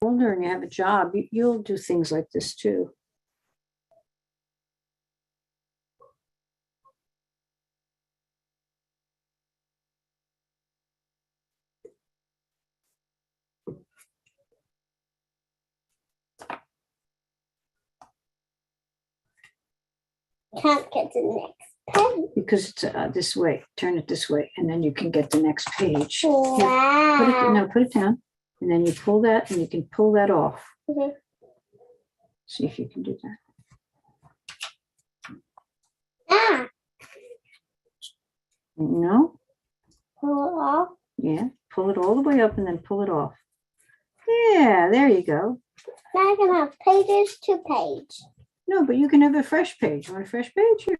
Older and you have a job, you'll do things like this too. Can't get to the next page. Because it's this way. Turn it this way, and then you can get the next page. Wow. Put it down, and then you pull that, and you can pull that off. Okay. See if you can do that. Ah. No? Pull it off. Yeah, pull it all the way up and then pull it off. Yeah, there you go. Now I can have pages to page. No, but you can have a fresh page. You want a fresh page? Here.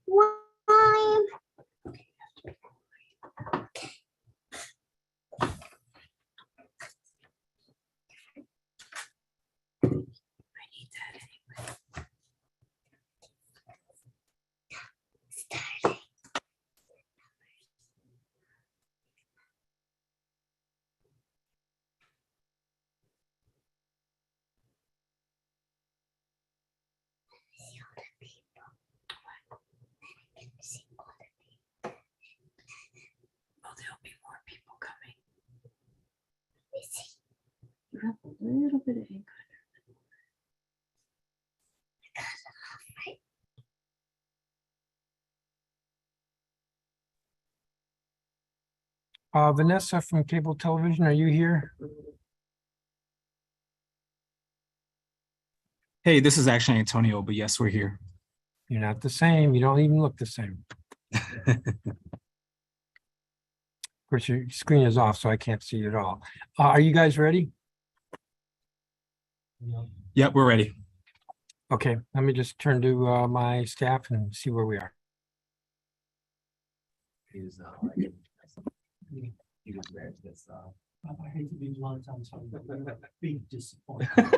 Why? Oh, there'll be more people coming. You have a little bit of ink. Vanessa from cable television, are you here? Hey, this is actually Antonio, but yes, we're here. You're not the same. You don't even look the same. Of course, your screen is off, so I can't see it at all. Are you guys ready? Yep, we're ready. Okay, let me just turn to my staff and see where we are. I hate to be blunt, I'm sorry, but I'm a big disappointment.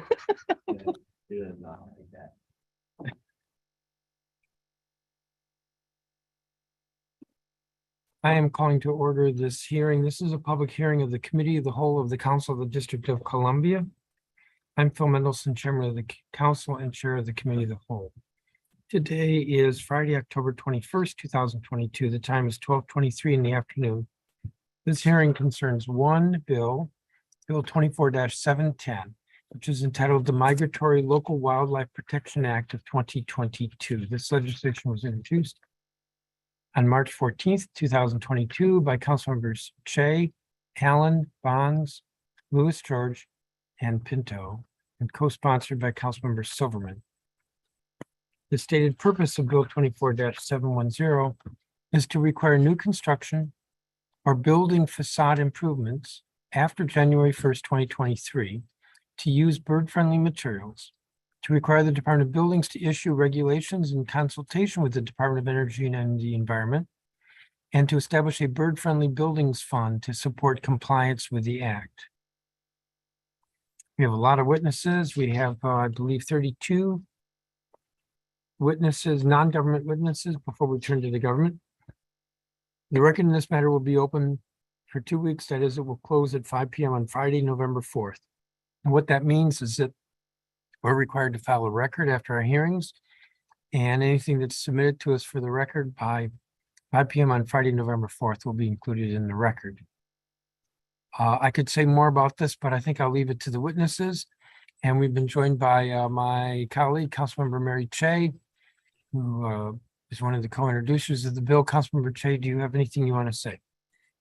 I am calling to order this hearing. This is a public hearing of the Committee of the Whole of the Council of the District of Columbia. I'm Phil Mendelson, Chairman of the Council and Chair of the Committee of the Whole. Today is Friday, October 21st, 2022. The time is 12:23 in the afternoon. This hearing concerns one bill, Bill 24-710, which is entitled the Migratory Local Wildlife Protection Act of 2022. This legislation was introduced on March 14th, 2022 by Councilmembers Che, Allen, Bonds, Lewis George, and Pinto, and co-sponsored by Councilmember Silverman. The stated purpose of Bill 24-710 is to require new construction or building facade improvements after January 1st, 2023, to use bird-friendly materials, to require the Department of Buildings to issue regulations in consultation with the Department of Energy and the Environment, and to establish a bird-friendly buildings fund to support compliance with the act. We have a lot of witnesses. We have, I believe, 32 witnesses, non-government witnesses, before we turn to the government. The record in this matter will be open for 2 weeks. That is, it will close at 5 p.m. on Friday, November 4th. And what that means is that we're required to file a record after our hearings, and anything that's submitted to us for the record by 5 p.m. on Friday, November 4th will be included in the record. I could say more about this, but I think I'll leave it to the witnesses. And we've been joined by my colleague, Councilmember Mary Che, who is one of the co-introducers of the bill. Councilmember Che, do you have anything you want to say?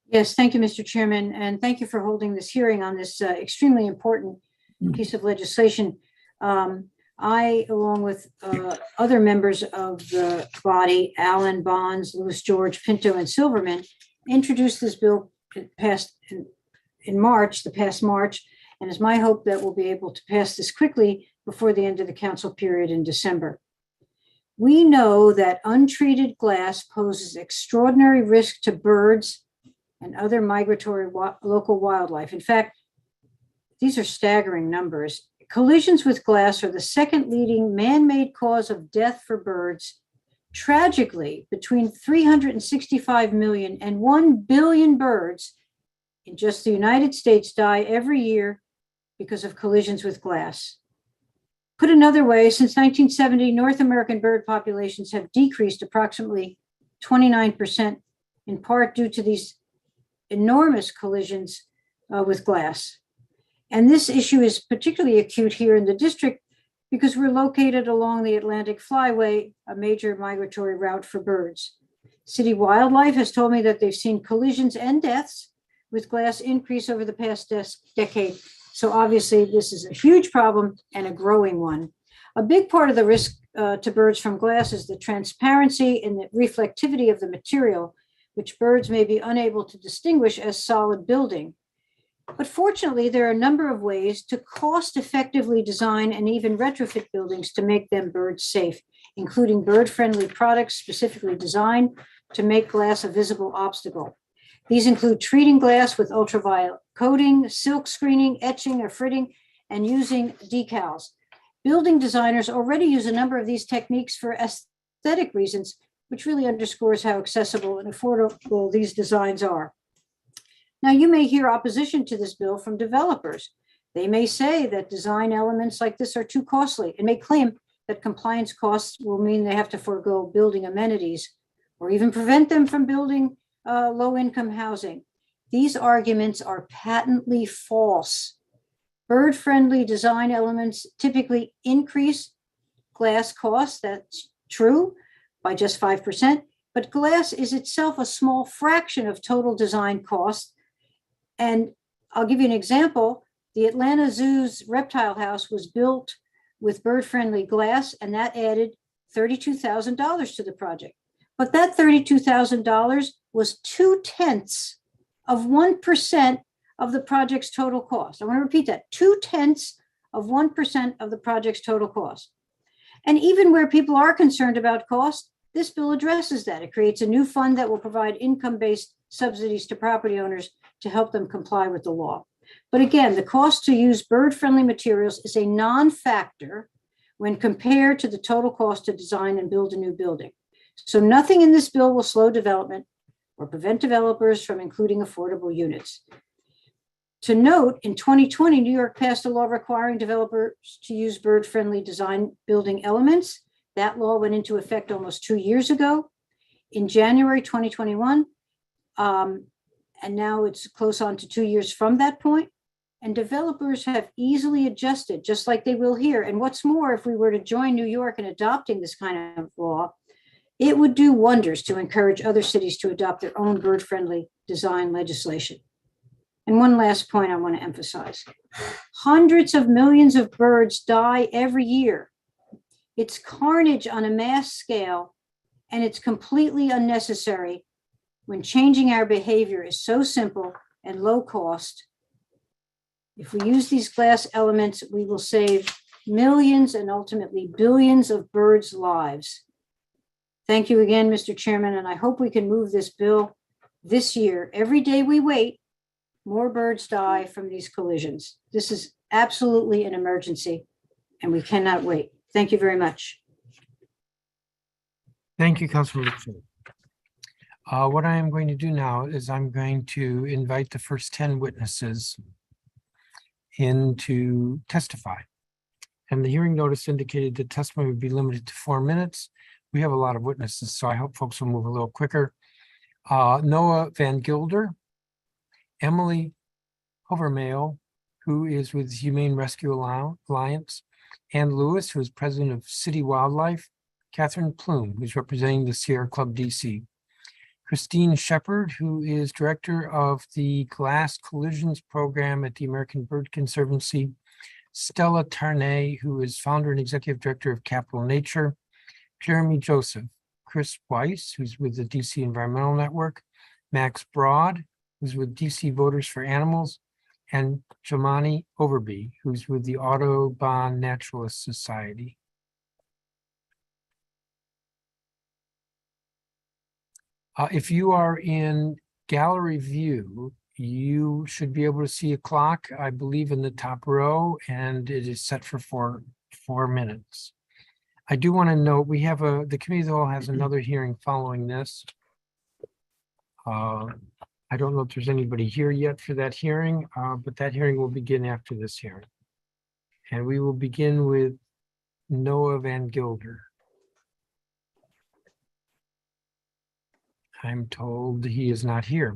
Yes, thank you, Mr. Chairman, and thank you for holding this hearing on this extremely important piece of legislation. I, along with other members of the body, Allen, Bonds, Lewis George, Pinto, and Silverman, introduced this bill passed in March, the past March, and it's my hope that we'll be able to pass this quickly before the end of the council period in December. We know that untreated glass poses extraordinary risk to birds and other migratory local wildlife. In fact, these are staggering numbers. Collisions with glass are the second leading man-made cause of death for birds. Tragically, between 365 million and 1 billion birds in just the United States die every year because of collisions with glass. Put another way, since 1970, North American bird populations have decreased approximately 29%, in part due to these enormous collisions with glass. And this issue is particularly acute here in the district because we're located along the Atlantic Flyway, a major migratory route for birds. City wildlife has told me that they've seen collisions and deaths with glass increase over the past decade. So obviously this is a huge problem and a growing one. A big part of the risk to birds from glass is the transparency and the reflectivity of the material, which birds may be unable to distinguish as solid building. But fortunately, there are a number of ways to cost effectively design and even retrofit buildings to make them bird safe. including bird-friendly products specifically designed to make glass a visible obstacle. These include treating glass with ultraviolet coating, silk screening, etching or fritting, and using decals. Building designers already use a number of these techniques for aesthetic reasons, which really underscores how accessible and affordable these designs are. Now, you may hear opposition to this bill from developers. They may say that design elements like this are too costly and may claim that compliance costs will mean they have to forego building amenities or even prevent them from building low-income housing. These arguments are patently false. Bird-friendly design elements typically increase glass costs, that's true, by just 5%, but glass is itself a small fraction of total design costs. And I'll give you an example. The Atlanta Zoo's reptile house was built with bird-friendly glass, and that added $32,000 to the project. But that $32,000 was 0.2% of the project's total cost. I want to repeat that, 0.2% of the project's total cost. And even where people are concerned about cost, this bill addresses that. It creates a new fund that will provide income-based subsidies to property owners to help them comply with the law. But again, the cost to use bird-friendly materials is a non-factor when compared to the total cost to design and build a new building. So nothing in this bill will slow development or prevent developers from including affordable units. To note, in 2020, New York passed a law requiring developers to use bird-friendly design building elements. That law went into effect almost 2 years ago. In January 2021, and now it's close on to 2 years from that point. And developers have easily adjusted, just like they will here. And what's more, if we were to join New York in adopting this kind of law, it would do wonders to encourage other cities to adopt their own bird-friendly design legislation. And one last point I want to emphasize. Hundreds of millions of birds die every year. It's carnage on a mass scale, and it's completely unnecessary when changing our behavior is so simple and low cost. If we use these glass elements, we will save millions and ultimately billions of birds' lives. Thank you again, Mr. Chairman, and I hope we can move this bill this year. Every day we wait, more birds die from these collisions. This is absolutely an emergency, and we cannot wait. Thank you very much. Thank you, Councilman Mitchell. What I am going to do now is I'm going to invite the first 10 witnesses in to testify. And the hearing notice indicated that testimony would be limited to 4 minutes. We have a lot of witnesses, so I hope folks will move a little quicker. Noah Van Gilder, Emily Hovermail, who is with Humane Rescue Alliance, Ann Lewis, who is president of City Wildlife, Catherine Plume, who's representing the Sierra Club DC, Christine Shepard, who is director of the Glass Collisions Program at the American Bird Conservancy, Stella Tarnay, who is founder and executive director of Capital Nature, Jeremy Joseph, Chris Weiss, who's with the DC Environmental Network, Max Broad, who's with DC Voters for Animals, and Jamani Overby, who's with the Audubon Naturalist Society. If you are in gallery view, you should be able to see a clock, I believe, in the top row, and it is set for four minutes. I do want to note we have the committee of the whole has another hearing following this. I don't know if there's anybody here yet for that hearing, but that hearing will begin after this hearing. And we will begin with Noah Van Gilder. I'm told he is not here.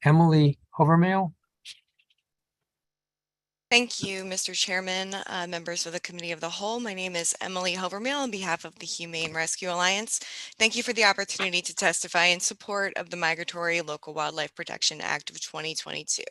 Emily Hovermail. Thank you, Mr. Chairman, members of the Committee of the Whole. My name is Emily Hovermail on behalf of the Humane Rescue Alliance. Thank you for the opportunity to testify in support of the Migratory Local Wildlife Protection Act of 2022.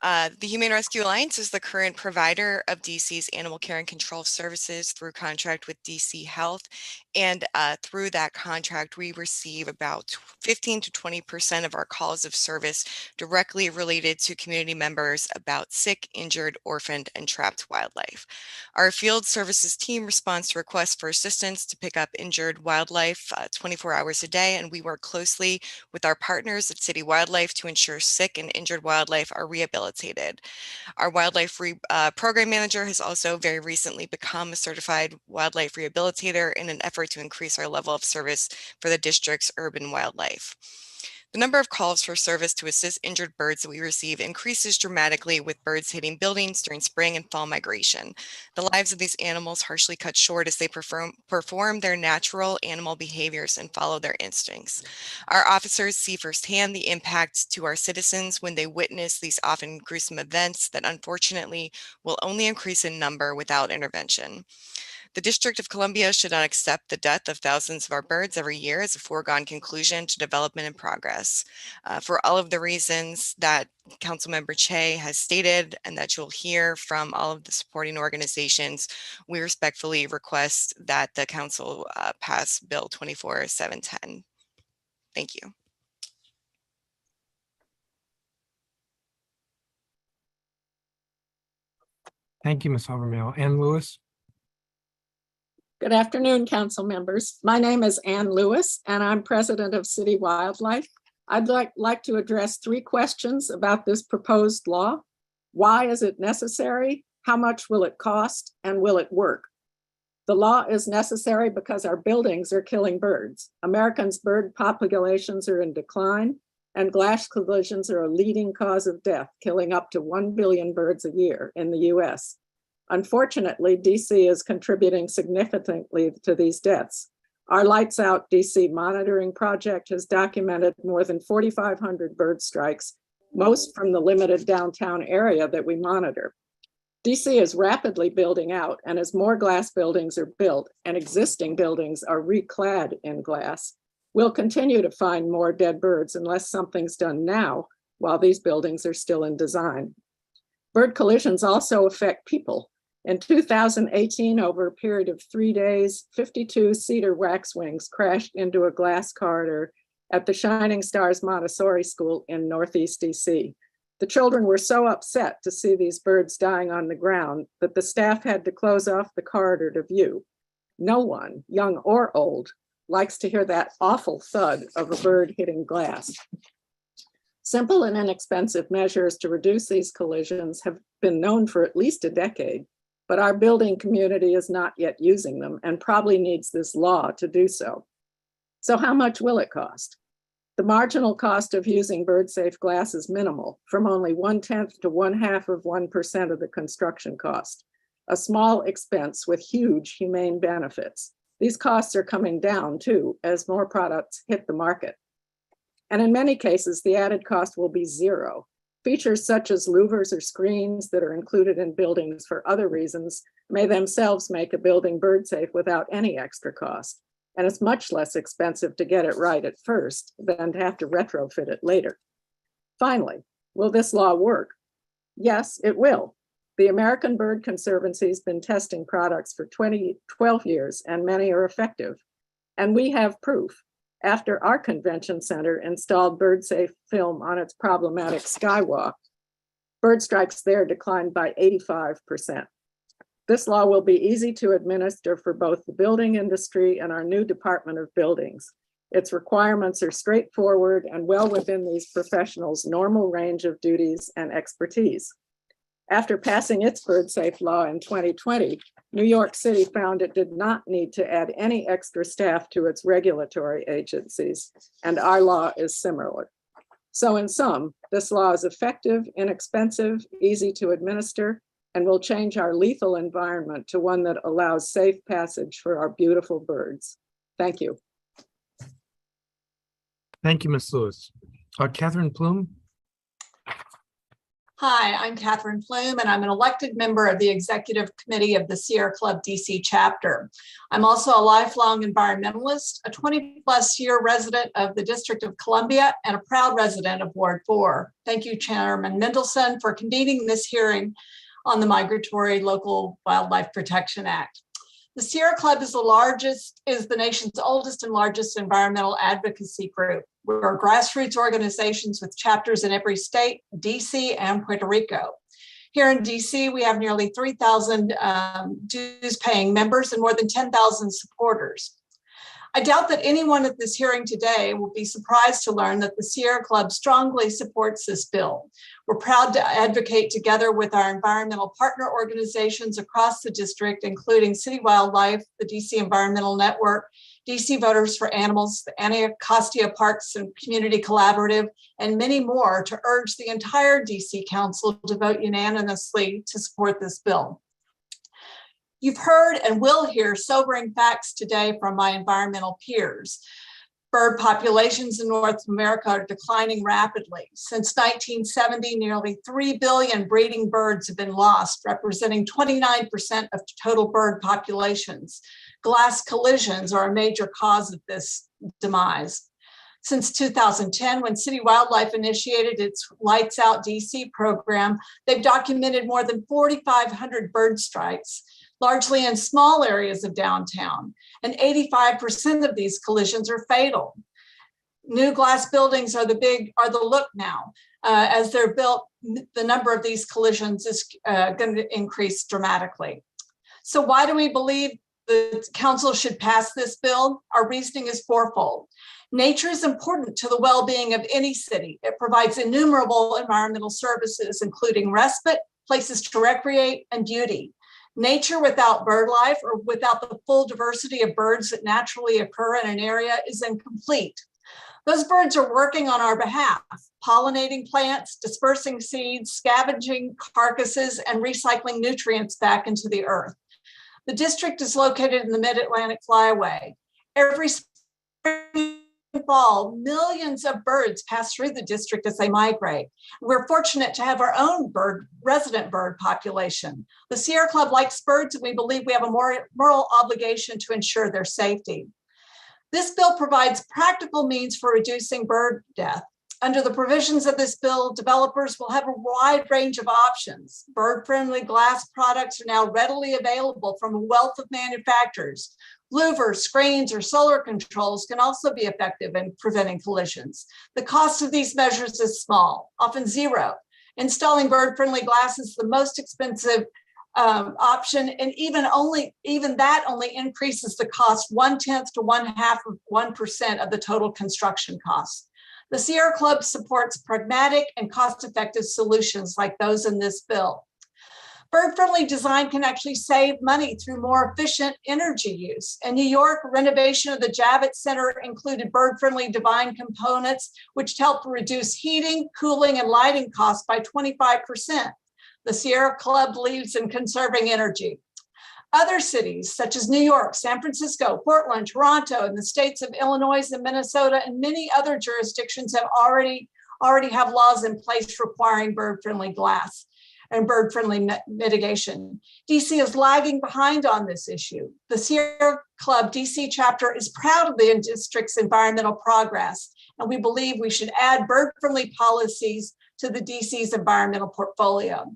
The Humane Rescue Alliance is the current provider of DC's animal care and control services through contract with DC Health. And through that contract, we receive about 15 to 20% of our calls of service directly related to community members about sick, injured, endangered, orphaned, and trapped wildlife. Our field services team responds to requests for assistance to pick up injured wildlife 24 hours a day, and we work closely with our partners at City Wildlife to ensure sick and injured wildlife are rehabilitated. Our wildlife program manager has also very recently become a certified wildlife rehabilitator in an effort to increase our level of service for the district's urban wildlife. The number of calls for service to assist injured birds that we receive increases dramatically with birds hitting buildings during spring and fall migration. The lives of these animals harshly cut short as they perform their natural animal behaviors and follow their instincts. Our officers see firsthand the impact to our citizens when they witness these often gruesome events that unfortunately will only increase in number without intervention. The District of Columbia should not accept the death of thousands of our birds every year as a foregone conclusion to development and progress. For all of the reasons that Councilmember Che has stated and that you'll hear from all of the supporting organizations, we respectfully request that the council pass Bill 24-710. Thank you. Thank you, Ms. Havermill. Ann Lewis? Good afternoon, council members. My name is Ann Lewis, and I'm president of City Wildlife. I'd like to address 3 questions about this proposed law. Why is it necessary? How much will it cost? And will it work? The law is necessary because our buildings are killing birds. Americans' bird populations are in decline, and glass collisions are a leading cause of death, killing up to 1 billion birds a year in the US. Unfortunately, DC is contributing significantly to these deaths. Our Lights Out DC monitoring project has documented more than 4,500 bird strikes, most from the limited downtown area that we monitor. DC is rapidly building out, and as more glass buildings are built and existing buildings are reclad in glass, we'll continue to find more dead birds unless something's done now while these buildings are still in design. Bird collisions also affect people. In 2018, over a period of 3 days, 52 cedar waxwings crashed into a glass corridor at the Shining Stars Montessori School in Northeast DC. The children were so upset to see these birds dying on the ground that the staff had to close off the corridor to view. No one, young or old, likes to hear that awful thud of a bird hitting glass. Simple and inexpensive measures to reduce these collisions have been known for at least a decade, but our building community is not yet using them and probably needs this law to do so. So how much will it cost? The marginal cost of using bird-safe glass is minimal, from only 1/10 to 1/2 of 1% of the construction cost, a small expense with huge humane benefits. These costs are coming down too, as more products hit the market. And in many cases, the added cost will be zero. Features such as louvers or screens that are included in buildings for other reasons may themselves make a building bird safe without any extra cost. And it's much less expensive to get it right at first than to have to retrofit it later. Finally, will this law work? Yes, it will. The American Bird Conservancy has been testing products for 12 years, and many are effective. And we have proof. After our convention center installed bird-safe film on its problematic skywalk, bird strikes there declined by 85%. This law will be easy to administer for both the building industry and our new Department of Buildings. Its requirements are straightforward and well within these professionals' normal range of duties and expertise. After passing its bird-safe law in 2020, New York City found it did not need to add any extra staff to its regulatory agencies, and our law is similar. So in sum, this law is effective, inexpensive, easy to administer, and will change our lethal environment to one that allows safe passage for our beautiful birds. Thank you. Thank you, Ms. Lewis. Catherine Plume? Hi, I'm Catherine Plume, and I'm an elected member of the Executive Committee of the Sierra Club DC chapter. I'm also a lifelong environmentalist, a 20+ year resident of the District of Columbia, and a proud resident of Ward 4. Thank you, Chairman Mendelson, for convening this hearing on the Migratory Local Wildlife Protection Act. The Sierra Club is the nation's oldest and largest environmental advocacy group. We're grassroots organizations with chapters in every state, DC, and Puerto Rico. Here in DC, we have nearly 3,000 dues paying members and more than 10,000 supporters. I doubt that anyone at this hearing today will be surprised to learn that the Sierra Club strongly supports this bill. We're proud to advocate together with our environmental partner organizations across the district, including City Wildlife, the DC Environmental Network, DC Voters for Animals, the Anacostia Parks and Community Collaborative, and many more, to urge the entire DC Council to vote unanimously to support this bill. You've heard and will hear sobering facts today from my environmental peers. Bird populations in North America are declining rapidly. Since 1970, nearly 3 billion breeding birds have been lost, representing 29% of total bird populations. Glass collisions are a major cause of this demise. Since 2010, when City Wildlife initiated its Lights Out DC program, they've documented more than 4,500 bird strikes, largely in small areas of downtown, and 85% of these collisions are fatal. New glass buildings are the look now. As they're built, the number of these collisions is going to increase dramatically. So why do we believe the council should pass this bill? Our reasoning is fourfold. Nature is important to the well-being of any city. It provides innumerable environmental services, including respite, places to recreate, and beauty. Nature without bird life, or without the full diversity of birds that naturally occur in an area, is incomplete. Those birds are working on our behalf, pollinating plants, dispersing seeds, scavenging carcasses, and recycling nutrients back into the earth. The district is located in the Mid-Atlantic Flyway. Every spring and fall, millions of birds pass through the district as they migrate. We're fortunate to have our own resident bird population. The Sierra Club likes birds, and we believe we have a moral obligation to ensure their safety. This bill provides practical means for reducing bird death. Under the provisions of this bill, developers will have a wide range of options. Bird-friendly glass products are now readily available from a wealth of manufacturers. Louvers, screens, or solar controls can also be effective in preventing collisions. The cost of these measures is small, often zero. Installing bird-friendly glass is the most expensive option, and even that only increases the cost 1/10 to 1/2% of the total construction costs. The Sierra Club supports pragmatic and cost-effective solutions like those in this bill. Bird-friendly design can actually save money through more efficient energy use. In New York, renovation of the Javits Center included bird-friendly design components, which helped reduce heating, cooling, and lighting costs by 25%. The Sierra Club believes in conserving energy. Other cities, such as New York, San Francisco, Portland, Toronto, and the states of Illinois and Minnesota, and many other jurisdictions have already have laws in place requiring bird-friendly glass and bird-friendly mitigation. DC is lagging behind on this issue. The Sierra Club DC chapter is proud of the district's environmental progress, and we believe we should add bird-friendly policies to the DC's environmental portfolio.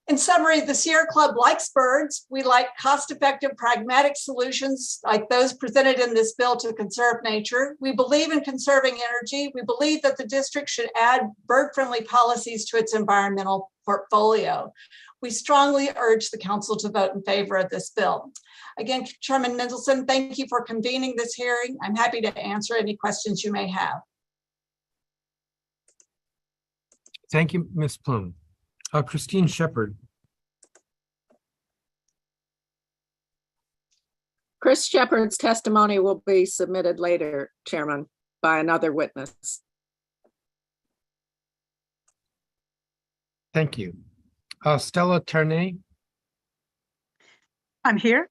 In summary, the Sierra Club likes birds. We like cost-effective, pragmatic solutions like those presented in this bill to conserve nature. We believe in conserving energy. We believe that the district should add bird-friendly policies to its environmental portfolio. We strongly urge the council to vote in favor of this bill. Again, Chairman Mendelson, thank you for convening this hearing. I'm happy to answer any questions you may have. Thank you, Ms. Plum. Christine Shepherd. Chris Shepherd's testimony will be submitted later, Chairman, by another witness. Thank you. Stella Ternay, I'm here.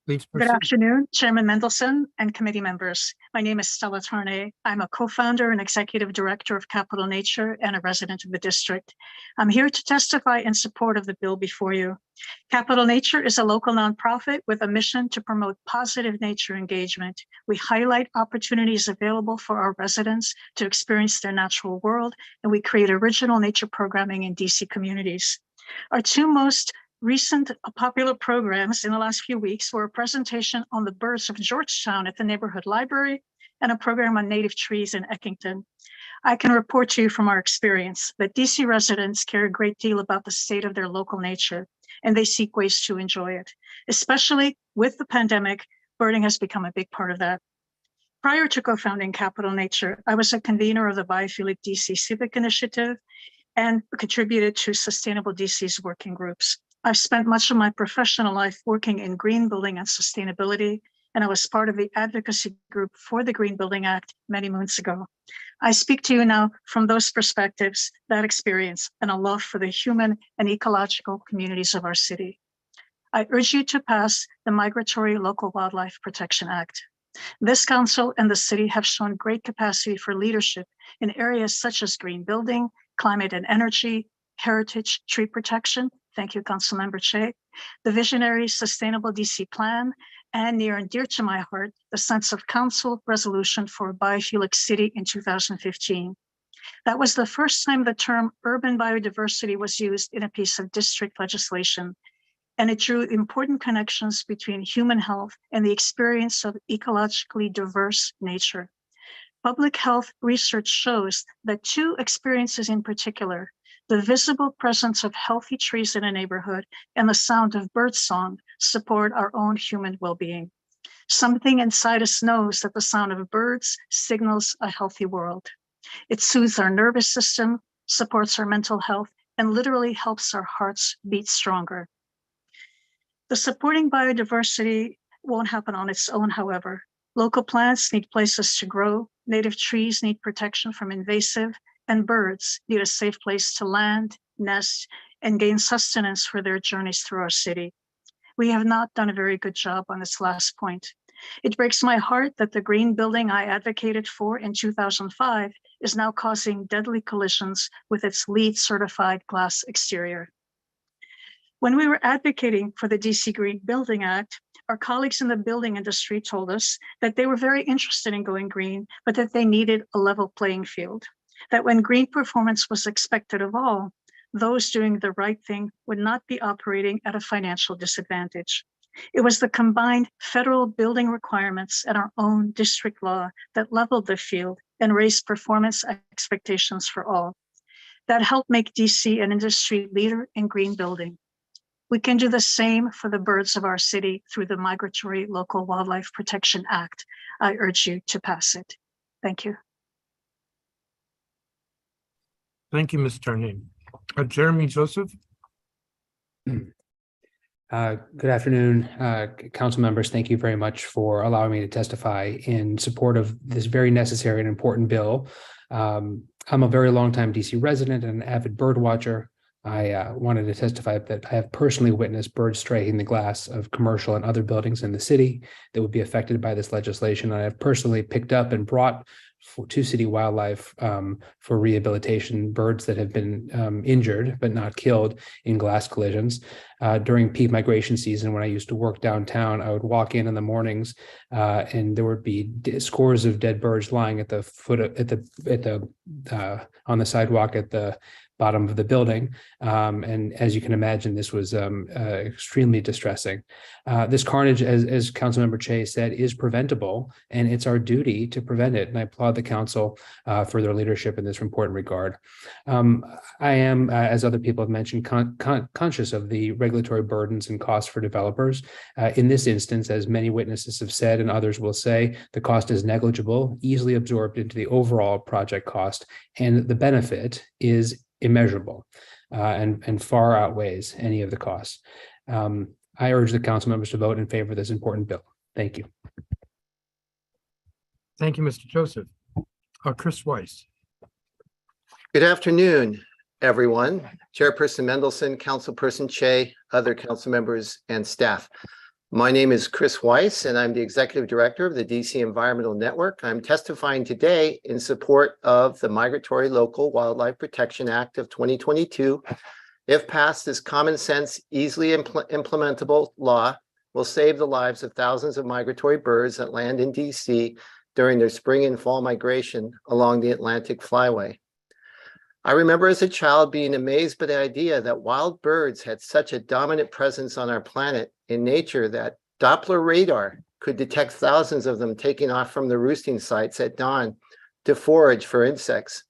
please Good proceed. afternoon, Chairman Mendelson and committee members. My name is Stella Tarnay. I'm a co-founder and executive director of Capital Nature and a resident of the district. I'm here to testify in support of the bill before you. Capital Nature is a local nonprofit with a mission to promote positive nature engagement. We highlight opportunities available for our residents to experience their natural world, and we create original nature programming in DC communities. Our two most recent popular programs in the last few weeks were a presentation on the birds of Georgetown at the neighborhood library and a program on native trees in Eckington. I can report to you from our experience that DC residents care a great deal about the state of their local nature, and they seek ways to enjoy it. Especially with the pandemic, birding has become a big part of that. Prior to co-founding Capital Nature, I was a convener of the Biophilic DC Civic Initiative and contributed to Sustainable DC's working groups. I've spent much of my professional life working in green building and sustainability, and I was part of the advocacy group for the Green Building Act many moons ago. I speak to you now from those perspectives, that experience, and a love for the human and ecological communities of our city. I urge you to pass the Migratory Local Wildlife Protection Act. This council and the city have shown great capacity for leadership in areas such as green building, climate and energy, heritage, tree protection. Thank you, Councilmember Che. The visionary Sustainable DC Plan, and near and dear to my heart, the Sense of Council resolution for a biophilic city in 2015. That was the first time the term urban biodiversity was used in a piece of district legislation, and it drew important connections between human health and the experience of ecologically diverse nature. Public health research shows that two experiences in particular, the visible presence of healthy trees in a neighborhood and the sound of birdsong, support our own human well-being. Something inside us knows that the sound of birds signals a healthy world. It soothes our nervous system, supports our mental health, and literally helps our hearts beat stronger. The supporting biodiversity won't happen on its own, however. Local plants need places to grow, native trees need protection from invasive, and birds need a safe place to land, nest, and gain sustenance for their journeys through our city. We have not done a very good job on this last point. It breaks my heart that the green building I advocated for in 2005 is now causing deadly collisions with its LEED certified glass exterior. When we were advocating for the DC Green Building Act, our colleagues in the building industry told us that they were very interested in going green, but that they needed a level playing field. That when green performance was expected of all, those doing the right thing would not be operating at a financial disadvantage. It was the combined federal building requirements and our own district law that leveled the field and raised performance expectations for all. That helped make DC an industry leader in green building. We can do the same for the birds of our city through the Migratory Local Wildlife Protection Act. I urge you to pass it. Thank you. Thank you, Ms. Tarnay. Jeremy Joseph. Good afternoon, council members. Thank you very much for allowing me to testify in support of this very necessary and important bill. I'm a very long-time DC resident and an avid bird watcher. I wanted to testify that I have personally witnessed birds striking the glass of commercial and other buildings in the city that would be affected by this legislation. I have personally picked up and brought to City Wildlife for rehabilitation birds that have been injured but not killed in glass collisions. During peak migration season, when I used to work downtown, I would walk in the mornings and there would be scores of dead birds lying at the foot on the sidewalk at the bottom of the building. And as you can imagine, this was extremely distressing. This carnage, as Councilmember Che said, is preventable, and it's our duty to prevent it. And I applaud the council for their leadership in this important regard. I am, as other people have mentioned, conscious of the regulatory burdens and costs for developers. In this instance, as many witnesses have said and others will say, the cost is negligible, easily absorbed into the overall project cost, and the benefit is immeasurable and far outweighs any of the costs. I urge the council members to vote in favor of this important bill. Thank you. Thank you, Mr. Joseph. Chris Weiss. Good afternoon, everyone. Chairperson Mendelson, Councilperson Che, other council members, and staff. My name is Chris Weiss, and I'm the Executive Director of the DC Environmental Network. I'm testifying today in support of the Migratory Local Wildlife Protection Act of 2022. If passed, this common sense, easily implementable law will save the lives of thousands of migratory birds that land in DC during their spring and fall migration along the Atlantic Flyway. I remember as a child being amazed by the idea that wild birds had such a dominant presence on our planet in nature that Doppler radar could detect thousands of them taking off from the roosting sites at dawn to forage for insects.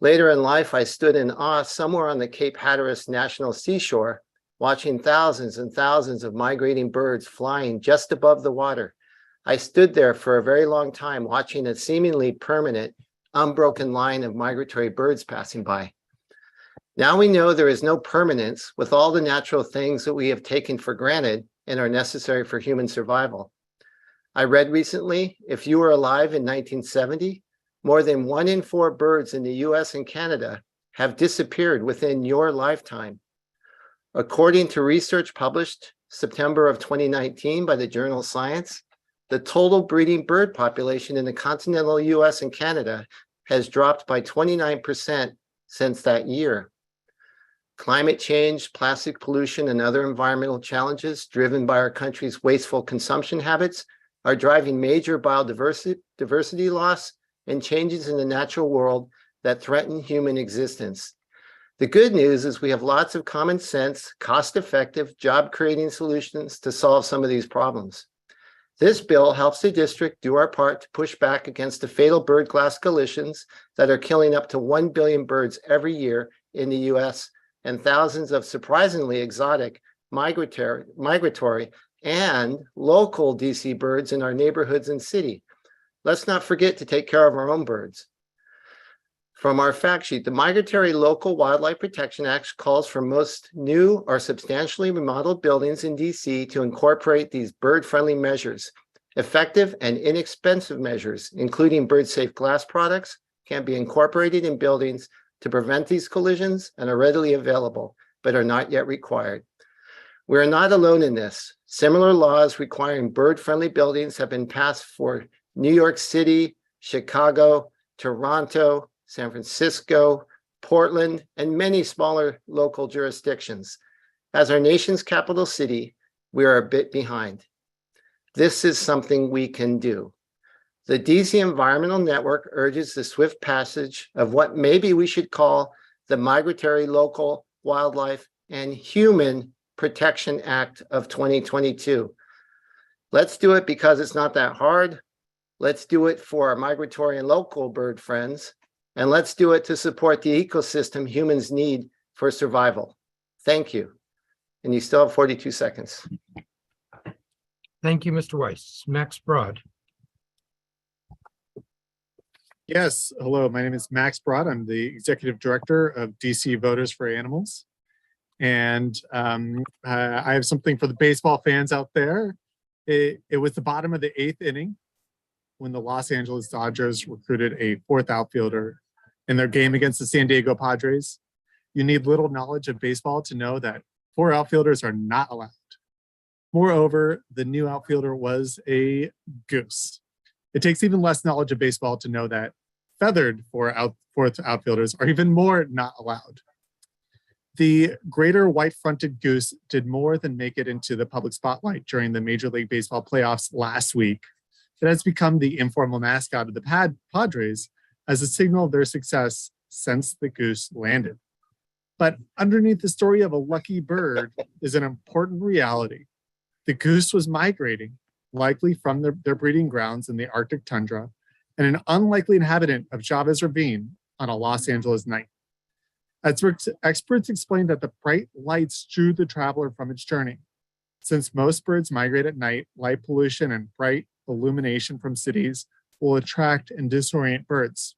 Later in life, I stood in awe somewhere on the Cape Hatteras National Seashore, watching thousands and thousands of migrating birds flying just above the water. I stood there for a very long time, watching a seemingly permanent, unbroken line of migratory birds passing by. Now we know there is no permanence with all the natural things that we have taken for granted and are necessary for human survival. I read recently, if you were alive in 1970, more than 1 in 4 birds in the US and Canada have disappeared within your lifetime. According to research published September of 2019 by the journal Science, the total breeding bird population in the continental US and Canada has dropped by 29% since that year. Climate change, plastic pollution, and other environmental challenges driven by our country's wasteful consumption habits are driving major biodiversity loss and changes in the natural world that threaten human existence. The good news is we have lots of common sense, cost-effective, job-creating solutions to solve some of these problems. This bill helps the district do our part to push back against the fatal bird glass collisions that are killing up to 1 billion birds every year in the US and thousands of surprisingly exotic migratory and local DC birds in our neighborhoods and city. Let's not forget to take care of our own birds. From our fact sheet, the Migratory Local Wildlife Protection Act calls for most new or substantially remodeled buildings in DC to incorporate these bird-friendly measures. Effective and inexpensive measures, including bird-safe glass products, can be incorporated in buildings to prevent these collisions and are readily available, but are not yet required. We are not alone in this. Similar laws requiring bird-friendly buildings have been passed for New York City, Chicago, Toronto, San Francisco, Portland, and many smaller local jurisdictions. As our nation's capital city, we are a bit behind. This is something we can do. The DC Environmental Network urges the swift passage of what maybe we should call the Migratory Local Wildlife and Human Protection Act of 2022. Let's do it because it's not that hard. Let's do it for our migratory and local bird friends. And let's do it to support the ecosystem humans need for survival. Thank you. And you still have 42 seconds. Thank you, Mr. Weiss. Max Broad. Yes, hello, my name is Max Broad. I'm the Executive Director of DC Voters for Animals. And I have something for the baseball fans out there. It was the bottom of the 8th inning when the Los Angeles Dodgers recruited a 4th outfielder in their game against the San Diego Padres. You need little knowledge of baseball to know that 4 outfielders are not allowed. Moreover, the new outfielder was a goose. It takes even less knowledge of baseball to know that feathered 4th outfielders are even more not allowed. The greater white-fronted goose did more than make it into the public spotlight during the Major League Baseball playoffs last week. It has become the informal mascot of the Padres as a signal of their success since the goose landed. But underneath the story of a lucky bird is an important reality. The goose was migrating, likely from their breeding grounds in the Arctic tundra, and an unlikely inhabitant of Chavez Ravine on a Los Angeles night. Experts explain that the bright lights drew the traveler from its journey. Since most birds migrate at night, light pollution and bright illumination from cities will attract and disorient birds.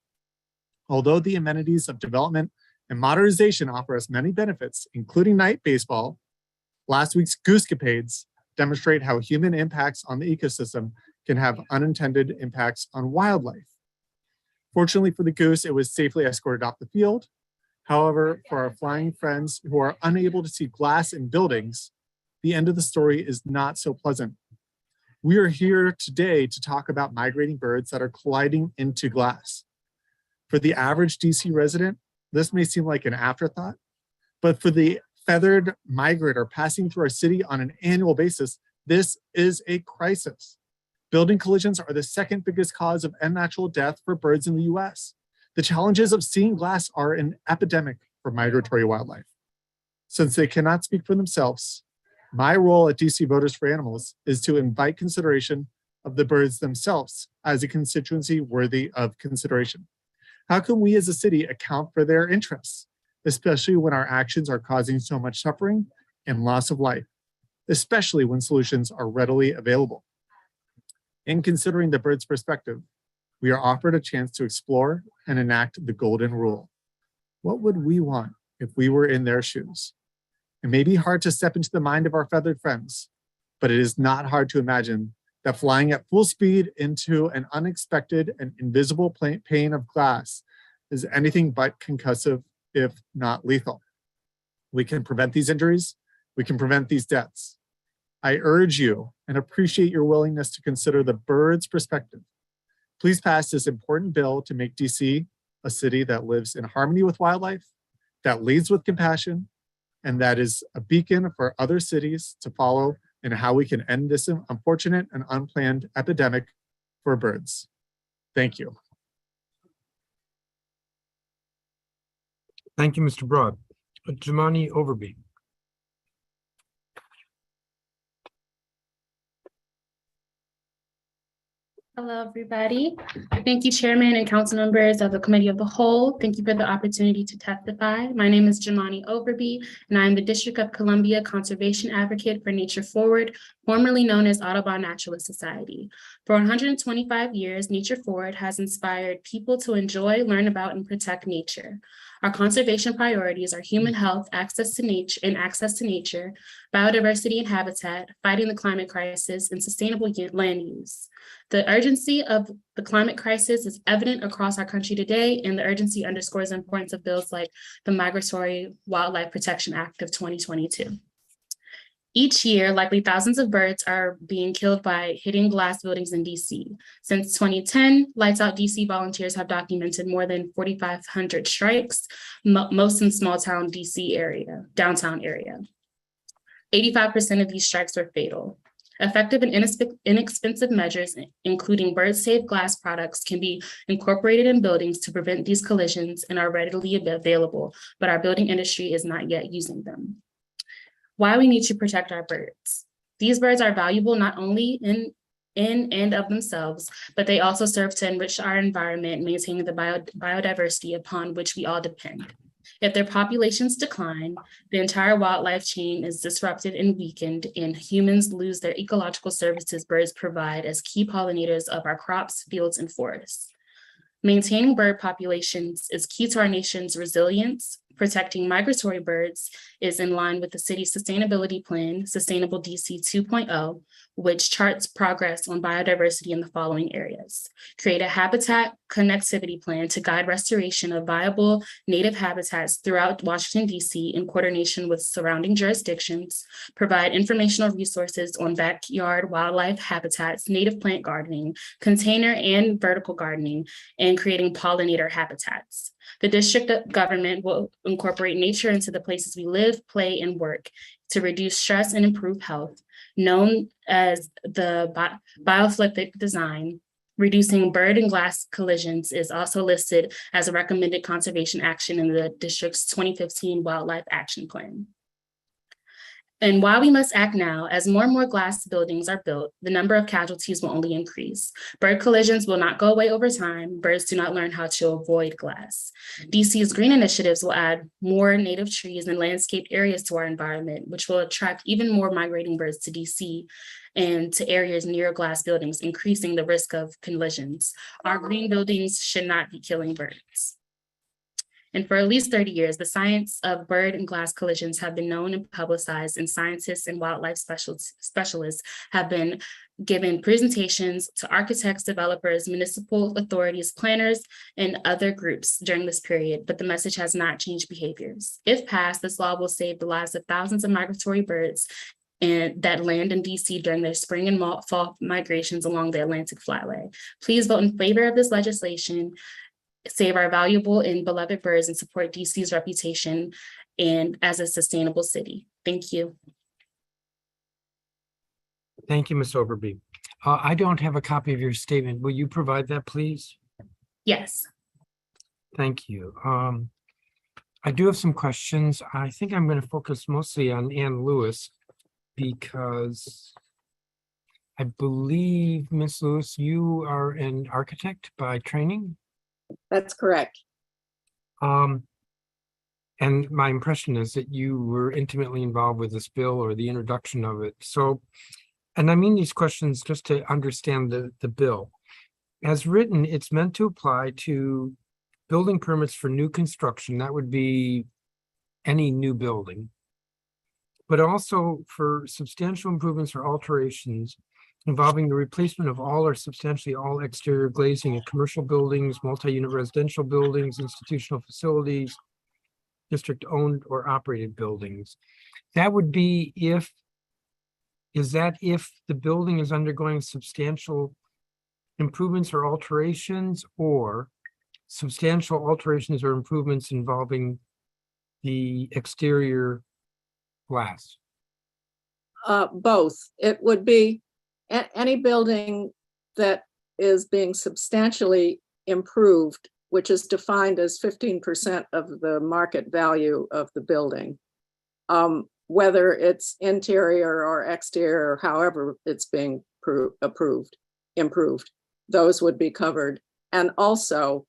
Although the amenities of development and modernization offer us many benefits, including night baseball, last week's goosecapades demonstrate how human impacts on the ecosystem can have unintended impacts on wildlife. Fortunately for the goose, it was safely escorted off the field. However, for our flying friends who are unable to see glass in buildings, the end of the story is not so pleasant. We are here today to talk about migrating birds that are colliding into glass. For the average DC resident, this may seem like an afterthought, but for the feathered migrator passing through our city on an annual basis, this is a crisis. Building collisions are the second biggest cause of unnatural death for birds in the US. The challenges of seeing glass are an epidemic for migratory wildlife. Since they cannot speak for themselves, my role at DC Voters for Animals is to invite consideration of the birds themselves as a constituency worthy of consideration. How can we as a city account for their interests, especially when our actions are causing so much suffering and loss of life, especially when solutions are readily available? In considering the bird's perspective, we are offered a chance to explore and enact the golden rule. What would we want if we were in their shoes? It may be hard to step into the mind of our feathered friends, but it is not hard to imagine that flying at full speed into an unexpected and invisible pane of glass is anything but concussive, if not lethal. We can prevent these injuries. We can prevent these deaths. I urge you and appreciate your willingness to consider the bird's perspective. Please pass this important bill to make DC a city that lives in harmony with wildlife, that leads with compassion, and that is a beacon for other cities to follow in how we can end this unfortunate and unplanned epidemic for birds. Thank you. Thank you, Mr. Broad. Jemani Overby. Hello, everybody. Thank you, Chairman and council members of the Committee of the Whole. Thank you for the opportunity to testify. My name is Jemani Overby, and I am the District of Columbia Conservation Advocate for Nature Forward, formerly known as Audubon Naturalist Society. For 125 years, Nature Forward has inspired people to enjoy, learn about, and protect nature. Our conservation priorities are human health, access to nature, biodiversity and habitat, fighting the climate crisis, and sustainable land use. The urgency of the climate crisis is evident across our country today, and the urgency underscores the importance of bills like the Migratory Wildlife Protection Act of 2022. Each year, likely thousands of birds are being killed by hitting glass buildings in DC. Since 2010, Lights Out DC volunteers have documented more than 4,500 strikes, most in small town DC area, downtown area. 85% of these strikes were fatal. Effective and inexpensive measures, including bird-safe glass products, can be incorporated in buildings to prevent these collisions and are readily available, but our building industry is not yet using them. Why we need to protect our birds. These birds are valuable not only in and of themselves, but they also serve to enrich our environment, maintaining the biodiversity upon which we all depend. If their populations decline, the entire wildlife chain is disrupted and weakened, and humans lose their ecological services birds provide as key pollinators of our crops, fields, and forests. Maintaining bird populations is key to our nation's resilience. Protecting migratory birds is in line with the city's sustainability plan, Sustainable DC 2.0, which charts progress on biodiversity in the following areas. Create a habitat connectivity plan to guide restoration of viable native habitats throughout Washington, DC in coordination with surrounding jurisdictions. Provide informational resources on backyard wildlife habitats, native plant gardening, container and vertical gardening, and creating pollinator habitats. The district government will incorporate nature into the places we live, play, and work to reduce stress and improve health, known as the biophilic design. Reducing bird and glass collisions is also listed as a recommended conservation action in the district's 2015 Wildlife Action Plan. And while we must act now, as more and more glass buildings are built, the number of casualties will only increase. Bird collisions will not go away over time. Birds do not learn how to avoid glass. DC's green initiatives will add more native trees and landscaped areas to our environment, which will attract even more migrating birds to DC and to areas near glass buildings, increasing the risk of collisions. Our green buildings should not be killing birds. And for at least 30 years, the science of bird and glass collisions have been known and publicized, and scientists and wildlife specialists have been given presentations to architects, developers, municipal authorities, planners, and other groups during this period, but the message has not changed behaviors. If passed, this law will save the lives of thousands of migratory birds and that land in DC during their spring and fall migrations along the Atlantic Flyway. Please vote in favor of this legislation. Save our valuable and beloved birds and support DC's reputation and as a sustainable city. Thank you. Thank you, Ms. Overby. I don't have a copy of your statement. Will you provide that, please? Yes. Thank you. I do have some questions. I think I'm going to focus mostly on Ann Lewis because I believe, Ms. Lewis, you are an architect by training? That's correct. And my impression is that you were intimately involved with this bill or the introduction of it. So, and I mean these questions just to understand the bill. As written, it's meant to apply to building permits for new construction. That would be any new building, but also for substantial improvements or alterations involving the replacement of all or substantially all exterior glazing in commercial buildings, multi-unit residential buildings, institutional facilities, district-owned or operated buildings. That would be if the building is undergoing substantial improvements or alterations, or substantial alterations or improvements involving the exterior glass? Both. It would be any building that is being substantially improved, which is defined as 15% of the market value of the building. Whether it's interior or exterior, or however it's being improved, those would be covered. And also,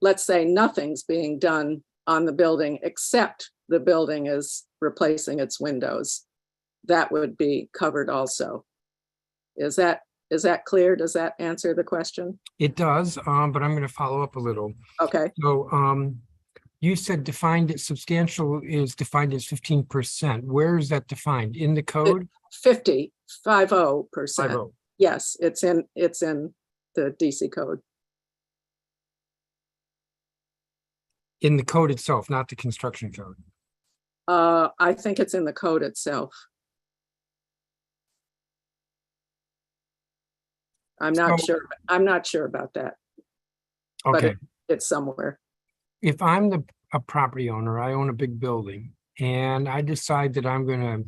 let's say nothing's being done on the building except the building is replacing its windows. That would be covered also. Is that clear? Does that answer the question? It does, but I'm going to follow up a little. Okay. So you said substantial is defined as 15%. Where is that defined? In the code? 50%. 50. Yes, it's in the DC code. In the code itself, not the construction code. I think it's in the code itself. I'm not sure. I'm not sure about that. Okay. But it's somewhere. If I'm a property owner, I own a big building, and I decide that I'm going to,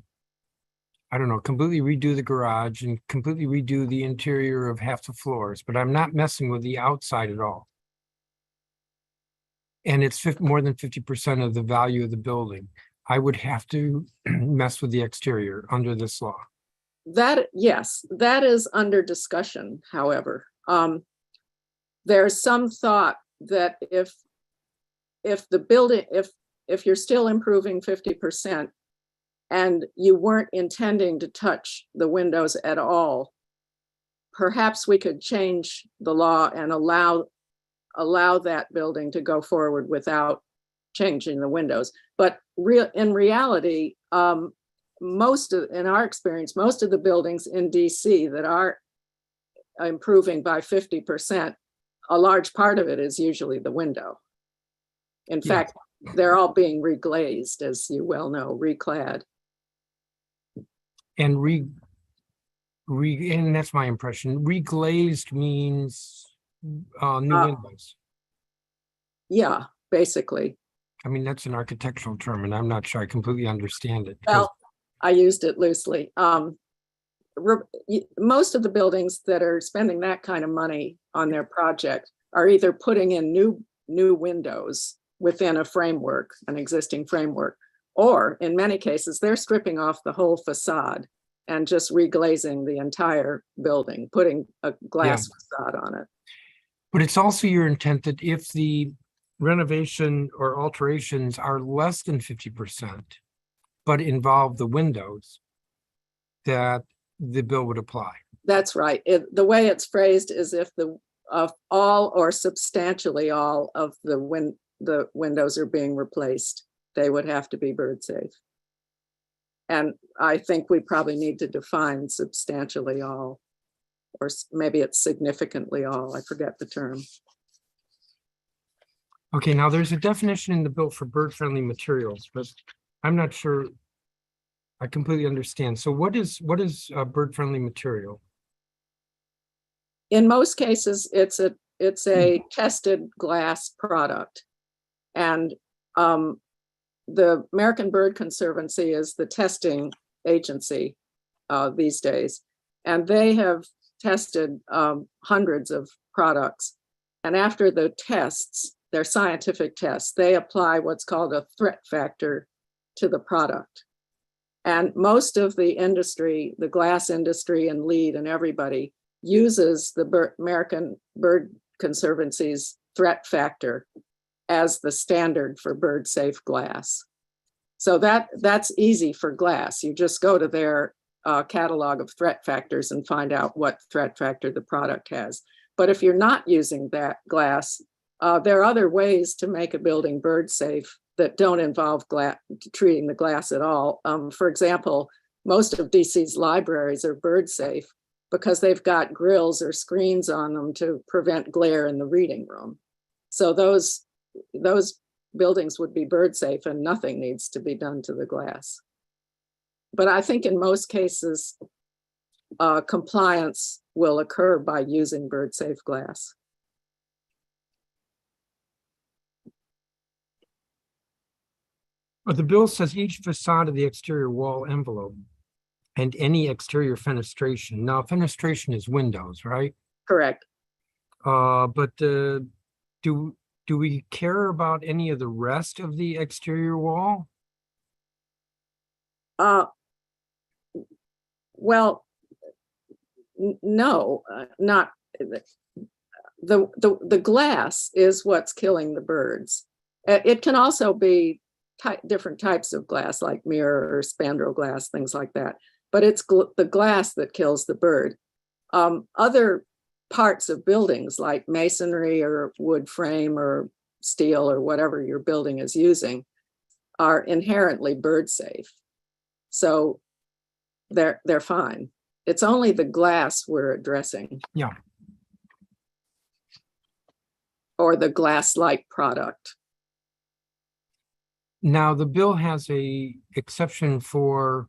I don't know, completely redo the garage and completely redo the interior of half the floors, but I'm not messing with the outside at all. And it's more than 50% of the value of the building. I would have to mess with the exterior under this law. Yes, that is under discussion, however. There's some thought that if the building, if you're still improving 50% and you weren't intending to touch the windows at all, perhaps we could change the law and allow that building to go forward without changing the windows. But in reality, in our experience, most of the buildings in DC that are improving by 50%, a large part of it is usually the window. In fact, they're all being reglazed, as you well know, reclad. And and that's my impression. Reglazed means new windows. Yeah, basically. I mean, that's an architectural term, and I'm not sure I completely understand it. Well, I used it loosely. Most of the buildings that are spending that kind of money on their project are either putting in new windows within a framework, an existing framework, or in many cases, they're stripping off the whole facade and just reglazing the entire building, putting a glass facade on it. But it's also your intent that if the renovation or alterations are less than 50%, but involve the windows, that the bill would apply. That's right. The way it's phrased is if all or substantially all of the windows are being replaced, they would have to be bird safe. And I think we probably need to define substantially all, or maybe it's significantly all. I forget the term. Okay, now there's a definition in the bill for bird-friendly materials, but I'm not sure I completely understand. So what is a bird-friendly material? In most cases, it's a tested glass product. And the American Bird Conservancy is the testing agency these days. And they have tested hundreds of products. And after the tests, their scientific tests, they apply what's called a threat factor to the product. And most of the industry, the glass industry and LEED and everybody uses the American Bird Conservancy's threat factor as the standard for bird safe glass. So that's easy for glass. You just go to their catalog of threat factors and find out what threat factor the product has. But if you're not using that glass, there are other ways to make a building bird safe that don't involve treating the glass at all. For example, most of DC's libraries are bird safe because they've got grills or screens on them to prevent glare in the reading room. So those buildings would be bird safe and nothing needs to be done to the glass. But I think in most cases, compliance will occur by using bird safe glass. But the bill says each facade of the exterior wall envelope and any exterior fenestration. Now, fenestration is windows, right? Correct. But do we care about any of the rest of the exterior wall? Well, no, not the glass is what's killing the birds. It can also be different types of glass, like mirror or spandrel glass, things like that. But it's the glass that kills the bird. Other parts of buildings like masonry or wood frame or steel or whatever your building is using are inherently bird safe. So they're fine. It's only the glass we're addressing. Yeah. Or the glass-like product. Now, the bill has a exception for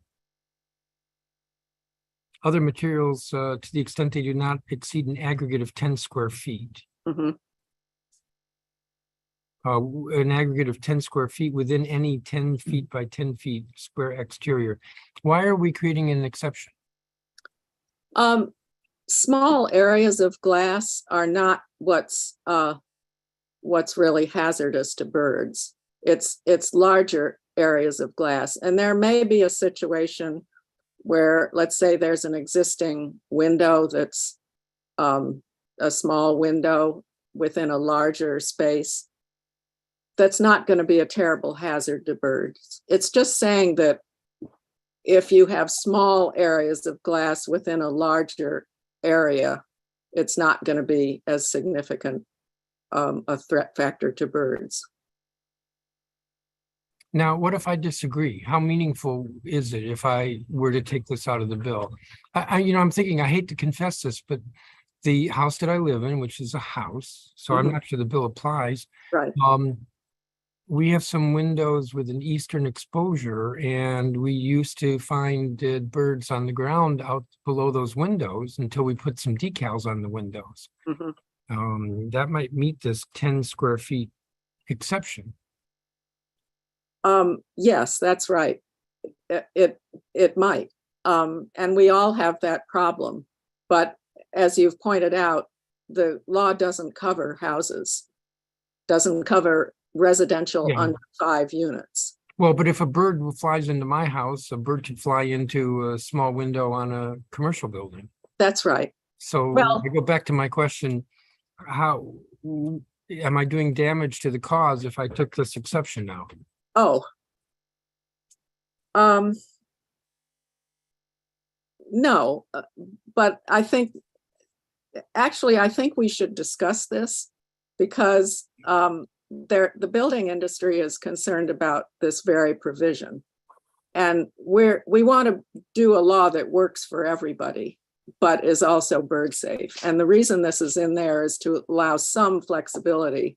other materials to the extent they do not exceed an aggregate of 10 square feet. Mm-hmm. An aggregate of 10 square feet within any 10 feet by 10 feet square exterior. Why are we creating an exception? Small areas of glass are not what's really hazardous to birds. It's larger areas of glass. And there may be a situation where, let's say there's an existing window that's a small window within a larger space. That's not going to be a terrible hazard to birds. It's just saying that if you have small areas of glass within a larger area, it's not going to be as significant a threat factor to birds. Now, what if I disagree? How meaningful is it if I were to take this out of the bill? I'm thinking, I hate to confess this, but the house that I live in, which is a house, so I'm not sure the bill applies. Right. We have some windows with an eastern exposure, and we used to find dead birds on the ground out below those windows until we put some decals on the windows. Mm-hmm. That might meet this 10 square feet exception. Yes, that's right. It might. And we all have that problem. But as you've pointed out, the law doesn't cover houses, doesn't cover residential under 5 units. Well, but if a bird flies into my house, a bird could fly into a small window on a commercial building. That's right. So I go back to my question, how am I doing damage to the cause if I took this exception out? No, but I think we should discuss this because the building industry is concerned about this very provision. And we want to do a law that works for everybody, but is also bird safe. And the reason this is in there is to allow some flexibility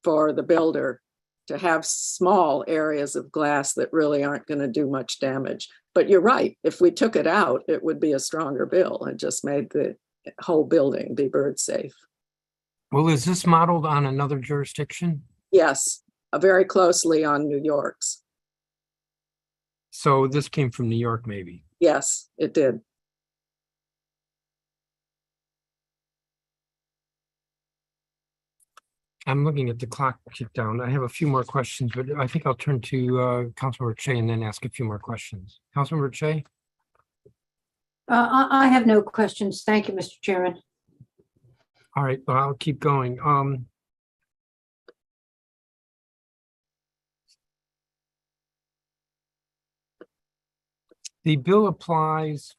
for the builder to have small areas of glass that really aren't going to do much damage. But you're right, if we took it out, it would be a stronger bill and just made the whole building be bird safe. Well, is this modeled on another jurisdiction? Yes, very closely on New York's. So this came from New York, maybe? Yes, it did. I'm looking at the clock tick down. I have a few more questions, but I think I'll turn to Councilmember Che and then ask a few more questions. Councilmember Che? I have no questions. Thank you, Mr. Chairman. All right, well, I'll keep going. The bill applies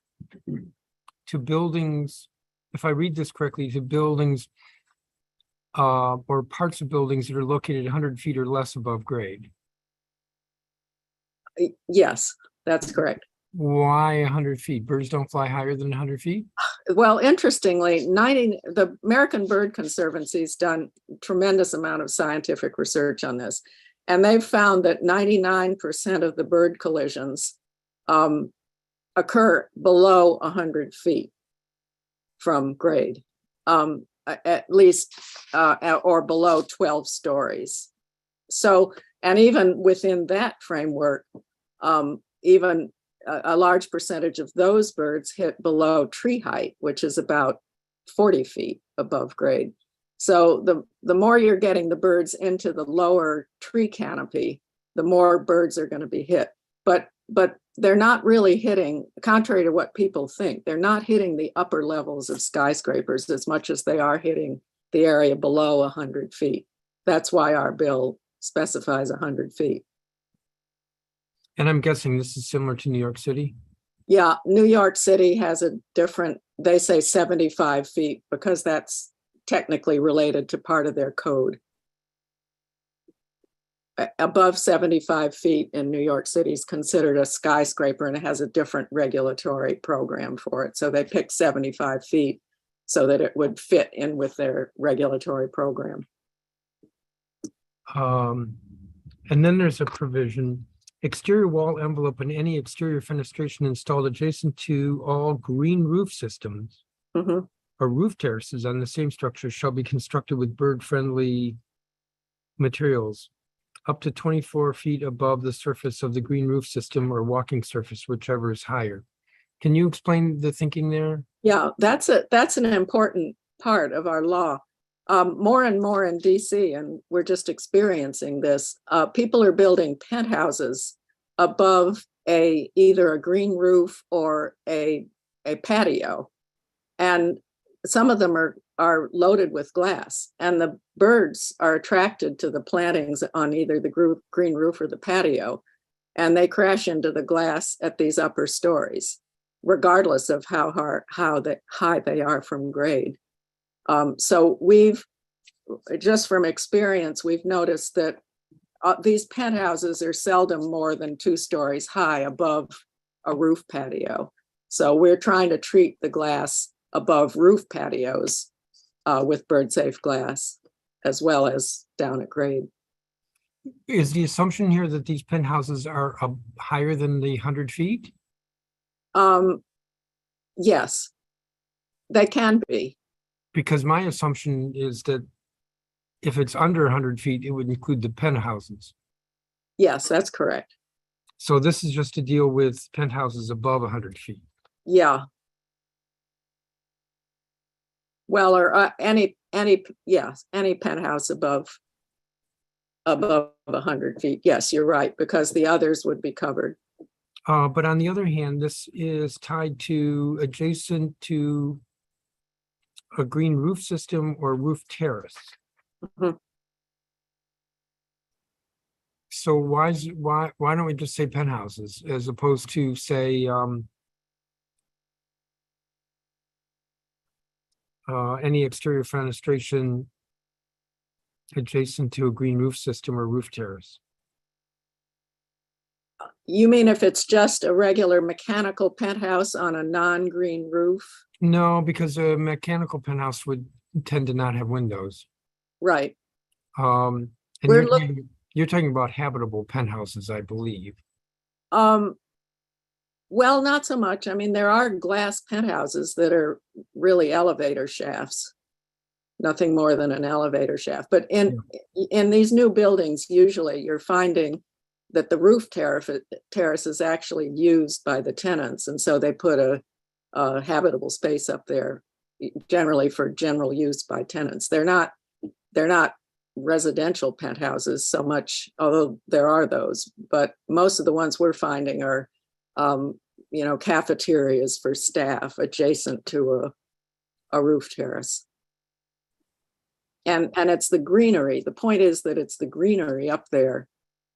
to buildings, if I read this correctly, to buildings or parts of buildings that are located 100 feet or less above grade. Yes, that's correct. Why 100 feet? Birds don't fly higher than 100 feet? Well, interestingly, the American Bird Conservancy's done a tremendous amount of scientific research on this. And they've found that 99% of the bird collisions occur below 100 feet from grade, at least, or below 12 stories. So, and even within that framework, even a large percentage of those birds hit below tree height, which is about 40 feet above grade. So the more you're getting the birds into the lower tree canopy, the more birds are going to be hit. But they're not really hitting, contrary to what people think, they're not hitting the upper levels of skyscrapers as much as they are hitting the area below 100 feet. That's why our bill specifies 100 feet. And I'm guessing this is similar to New York City? Yeah, New York City has a different, they say 75 feet because that's technically related to part of their code. Above 75 feet in New York City is considered a skyscraper and it has a different regulatory program for it. So they picked 75 feet so that it would fit in with their regulatory program. And then there's a provision, exterior wall envelope and any exterior fenestration installed adjacent to all green roof systems or roof terraces on the same structure shall be constructed with bird-friendly materials up to 24 feet above the surface of the green roof system or walking surface, whichever is higher. Can you explain the thinking there? Yeah, that's an important part of our law. More and more in DC, and we're just experiencing this, people are building penthouses above either a green roof or a patio. And some of them are loaded with glass, and the birds are attracted to the plantings on either the green roof or the patio, and they crash into the glass at these upper stories, regardless of how high they are from grade. So we've, just from experience, we've noticed that these penthouses are seldom more than 2 stories high above a roof patio. So we're trying to treat the glass above roof patios with bird-safe glass, as well as down at grade. Is the assumption here that these penthouses are higher than the 100 feet? Yes, they can be. Because my assumption is that if it's under 100 feet, it would include the penthouses. Yes, that's correct. So this is just to deal with penthouses above 100 feet. Yeah. Well, or any penthouse above 100 feet. Yes, you're right, because the others would be covered. But on the other hand, this is tied to adjacent to a green roof system or roof terrace. So why don't we just say penthouses as opposed to say any exterior fenestration adjacent to a green roof system or roof terrace? You mean if it's just a regular mechanical penthouse on a non-green roof? No, because a mechanical penthouse would tend to not have windows. Right. And you're talking about habitable penthouses, I believe. Well, not so much. I mean, there are glass penthouses that are really elevator shafts, nothing more than an elevator shaft. But in these new buildings, usually you're finding that the roof terrace is actually used by the tenants. And so they put a habitable space up there, generally for general use by tenants. They're not residential penthouses so much, although there are those, but most of the ones we're finding are, cafeterias for staff adjacent to a roof terrace. And it's the greenery. The point is that it's the greenery up there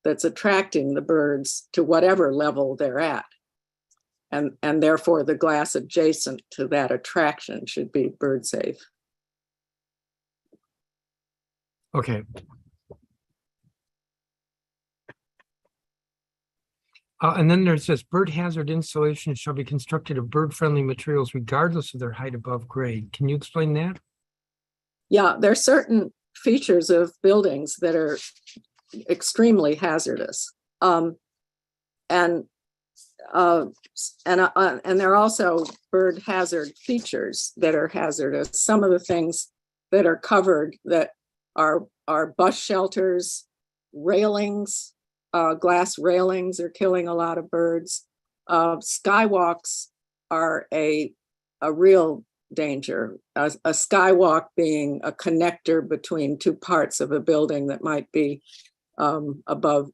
that's attracting the birds to whatever level they're at. And therefore the glass adjacent to that attraction should be bird safe. Okay. And then there's this bird hazard installations shall be constructed of bird-friendly materials regardless of their height above grade. Can you explain that? Yeah, there are certain features of buildings that are extremely hazardous. And there are also bird hazard features that are hazardous. Some of the things that are covered that are bus shelters, railings, glass railings are killing a lot of birds. Skywalks are a real danger. A skywalk being a connector between two parts of a building that might be above,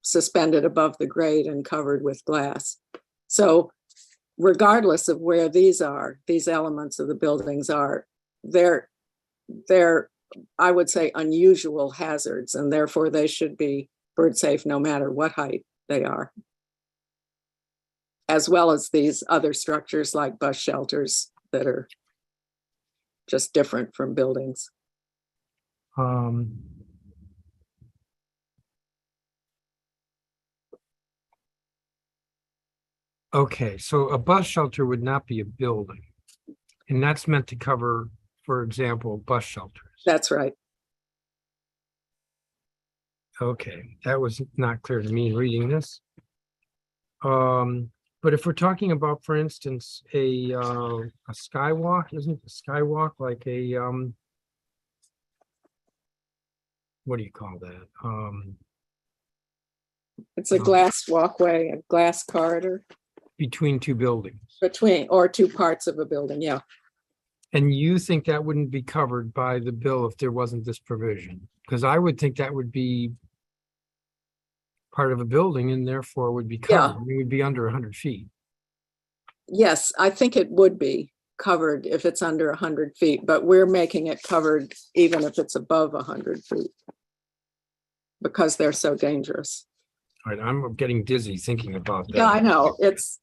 suspended above the grade and covered with glass. So regardless of where these elements of the buildings are, they're I would say unusual hazards, and therefore they should be bird safe no matter what height they are, as well as these other structures like bus shelters that are just different from buildings. Okay, so a bus shelter would not be a building, and that's meant to cover, for example, bus shelters. That's right. Okay, that was not clear to me in reading this. But if we're talking about, for instance, a skywalk, isn't a skywalk like a what do you call that? It's a glass walkway, a glass corridor. Between two buildings. Or two parts of a building, yeah. And you think that wouldn't be covered by the bill if there wasn't this provision? Because I would think that would be part of a building and therefore would be covered. It would be under 100 feet. Yes, I think it would be covered if it's under 100 feet, but we're making it covered even if it's above 100 feet because they're so dangerous. All right, I'm getting dizzy thinking about that. Yeah, I know. It's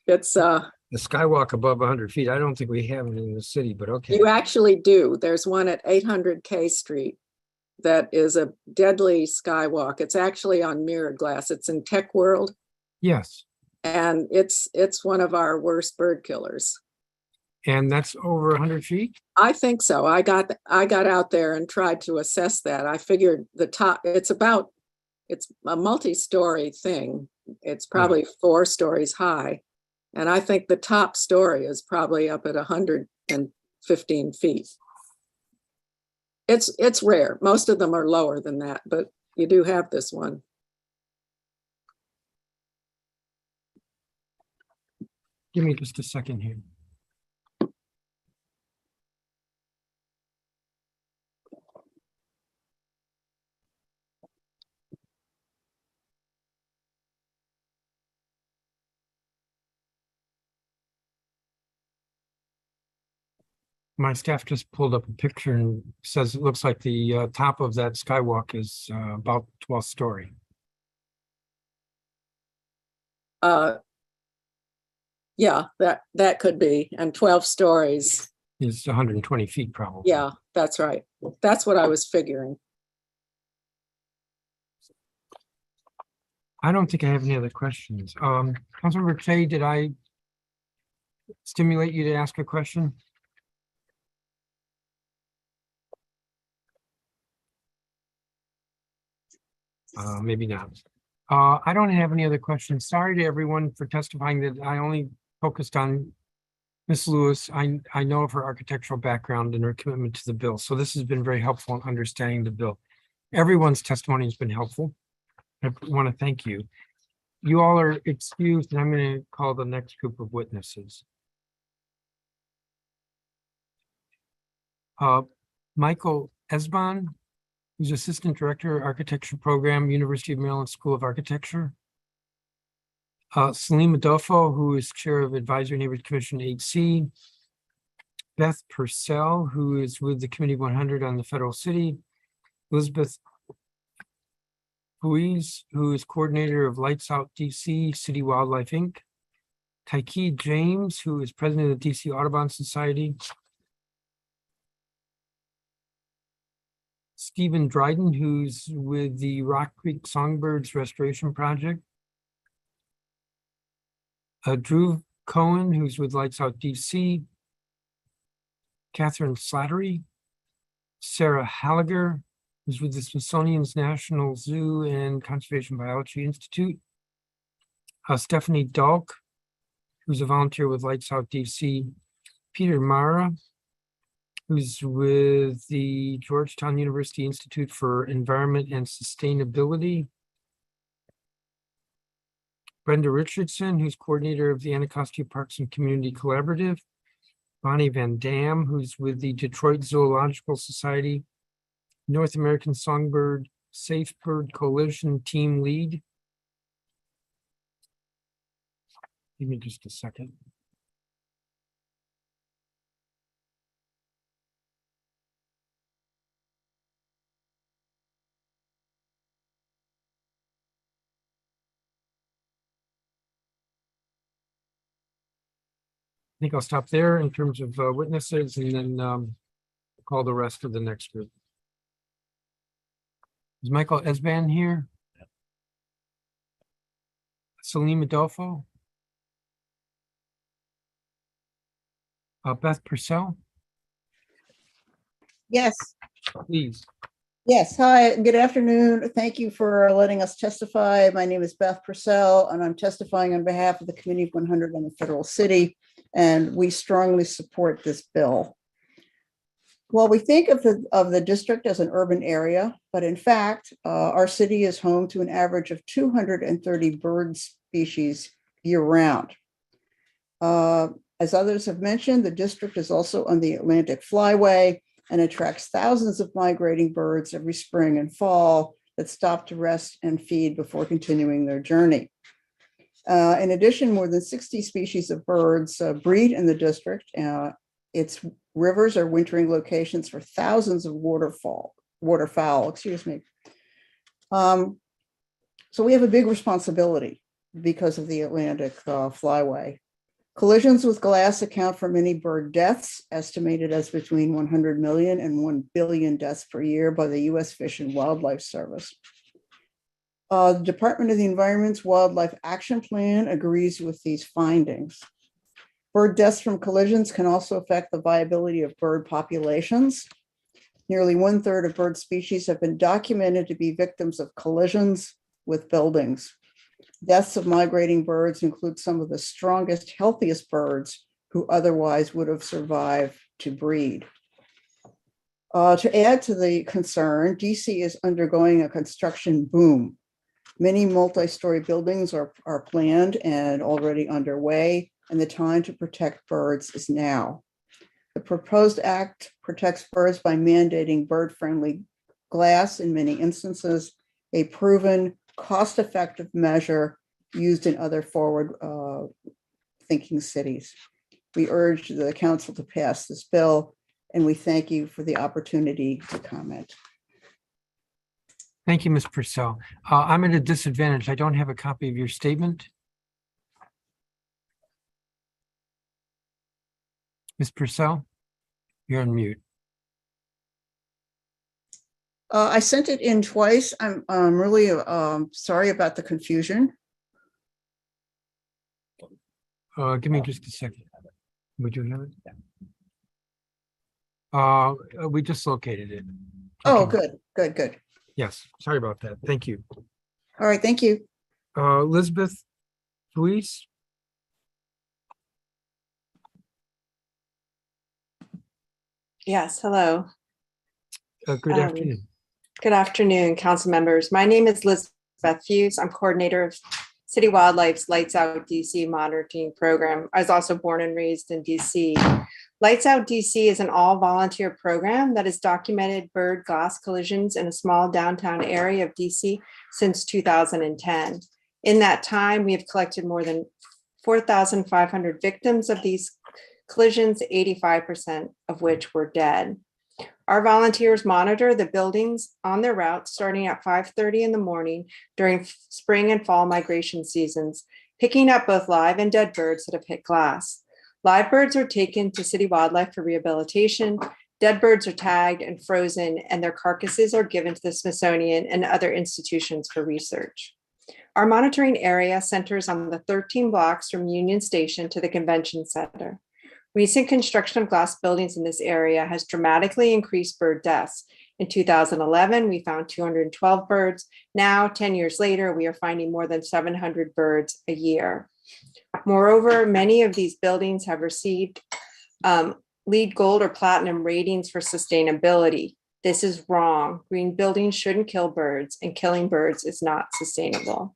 the skywalk above 100 feet. I don't think we have it in the city, but okay. You actually do. There's one at 800 K Street that is a deadly skywalk. It's actually on mirrored glass. It's in Tech World. Yes. And it's one of our worst bird killers. And that's over 100 feet? I think so. I got out there and tried to assess that. I figured the top, it's a multi-story thing. It's probably 4 stories high. And I think the top story is probably up at 115 feet. It's rare. Most of them are lower than that, but you do have this one. Give me just a second here. My staff just pulled up a picture and says it looks like the top of that skywalk is about 12th story. Yeah, that could be. And 12 stories. Is 120 feet probably. Yeah, that's right. That's what I was figuring. I don't think I have any other questions. Councilmember Che, did I stimulate you to ask a question? Maybe not. I don't have any other questions. Sorry to everyone for testifying that I only focused on Ms. Lewis. I know of her architectural background and her commitment to the bill. So this has been very helpful in understanding the bill. Everyone's testimony has been helpful. I want to thank you. You all are excused, and I'm going to call the next group of witnesses. Michael Esbon, who's Assistant Director, Architecture Program, University of Maryland School of Architecture. Salim Adolfo, who is Chair of Advisory Neighborhood Commission 8C. Beth Purcell, who is with the Committee 100 on the Federal City. Elizabeth Ruiz, who is Coordinator of Lights Out DC, City Wildlife Inc. Taiki James, who is president of the DC Audubon Society. Stephen Dryden, who's with the Rock Creek Songbirds Restoration Project. Drew Cohen, who's with Lights Out DC. Catherine Slattery. Sarah Halliger, who's with the Smithsonian's National Zoo and Conservation Biology Institute. Stephanie Dalk, who's a volunteer with Lights Out DC. Peter Mara, who's with the Georgetown University Institute for Environment and Sustainability. Brenda Richardson, who's coordinator of the Anacostia Parks and Community Collaborative. Bonnie Van Dam, who's with the Detroit Zoological Society. North American Songbird Safe Bird Coalition Team Lead. Give me just a second. I think I'll stop there in terms of witnesses and then call the rest of the next group. Is Michael Esban here? Salim Adolfo? Beth Purcell, Yes, please. yes. Hi, good afternoon. Thank you for letting us testify. My name is Beth Purcell, and I'm testifying on behalf of the Committee of 100 on the Federal City, and we strongly support this bill. Well, we think of the district as an urban area, but in fact, our city is home to an average of 230 bird species year-round. As others have mentioned, the district is also on the Atlantic Flyway and attracts thousands of migrating birds every spring and fall that stop to rest and feed before continuing their journey. In addition, more than 60 species of birds breed in the district. Its rivers are wintering locations for thousands of waterfowl. So we have a big responsibility because of the Atlantic Flyway. Collisions with glass account for many bird deaths, estimated as between 100 million and 1 billion deaths per year by the U.S. Fish and Wildlife Service. The Department of the Environment's Wildlife Action Plan agrees with these findings. Bird deaths from collisions can also affect the viability of bird populations. Nearly 1/3 of bird species have been documented to be victims of collisions with buildings. Deaths of migrating birds include some of the strongest, healthiest birds who otherwise would have survived to breed. To add to the concern, DC is undergoing a construction boom. Many multi-story buildings are planned and already underway, and the time to protect birds is now. The proposed act protects birds by mandating bird-friendly glass in many instances, a proven cost-effective measure used in other forward-thinking cities. We urge the council to pass this bill, and we thank you for the opportunity to comment. Thank you, Ms. Purcell. I'm at a disadvantage. I don't have a copy of your statement. Ms. Purcell, you're on mute. I sent it in twice. I'm really sorry about the confusion. Give me just a second. Would you have it? We just located it. Oh, Okay. good. Yes, sorry about that. Thank you. All right, thank you. Elizabeth Luis, Yes, hello. good afternoon. Good afternoon, council members. My name is Elizabeth Hughes. I'm coordinator of City Wildlife's Lights Out DC monitoring program. I was also born and raised in DC. Lights Out DC is an all-volunteer program that has documented bird glass collisions in a small downtown area of DC since 2010. In that time, we have collected more than 4,500 victims of these collisions, 85% of which were dead. Our volunteers monitor the buildings on their route starting at 5:30 in the morning during spring and fall migration seasons picking up both live and dead birds that have hit glass. Live birds are taken to city wildlife for rehabilitation. Dead birds are tagged and frozen, and their carcasses are given to the Smithsonian and other institutions for research. Our monitoring area centers on the 13 blocks from Union Station to the Convention Center. Recent construction of glass buildings in this area has dramatically increased bird deaths. In 2011, we found 212 birds. Now, 10 years later, we are finding more than 700 birds a year. Moreover, many of these buildings have received LEED Gold or Platinum ratings for sustainability. This is wrong. Green buildings shouldn't kill birds, and killing birds is not sustainable.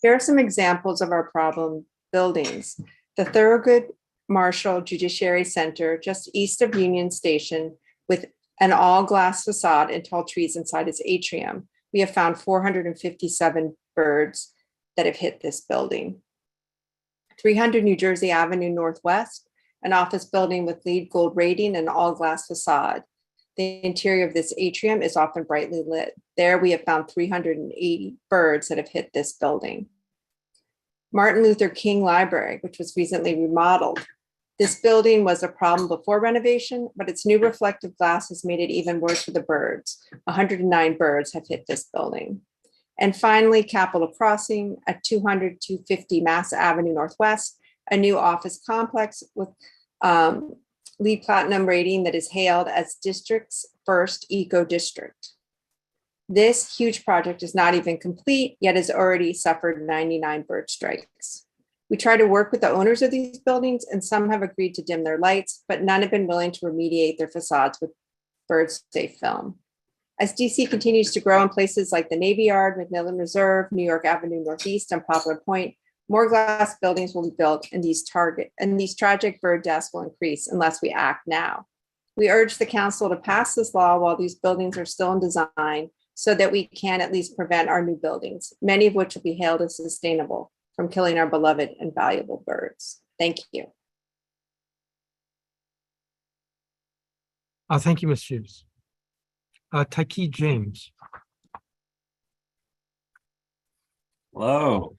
Here are some examples of our problem buildings. The Thurgood Marshall Judiciary Center, just east of Union Station, with an all-glass facade and tall trees inside its atrium. We have found 457 birds that have hit this building. 300 New Jersey Avenue Northwest, an office building with LEED Gold rating and all-glass facade. The interior of this atrium is often brightly lit. There we have found 380 birds that have hit this building. Martin Luther King Library, which was recently remodeled. This building was a problem before renovation, but its new reflective glass has made it even worse for the birds. 109 birds have hit this building. And finally, Capitol Crossing at 200-250 Mass Avenue Northwest, a new office complex with LEED Platinum rating that is hailed as district's first eco district. This huge project is not even complete, yet has already suffered 99 bird strikes. We try to work with the owners of these buildings, and some have agreed to dim their lights, but none have been willing to remediate their facades with bird-safe film. As DC continues to grow in places like the Navy Yard, McMillan Reserve, New York Avenue Northeast, and Poplar Point, more glass buildings will be built, and these tragic bird deaths will increase unless we act now. We urge the council to pass this law while these buildings are still in design, so that we can at least prevent our new buildings, many of which will be hailed as sustainable, from killing our beloved and valuable birds. Thank you. Thank you, Ms. Hughes. Taiki James. Hello.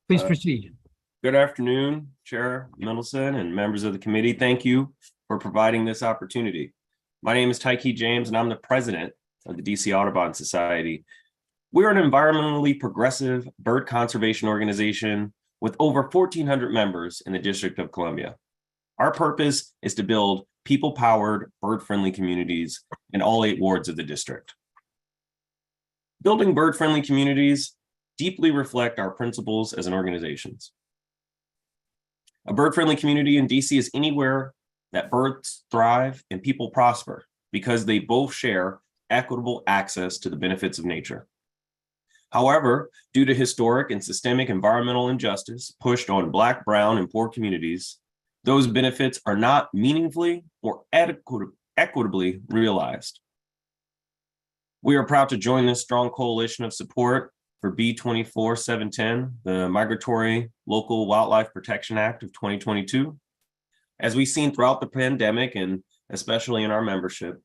Please proceed. Good afternoon, Chair Mendelson and members of the committee. Thank you for providing this opportunity. My name is Taiki James, and I'm the president of the DC Audubon Society. We're an environmentally progressive bird conservation organization with over 1,400 members in the District of Columbia. Our purpose is to build people-powered, bird-friendly communities in all 8 wards of the district. Building bird-friendly communities deeply reflect our principles as an organization. A bird-friendly community in DC is anywhere that birds thrive and people prosper because they both share equitable access to the benefits of nature. However, due to historic and systemic environmental injustice pushed on Black, brown, and poor communities, those benefits are not meaningfully or equitably realized. We are proud to join this strong coalition of support for B-24-710, the Migratory Local Wildlife Protection Act of 2022. As we've seen throughout the pandemic, and especially in our membership,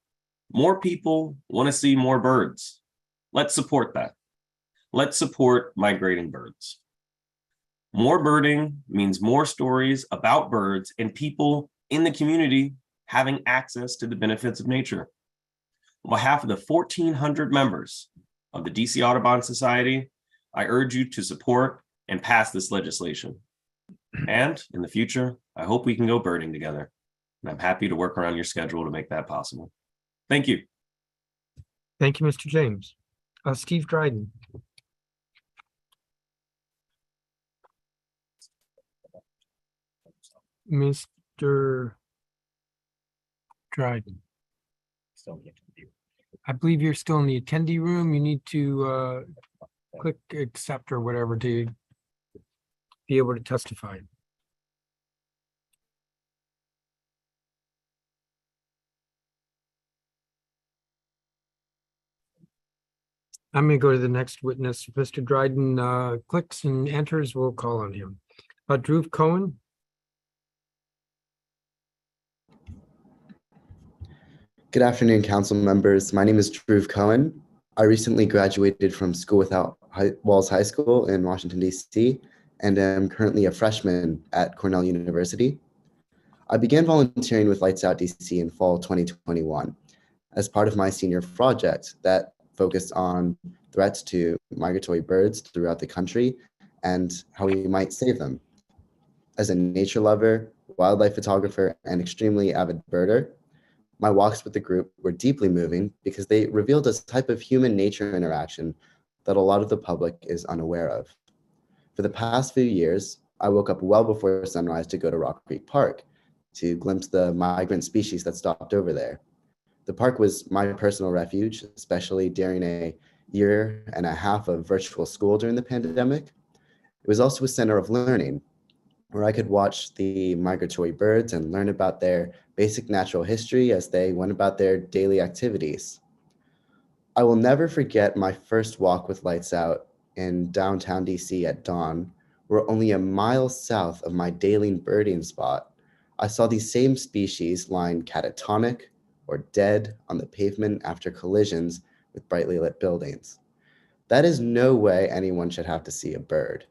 more people want to see more birds. Let's support that. Let's support migrating birds. More birding means more stories about birds and people in the community having access to the benefits of nature. On behalf of the 1,400 members of the DC Audubon Society, I urge you to support and pass this legislation. And in the future, I hope we can go birding together. And I'm happy to work around your schedule to make that possible. Thank you. Thank you, Mr. James. Steve Dryden. Mr. Dryden. I believe you're still in the attendee room. You need to click accept or whatever to be able to testify. I'm going to go to the next witness. If Mr. Dryden clicks and enters, we'll call on him. Drew Cohen. Good afternoon, council members. My name is Drew Cohen. I recently graduated from School Without Walls High School in Washington, D.C., and am currently a freshman at Cornell University. I began volunteering with Lights Out DC in fall 2021 as part of my senior project that focused on threats to migratory birds throughout the country and how we might save them. As a nature lover, wildlife photographer, and extremely avid birder, my walks with the group were deeply moving because they revealed a type of human-nature interaction that a lot of the public is unaware of. For the past few years, I woke up well before sunrise to go to Rock Creek Park to glimpse the migrant species that stopped over there. The park was my personal refuge, especially during a year and a half of virtual school during the pandemic. It was also a center of learning where I could watch the migratory birds and learn about their basic natural history as they went about their daily activities. I will never forget my first walk with Lights Out in downtown DC at dawn, where only a mile south of my daily birding spot, I saw these same species lying catatonic or dead on the pavement after collisions with brightly lit buildings. That is no way anyone should have to see a bird.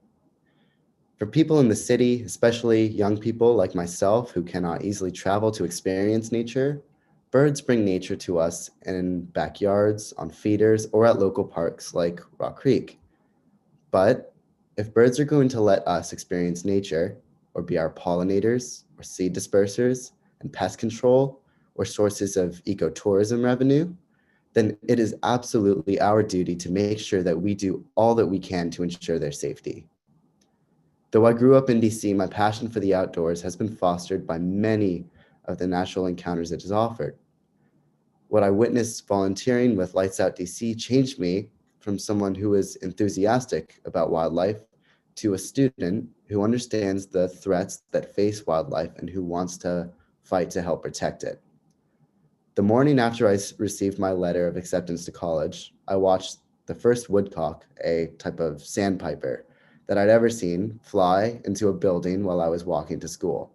For people in the city, especially young people like myself who cannot easily travel to experience nature, birds bring nature to us in backyards, on feeders, or at local parks like Rock Creek. But if birds are going to let us experience nature, or be our pollinators, or seed dispersers, and pest control, or sources of ecotourism revenue, then it is absolutely our duty to make sure that we do all that we can to ensure their safety. Though I grew up in DC, my passion for the outdoors has been fostered by many of the natural encounters it has offered. What I witnessed volunteering with Lights Out DC changed me from someone who is enthusiastic about wildlife to a student who understands the threats that face wildlife and who wants to fight to help protect it. The morning after I received my letter of acceptance to college, I watched the first woodcock, a type of sandpiper, that I'd ever seen fly into a building while I was walking to school.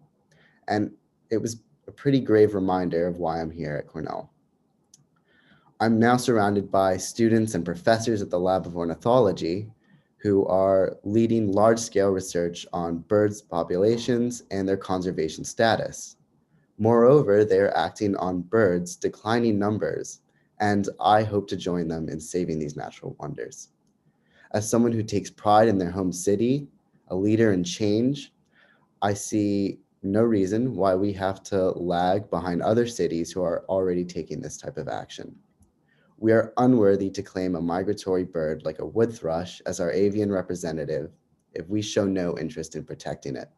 And it was a pretty grave reminder of why I'm here at Cornell. I'm now surrounded by students and professors at the Lab of Ornithology who are leading large-scale research on birds' populations and their conservation status. Moreover, they are acting on birds' declining numbers, and I hope to join them in saving these natural wonders. As someone who takes pride in their home city, a leader in change, I see no reason why we have to lag behind other cities who are already taking this type of action. We are unworthy to claim a migratory bird like a wood thrush as our avian representative if we show no interest in protecting it.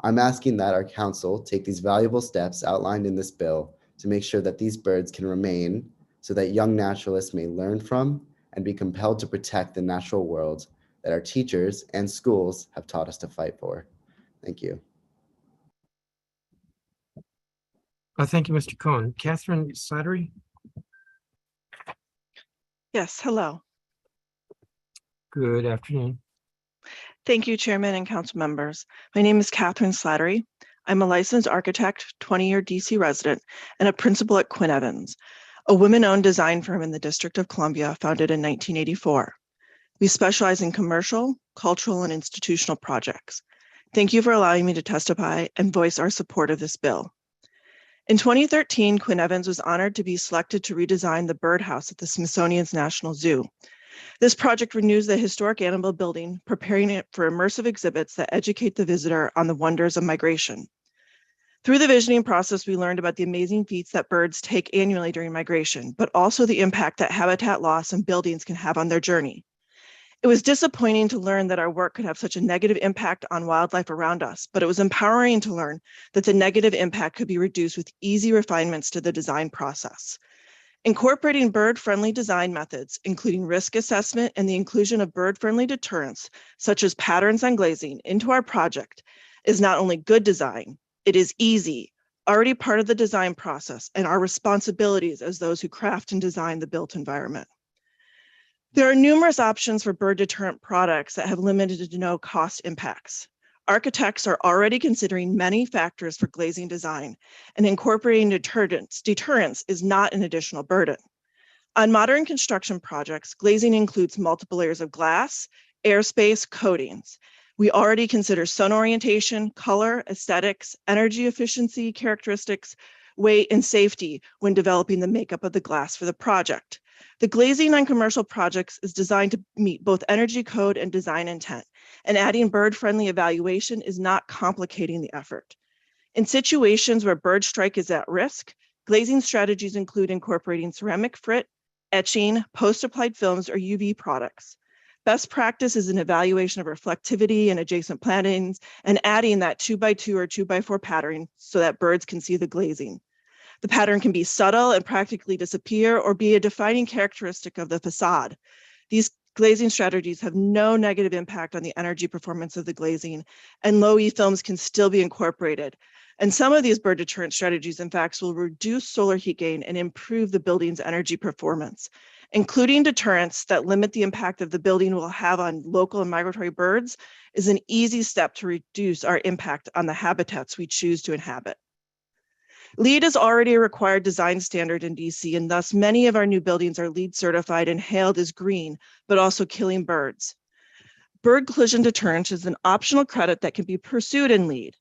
I'm asking that our council take these valuable steps outlined in this bill to make sure that these birds can remain so that young naturalists may learn from and be compelled to protect the natural world that our teachers and schools have taught us to fight for. Thank you. Thank you, Mr. Cohen. Catherine Slattery? Yes, hello. Good afternoon. Thank you, Chairman and Council members. My name is Catherine Slattery. I'm a licensed architect, 20-year DC resident, and a principal at Quinn Evans, a women-owned design firm in the District of Columbia founded in 1984. We specialize in commercial, cultural, and institutional projects. Thank you for allowing me to testify and voice our support of this bill. In 2013, Quinn Evans was honored to be selected to redesign the birdhouse at the Smithsonian's National Zoo. This project renews the historic animal building, preparing it for immersive exhibits that educate the visitor on the wonders of migration. Through the visioning process, we learned about the amazing feats that birds take annually during migration, but also the impact that habitat loss and buildings can have on their journey. It was disappointing to learn that our work could have such a negative impact on wildlife around us, but it was empowering to learn that the negative impact could be reduced with easy refinements to the design process. Incorporating bird-friendly design methods, including risk assessment and the inclusion of bird-friendly deterrents, such as patterns on glazing, into our project is not only good design, it is easy, already part of the design process and our responsibilities as those who craft and design the built environment. There are numerous options for bird deterrent products that have limited to no cost impacts. Architects are already considering many factors for glazing design, and incorporating deterrents is not an additional burden. On modern construction projects, glazing includes multiple layers of glass, airspace, coatings. We already consider sun orientation, color, aesthetics, energy efficiency characteristics, weight, and safety when developing the makeup of the glass for the project. The glazing on commercial projects is designed to meet both energy code and design intent, and adding bird-friendly evaluation is not complicating the effort. In situations where bird strike is at risk, glazing strategies include incorporating ceramic frit, etching, post-applied films, or UV products. Best practice is an evaluation of reflectivity and adjacent plantings and adding that 2x2 or 2x4 pattern so that birds can see the glazing. The pattern can be subtle and practically disappear or be a defining characteristic of the facade. These glazing strategies have no negative impact on the energy performance of the glazing, and low E films can still be incorporated. And some of these bird deterrent strategies, in fact, will reduce solar heat gain and improve the building's energy performance. Including deterrents that limit the impact that the building will have on local and migratory birds is an easy step to reduce our impact on the habitats we choose to inhabit. LEED is already a required design standard in DC, and thus many of our new buildings are LEED certified and hailed as green, but also killing birds. Bird collision deterrence is an optional credit that can be pursued in LEED.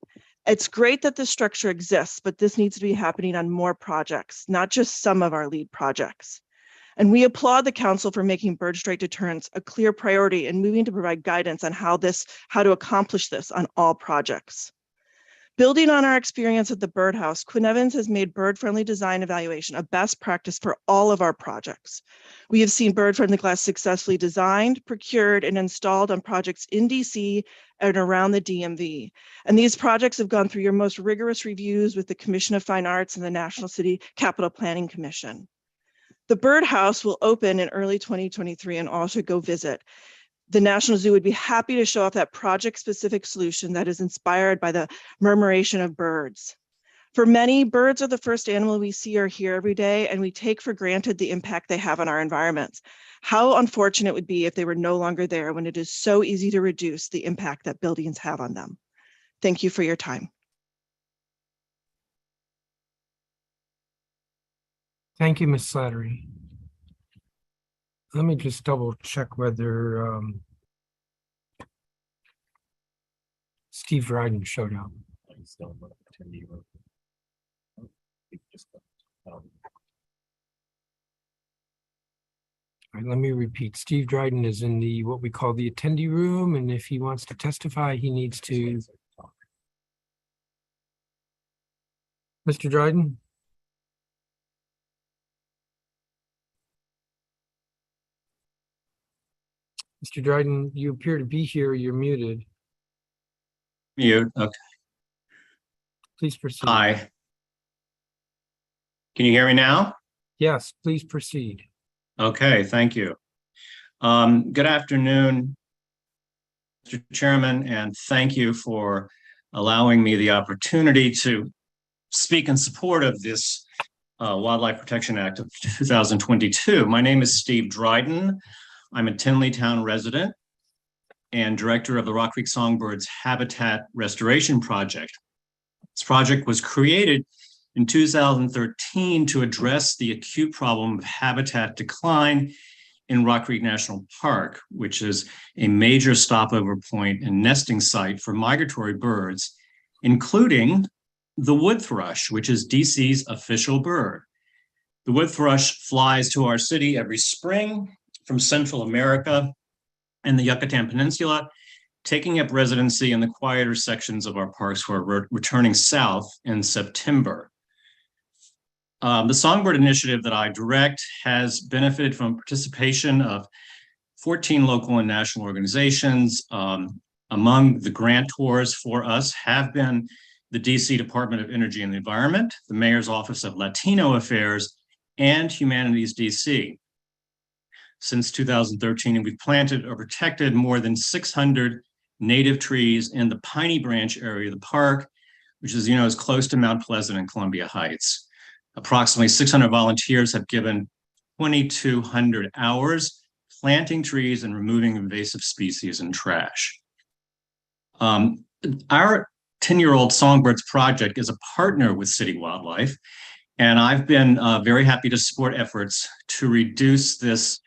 It's great that this structure exists, but this needs to be happening on more projects, not just some of our LEED projects. And we applaud the council for making bird strike deterrence a clear priority and moving to provide guidance on how to accomplish this on all projects. Building on our experience at the Birdhouse, Quinn Evans has made bird-friendly design evaluation a best practice for all of our projects. We have seen bird-friendly glass successfully designed, procured, and installed on projects in DC and around the DMV. And these projects have gone through your most rigorous reviews with the Commission of Fine Arts and the National City Capital Planning Commission. The Birdhouse will open in early 2023 and also go visit. The National Zoo would be happy to show off that project-specific solution that is inspired by the murmuration of birds. For many, birds are the first animal we see or hear every day, and we take for granted the impact they have on our environments. How unfortunate it would be if they were no longer there when it is so easy to reduce the impact that buildings have on them. Thank you for your time. Thank you, Ms. Slattery. Let me just double check whether Steve Ryden showed up. All right, let me repeat. Steve Dryden is in the what we call the attendee room, and if he wants to testify, he needs to. Mr. Dryden? Mr. Dryden, you appear to be here. You're muted. Mute. Okay. Please proceed. Hi. Can you hear me now? Yes, please proceed. Okay, thank you. Good afternoon, Mr. Chairman, and thank you for allowing me the opportunity to speak in support of this Wildlife Protection Act of 2022. My name is Steve Dryden. I'm a Tinleytown resident and director of the Rock Creek Songbirds Habitat Restoration Project. This project was created in 2013 to address the acute problem of habitat decline in Rock Creek National Park, which is a major stopover point and nesting site for migratory birds, including the wood thrush, which is DC's official bird. The wood thrush flies to our city every spring from Central America and the Yucatan Peninsula, taking up residency in the quieter sections of our parks who are returning south in September. The Songbird Initiative that I direct has benefited from participation of 14 local and national organizations. Among the grantors for us have been the DC Department of Energy and the Environment, the Mayor's Office of Latino Affairs, and Humanities DC. Since 2013, we've planted or protected more than 600 native trees in the Piney Branch area of the park, which is, is close to Mount Pleasant and Columbia Heights. Approximately 600 volunteers have given 2,200 hours planting trees and removing invasive species and trash. Our 10-year-old Songbirds project is a partner with City Wildlife, And I've been very happy to support efforts to reduce this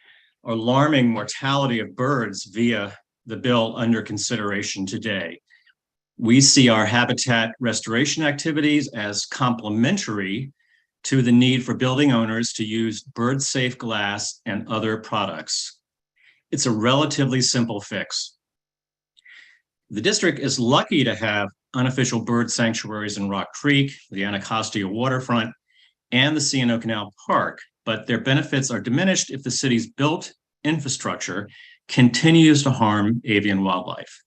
alarming mortality of birds via the bill under consideration today. We see our habitat restoration activities as complementary to the need for building owners to use bird-safe glass and other products. It's a relatively simple fix. The district is lucky to have unofficial bird sanctuaries in Rock Creek, the Anacostia waterfront, and the C&O Canal Park, but their benefits are diminished if the city's built infrastructure continues to harm avian wildlife.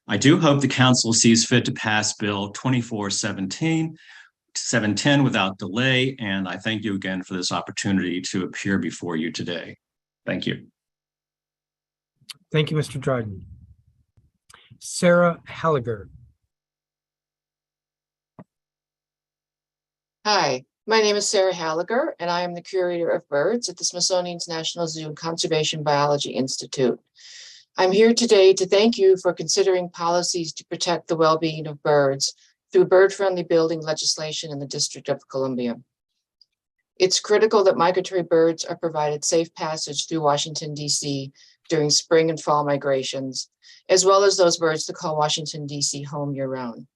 I do hope the council sees fit to pass Bill 2417 without delay, and I thank you again for this opportunity to appear before you today. Thank you. Thank you, Mr. Dryden. Sarah Halliger. Hi, my name is Sarah Halliger, and I am the curator of birds at the Smithsonian's National Zoo and Conservation Biology Institute. I'm here today to thank you for considering policies to protect the well-being of birds through bird-friendly building legislation in the District of Columbia. It's critical that migratory birds are provided safe passage through Washington, D.C. during spring and fall migrations, as well as those birds that call Washington, D.C. home year-round.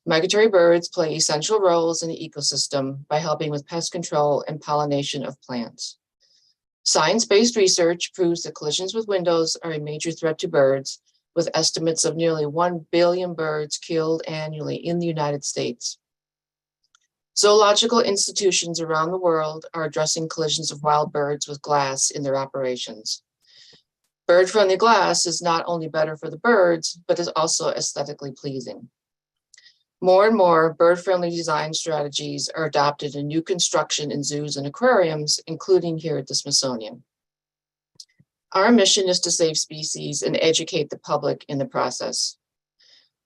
Migratory birds play essential roles in the ecosystem by helping with pest control and pollination of plants. Science-based research proves that collisions with windows are a major threat to birds, with estimates of nearly 1 billion birds killed annually in the United States. Zoological institutions around the world are addressing collisions of wild birds with glass in their operations. Bird-friendly glass is not only better for the birds, but is also aesthetically pleasing. More and more bird-friendly design strategies are adopted in new construction in zoos and aquariums, including here at the Smithsonian. Our mission is to save species and educate the public in the process.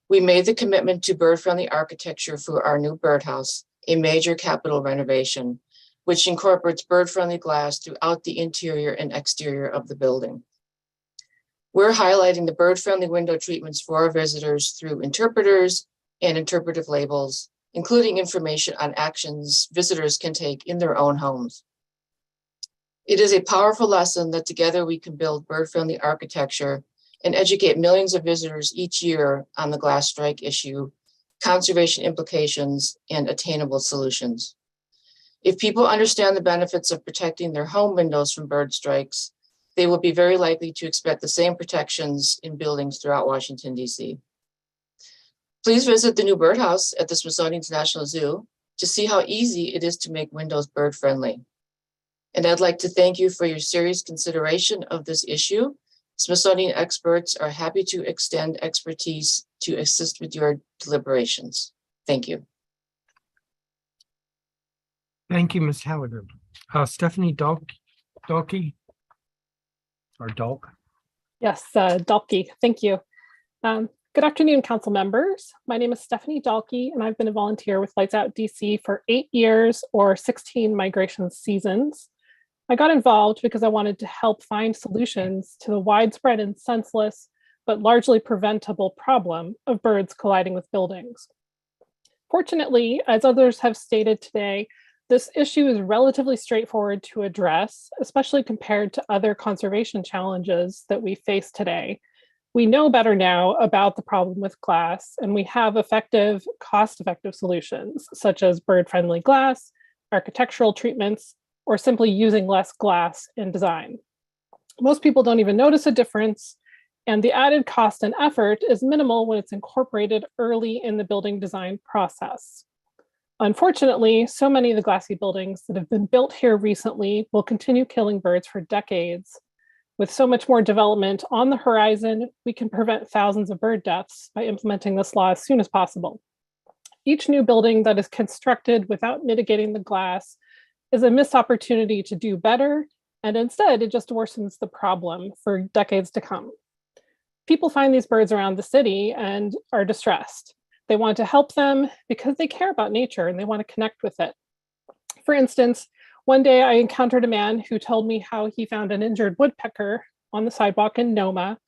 We made the commitment to bird-friendly architecture for our new birdhouse, a major capital renovation, which incorporates bird-friendly glass throughout the interior and exterior of the building. We're highlighting the bird-friendly window treatments for our visitors through interpreters and interpretive labels, including information on actions visitors can take in their own homes. It is a powerful lesson that together we can build bird-friendly architecture and educate millions of visitors each year on the glass strike issue, conservation implications, and attainable solutions. If people understand the benefits of protecting their home windows from bird strikes, they will be very likely to expect the same protections in buildings throughout Washington, D.C. Please visit the new birdhouse at the Smithsonian's National Zoo to see how easy it is to make windows bird-friendly. And I'd like to thank you for your serious consideration of this issue. Smithsonian experts are happy to extend expertise to assist with your deliberations. Thank you. Thank you, Ms. Halliger. Stephanie Dalkey? Or Dalk? Yes, Dalkey, thank you. Good afternoon, council members. My name is Stephanie Dalkey, and I've been a volunteer with Lights Out DC for 8 years or 16 migration seasons. I got involved because I wanted to help find solutions to the widespread and senseless, but largely preventable problem of birds colliding with buildings. Fortunately, as others have stated today, this issue is relatively straightforward to address, especially compared to other conservation challenges that we face today. We know better now about the problem with glass, and we have effective, cost-effective solutions, such as bird-friendly glass, architectural treatments, or simply using less glass in design. Most people don't even notice a difference, and the added cost and effort is minimal when it's incorporated early in the building design process. Unfortunately, so many of the glassy buildings that have been built here recently will continue killing birds for decades. With so much more development on the horizon, we can prevent thousands of bird deaths by implementing this law as soon as possible. Each new building that is constructed without mitigating the glass is a missed opportunity to do better, and instead it just worsens the problem for decades to come. People find these birds around the city and are distressed. They want to help them because they care about nature and they want to connect with it. For instance, one day I encountered a man who told me how he found an injured woodpecker on the sidewalk in Noma,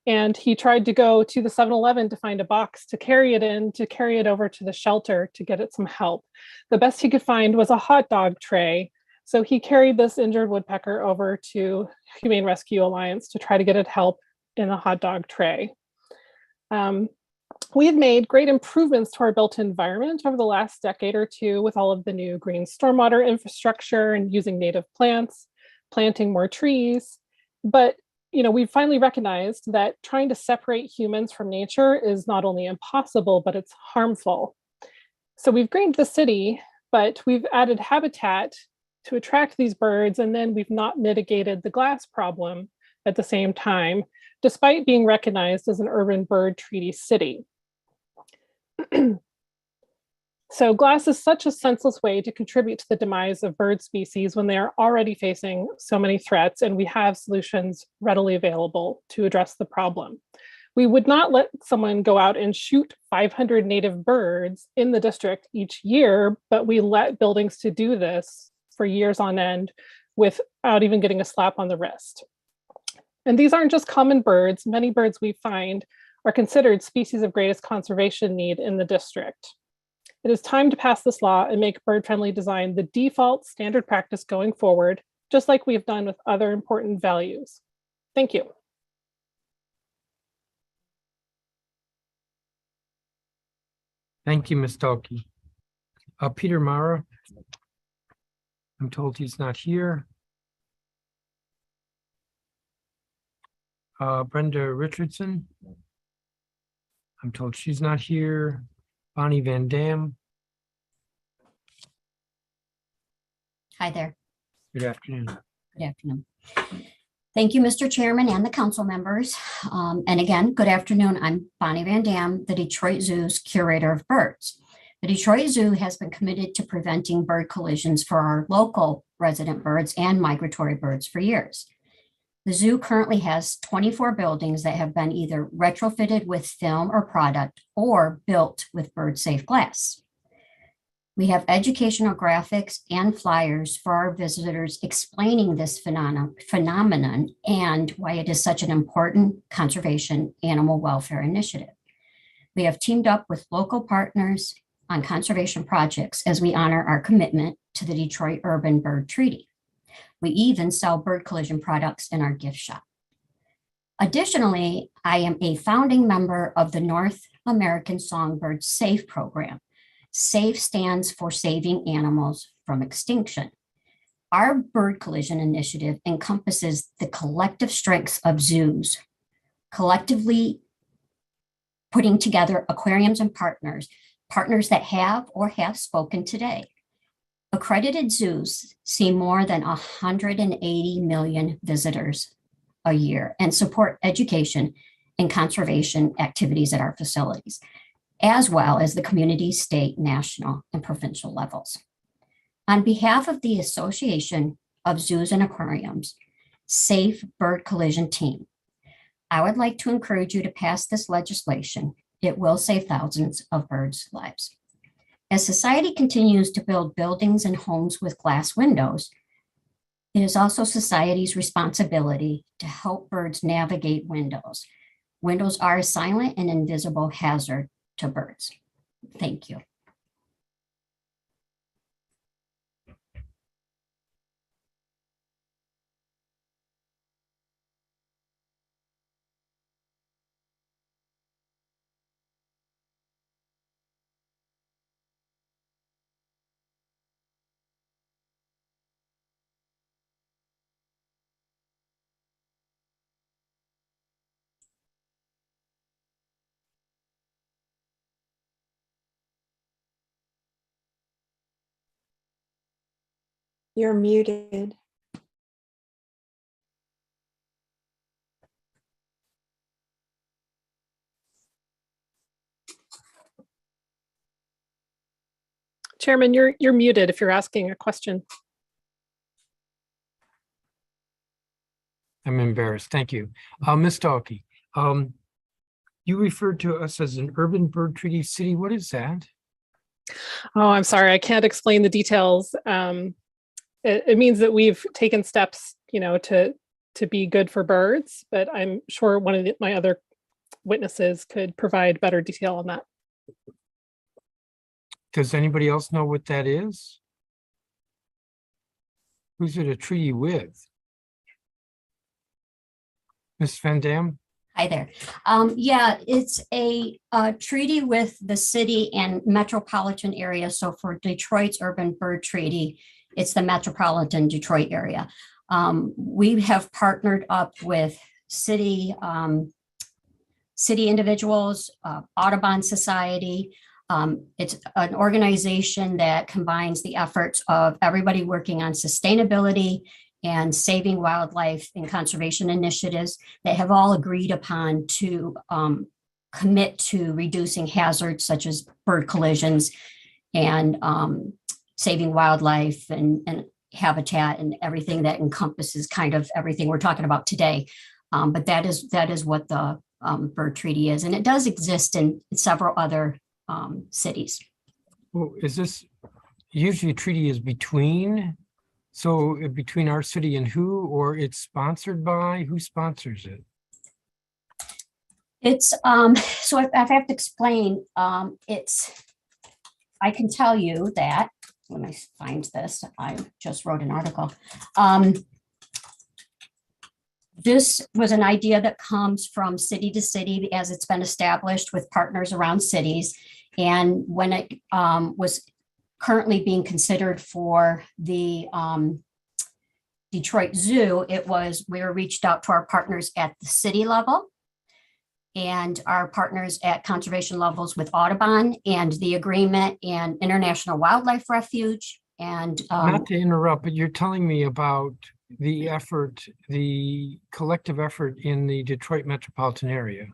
And he tried to go to the 7-Eleven to find a box to carry it in, to carry it over to the shelter to get it some help. The best he could find was a hot dog tray. So he carried this injured woodpecker over to Humane Rescue Alliance to try to get it help in a hot dog tray. We had made great improvements to our built environment over the last decade or two with all of the new green stormwater infrastructure and using native plants, planting more trees. But we've finally recognized that trying to separate humans from nature is not only impossible, but it's harmful. So we've greened the city, but we've added habitat to attract these birds, and then we've not mitigated the glass problem at the same time, despite being recognized as an urban bird treaty city. So glass is such a senseless way to contribute to the demise of bird species when they are already facing so many threats, and we have solutions readily available to address the problem. We would not let someone go out and shoot 500 native birds in the district each year, but we let buildings to do this for years on end without even getting a slap on the wrist. And these aren't just common birds. Many birds we find are considered species of greatest conservation need in the district. It is time to pass this law and make bird-friendly design the default standard practice going forward, just like we've done with other important values. Thank you. Thank you, Ms. Dalkey. Peter Mara. I'm told he's not here. Brenda Richardson. I'm told she's not here. Bonnie Van Dam. Hi there. Good afternoon. Good afternoon. Thank you, Mr. Chairman and the council members. And again, good afternoon. I'm Bonnie Van Dam, the Detroit Zoo's curator of birds. The Detroit Zoo has been committed to preventing bird collisions for our local resident birds and migratory birds for years. The zoo currently has 24 buildings that have been either retrofitted with film or product or built with bird-safe glass. We have educational graphics and flyers for our visitors explaining this phenomenon and why it is such an important conservation animal welfare initiative. We have teamed up with local partners on conservation projects as we honor our commitment to the Detroit Urban Bird Treaty. We even sell bird collision products in our gift shop. Additionally, I am a founding member of the North American Songbird SAFE program. SAFE stands for Saving Animals from Extinction. Our bird collision initiative encompasses the collective strengths of zoos, collectively putting together aquariums and partners that have or have spoken today. Accredited zoos see more than 180 million visitors a year and support education and conservation activities at our facilities, as well as the community, state, national, and provincial levels. On behalf of the Association of Zoos and Aquariums, Safe Bird Collision Team, I would like to encourage you to pass this legislation. It will save thousands of birds' lives. As society continues to build buildings and homes with glass windows, it is also society's responsibility to help birds navigate windows. Windows are a silent and invisible hazard to birds. Thank you. You're muted. Chairman, you're muted if you're asking a question. I'm embarrassed. Thank you. Ms. Dalkey, you referred to us as an urban bird treaty city. What is that? Oh, I'm sorry. I can't explain the details. It means that we've taken steps, to to be good for birds, but I'm sure one of my other witnesses could provide better detail on that. Does anybody else know what that is? Who's it a treaty with? Ms. Van Dam? Hi there. Yeah, it's a treaty with the city and metropolitan area. So for Detroit's urban bird treaty, it's the metropolitan Detroit area. We have partnered up with city individuals, Audubon Society. It's an organization that combines the efforts of everybody working on sustainability and saving wildlife and conservation initiatives that have all agreed upon to commit to reducing hazards such as bird collisions and saving wildlife and habitat and everything that encompasses kind of everything we're talking about today. But that is what the bird treaty is, and it does exist in several other cities. Well, is this usually a treaty is between? So between our city and who, or it's sponsored by, who sponsors it? It's so if I have to explain, I can tell you that when I find this, I just wrote an article. This was an idea that comes from city to city as it's been established with partners around cities. And when it was currently being considered for the Detroit Zoo, we were reached out to our partners at the city level and our partners at conservation levels with Audubon and the agreement and International Wildlife Refuge. And not to interrupt, but you're telling me about the effort, the collective effort in the Detroit metropolitan area.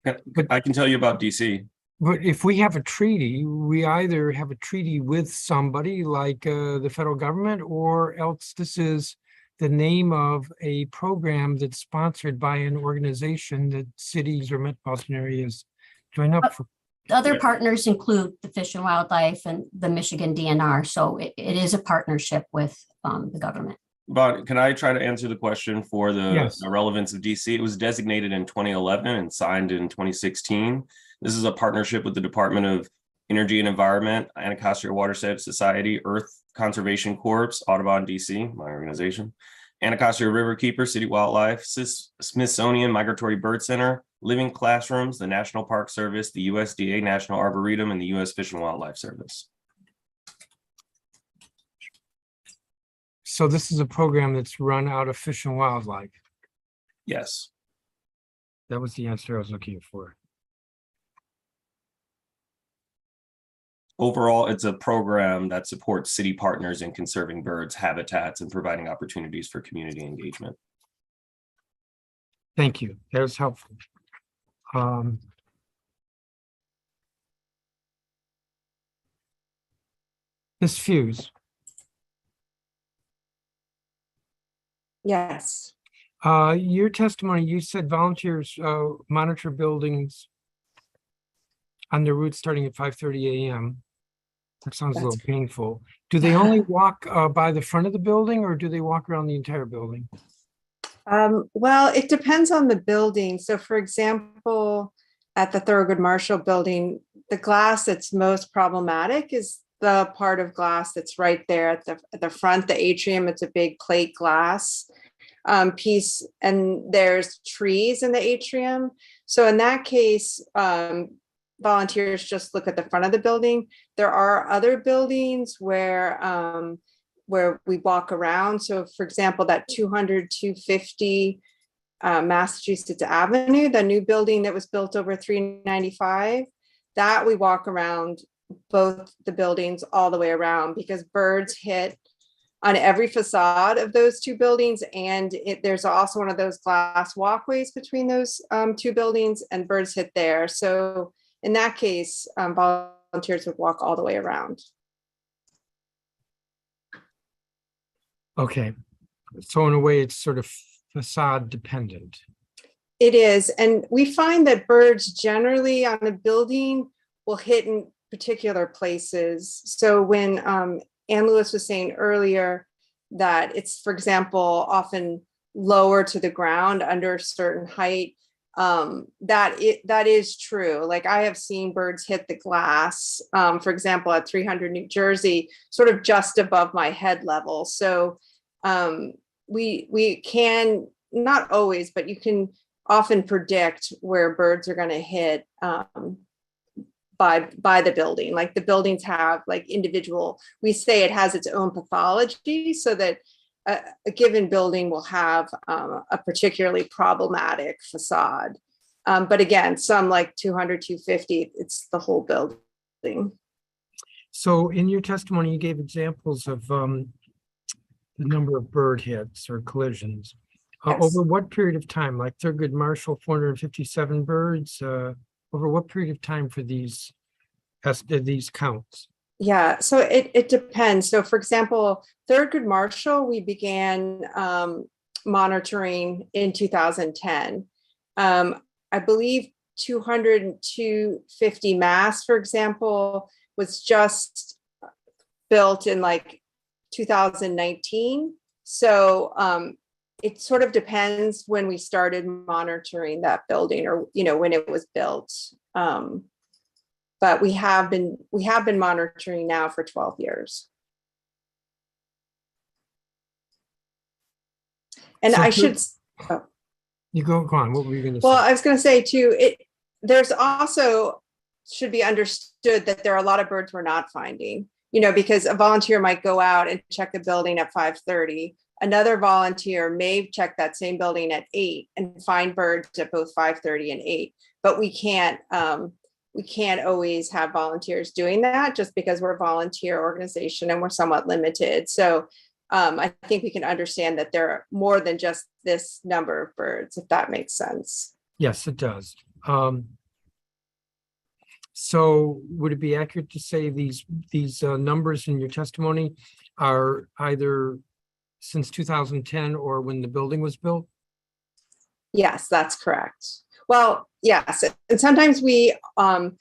But I can tell you about DC. But if we have a treaty, we either have a treaty with somebody like the federal government, or else this is the name of a program that's sponsored by an organization that cities or metropolitan areas join up for. Other partners include the Fish and Wildlife and the Michigan DNR. So it is a partnership with the government. But can I try to answer the question for the Yes. relevance of DC? It was designated in 2011 and signed in 2016. This is a partnership with the Department of Energy and Environment, Anacostia Watershed Society, Earth Conservation Corps, Audubon DC, my organization, Anacostia Riverkeeper, City Wildlife, Smithsonian Migratory Bird Center, Living Classrooms, the National Park Service, the USDA National Arboretum, and the U.S. Fish and Wildlife Service. So this is a program that's run out of Fish and Wildlife. Yes. That was the answer I was looking for. Overall, it's a program that supports city partners in conserving birds' habitats and providing opportunities for community engagement. Thank you. That was helpful. Ms. Fuse. Yes. Your testimony, you said volunteers monitor buildings on their route starting at 5:30 a.m. That sounds a little painful. Do they only walk by the front of the building, or do they walk around the entire building? Well, it depends on the building. So for example, at the Thurgood Marshall building, the glass that's most problematic is the part of glass that's right there at the front, the atrium. It's a big plate glass piece, and there's trees in the atrium. So in that case, volunteers just look at the front of the building. There are other buildings where we walk around. So for example, that 250 Massachusetts Avenue, the new building that was built over 395, that we walk around both the buildings all the way around, because birds hit on every facade of those two buildings. And there's also one of those glass walkways between those two buildings, and birds hit there. So in that case, volunteers would walk all the way around. Okay. So in a way, it's sort of facade dependent. It is. And we find that birds generally on a building will hit in particular places. So when Ann Lewis was saying earlier that it's, for example, often lower to the ground under a certain height. That is true. Like I have seen birds hit the glass, for example, at 300 New Jersey, sort of just above my head level. So we can, not always, but you can often predict where birds are going to hit by the building. Like the buildings have like individual, we say it has its own pathology, so that a given building will have a particularly problematic facade. But again, some like 200, 250, it's the whole building. So in your testimony, you gave examples of the number of bird hits or collisions. Yes. Over what period of time? Like Thurgood Marshall, 457 birds. Over what period of time for these counts? Yeah, so it depends. So for example, Thurgood Marshall, we began monitoring in 2010. I believe 200 and 250 Mass, for example, was just built in like 2019. So it sort of depends when we started monitoring that building, or when it was built. But we have been monitoring now for 12 years. And So I should. Oh. You go on. What were you going to say? Well, I was going to say too, there's also should be understood that there are a lot of birds we're not finding, because a volunteer might go out and check the building at 5:30. Another volunteer may check that same building at 8 and find birds at both 5:30 and 8. But we can't always have volunteers doing that, just because we're a volunteer organization and we're somewhat limited. So I think we can understand that there are more than just this number of birds, if that makes sense. Yes, it does. So would it be accurate to say these numbers in your testimony are either since 2010 or when the building was built? Yes, that's correct. Well, yes, and sometimes a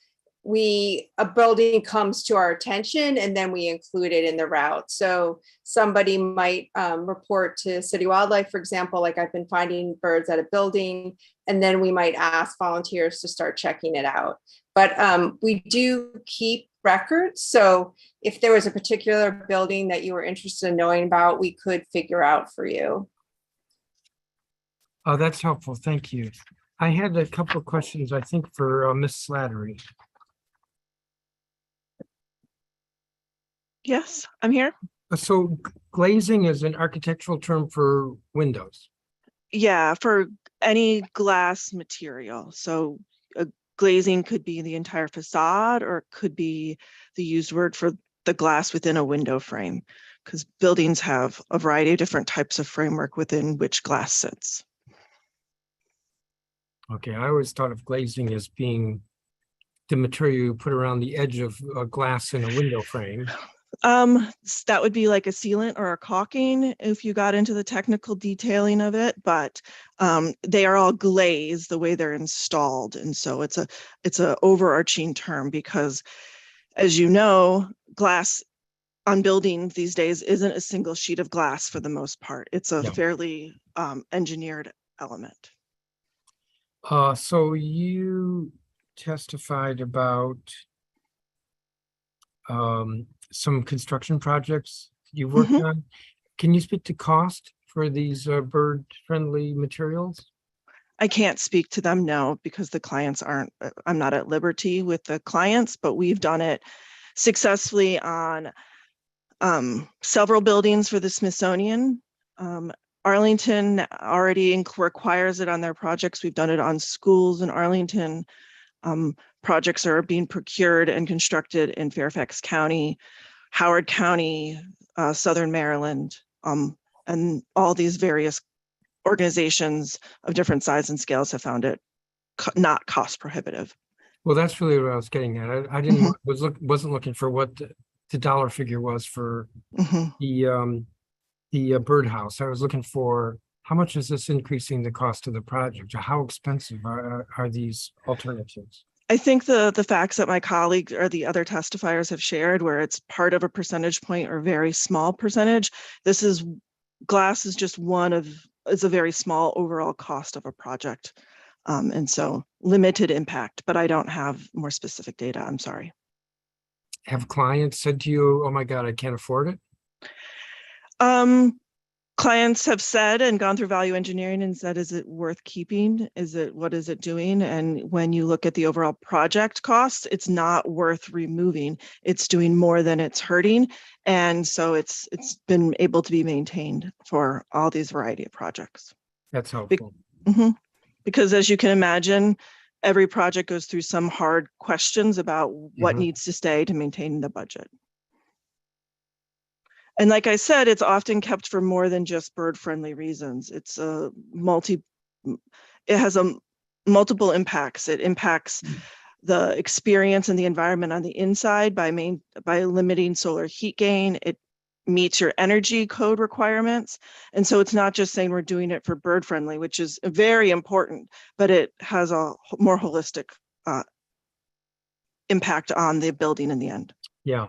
building comes to our attention and then we include it in the route. So somebody might report to City Wildlife, for example, like I've been finding birds at a building, and then we might ask volunteers to start checking it out. But we do keep records. So if there was a particular building that you were interested in knowing about, we could figure out for you. Oh, that's helpful. Thank you. I had a couple of questions, I think, for Ms. Slattery. Yes, I'm here. So glazing is an architectural term for windows. Yeah, for any glass material. So glazing could be the entire facade, or it could be the used word for the glass within a window frame, because buildings have a variety of different types of framework within which glass sits. Okay, I always thought of glazing as being the material you put around the edge of a glass in a window frame. That would be like a sealant or a caulking if you got into the technical detailing of it, but they are all glazed the way they're installed. And so it's a overarching term, because as you know, glass on buildings these days isn't a single sheet of glass for the most part. It's a fairly engineered element. So you testified about some construction projects you worked on. Can you speak to cost for these bird-friendly materials? I can't speak to them, no, because the clients aren't, I'm not at liberty with the clients, but we've done it successfully on several buildings for the Smithsonian. Arlington already requires it on their projects. We've done it on schools in Arlington. Projects are being procured and constructed in Fairfax County, Howard County, Southern Maryland, and all these various organizations of different size and scales have found it not cost prohibitive. Well, that's really what I was getting at. I didn't wasn't looking for what the dollar figure was for the birdhouse. I was looking for how much is this increasing the cost of the project? How expensive are these alternatives? I think the facts that my colleagues or the other testifiers have shared, where it's part of a percentage point or very small percentage, glass is just one of is a very small overall cost of a project. And so limited impact, but I don't have more specific data. I'm sorry. Have clients said to you, oh my God, I can't afford it? Clients have said and gone through value engineering and said, is it worth keeping? What is it doing? And when you look at the overall project costs, it's not worth removing. It's doing more than it's hurting. And so it's been able to be maintained for all these variety of projects. That's helpful. Because as you can imagine, every project goes through some hard questions about what needs to stay to maintain the budget. And like I said, it's often kept for more than just bird-friendly reasons. It's it has multiple impacts. It impacts the experience and the environment on the inside by limiting solar heat gain. It meets your energy code requirements. And so it's not just saying we're doing it for bird-friendly, which is very important, but it has a more holistic impact on the building in the end. Yeah.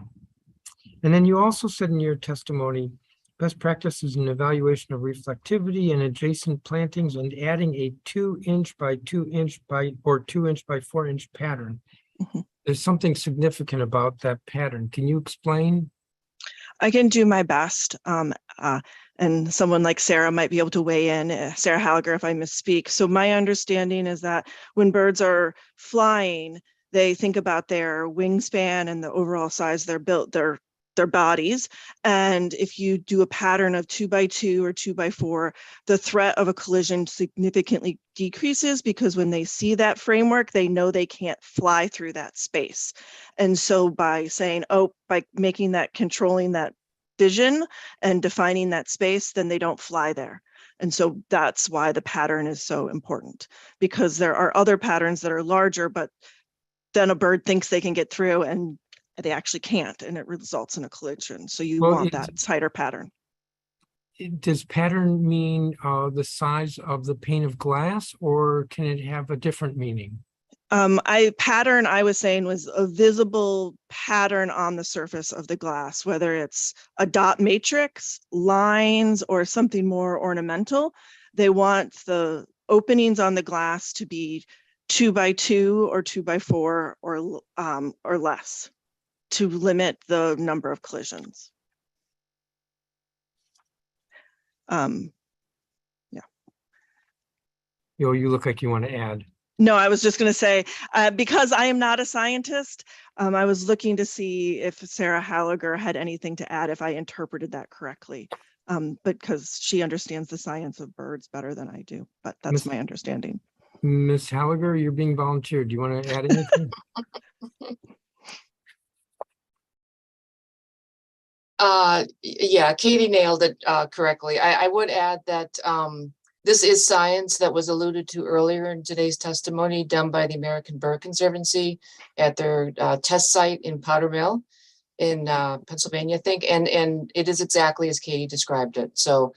And then you also said in your testimony, best practices in evaluation of reflectivity and adjacent plantings and adding a 2-inch by 2-inch by or 2-inch by 4-inch pattern. There's something significant about that pattern. Can you explain? I can do my best. And someone like Sarah might be able to weigh in, Sarah Halliger, if I misspeak. So my understanding is that when birds are flying, they think about their wingspan and the overall size they're built, their bodies. And if you do a pattern of 2x2 or 2x4, the threat of a collision significantly decreases because when they see that framework, they know they can't fly through that space. And so by saying, by making that, controlling that vision and defining that space, then they don't fly there. And so that's why the pattern is so important, because there are other patterns that are larger, but then a bird thinks they can get through and they actually can't, and it results in a collision. So you want that tighter pattern. Does pattern mean the size of the pane of glass, or can it have a different meaning? Pattern, I was saying, was a visible pattern on the surface of the glass, whether it's a dot matrix, lines, or something more ornamental. They want the openings on the glass to be 2x2 or 2x4 or less, to limit the number of collisions. Yeah. You look like you want to add. No, I was just going to say, because I am not a scientist, I was looking to see if Sarah Halliger had anything to add, if I interpreted that correctly, because she understands the science of birds better than I do, but that's my understanding. Ms. Halliger, you're being volunteered. Do you want to add anything? Yeah, Katie nailed it correctly. I would add that this is science that was alluded to earlier in today's testimony, done by the American Bird Conservancy at their test site in Powder Mill in Pennsylvania, I think, and it is exactly as Katie described it. So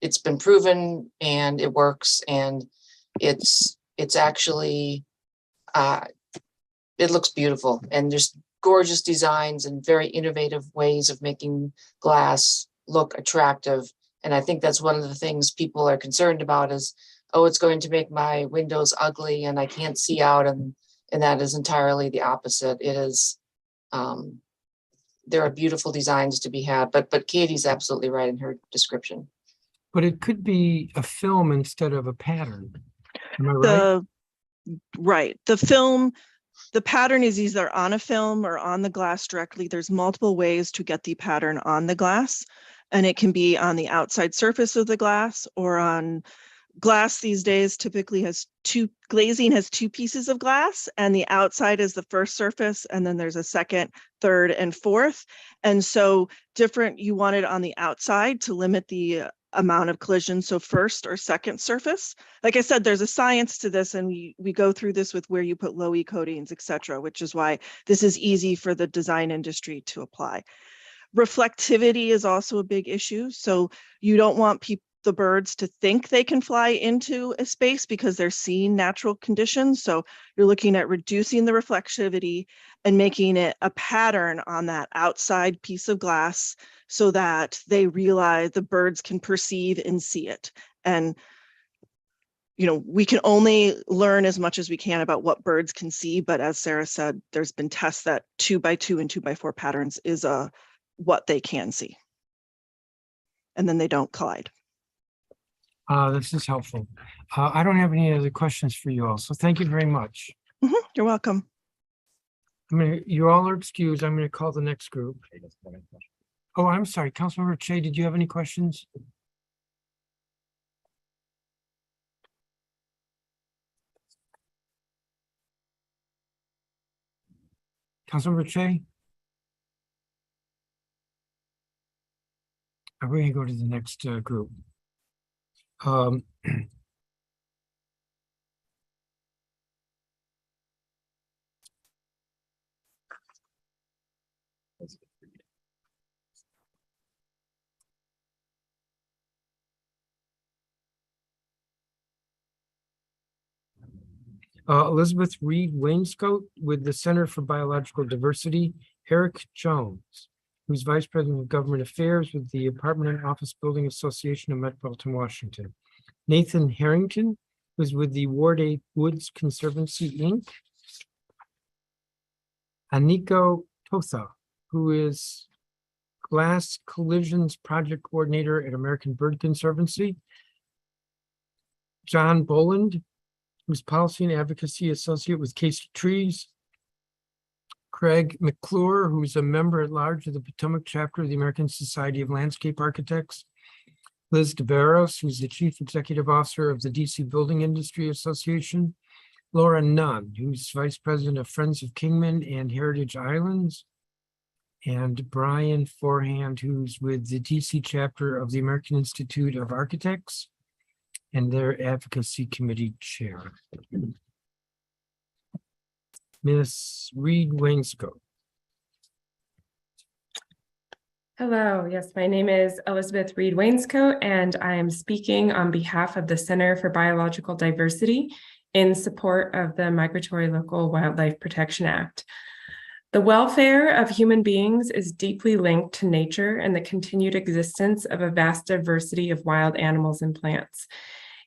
it's been proven and it works, and it's actually it looks beautiful, and there's gorgeous designs and very innovative ways of making glass look attractive. And I think that's one of the things people are concerned about is, oh, it's going to make my windows ugly and I can't see out. And that is entirely the opposite. It is, there are beautiful designs to be had, but Katie's absolutely right in her description. But it could be a film instead of a pattern. Am I right? Right. The pattern is either on a film or on the glass directly. There's multiple ways to get the pattern on the glass, and it can be on the outside surface of the glass or on glass these days. Typically glazing has two pieces of glass, and the outside is the first surface, and then there's a second, third, and fourth. And so you want it on the outside to limit the amount of collision, so first or second surface. Like I said, there's a science to this, and we go through this with where you put low E coatings, etc., which is why this is easy for the design industry to apply. Reflectivity is also a big issue. So you don't want the birds to think they can fly into a space because they're seeing natural conditions. So you're looking at reducing the reflectivity and making it a pattern on that outside piece of glass so that they realize the birds can perceive and see it. And we can only learn as much as we can about what birds can see, but as Sarah said, there's been tests that 2x2 and 2x4 patterns is what they can see. And then they don't collide. This is helpful. I don't have any other questions for you all, so thank you very much. You're welcome. You all are excused. I'm going to call the next group. Oh, I'm sorry. Councilmember Che, did you have any questions? Councilmember Che? We're going to go to the next group. Elizabeth Reed Wainscoat with the Center for Biological Diversity, Eric Jones, who's Vice President of Government Affairs with the Apartment and Office Building Association of Metropolitan Washington, Nathan Harrington, who's with the Ward 8 Woods Conservancy, Inc., Aniko Totha, who is Glass Collisions Project Coordinator at American Bird Conservancy, John Boland, who's Policy and Advocacy Associate with Casey Trees, Craig McClure, who's a member at large of the Potomac chapter of the American Society of Landscape Architects, Liz DeVeros, who's the Chief Executive Officer of the DC Building Industry Association, Laura Nunn, who's Vice President of Friends of Kingman and Heritage Islands, and Brian Forehand, who's with the DC chapter of the American Institute of Architects and their advocacy committee chair. Ms. Reed Wainscoat. Hello, yes, my name is Elizabeth Reed Wainscoat, and I am speaking on behalf of the Center for Biological Diversity in support of the Migratory Local Wildlife Protection Act. The welfare of human beings is deeply linked to nature and the continued existence of a vast diversity of wild animals and plants.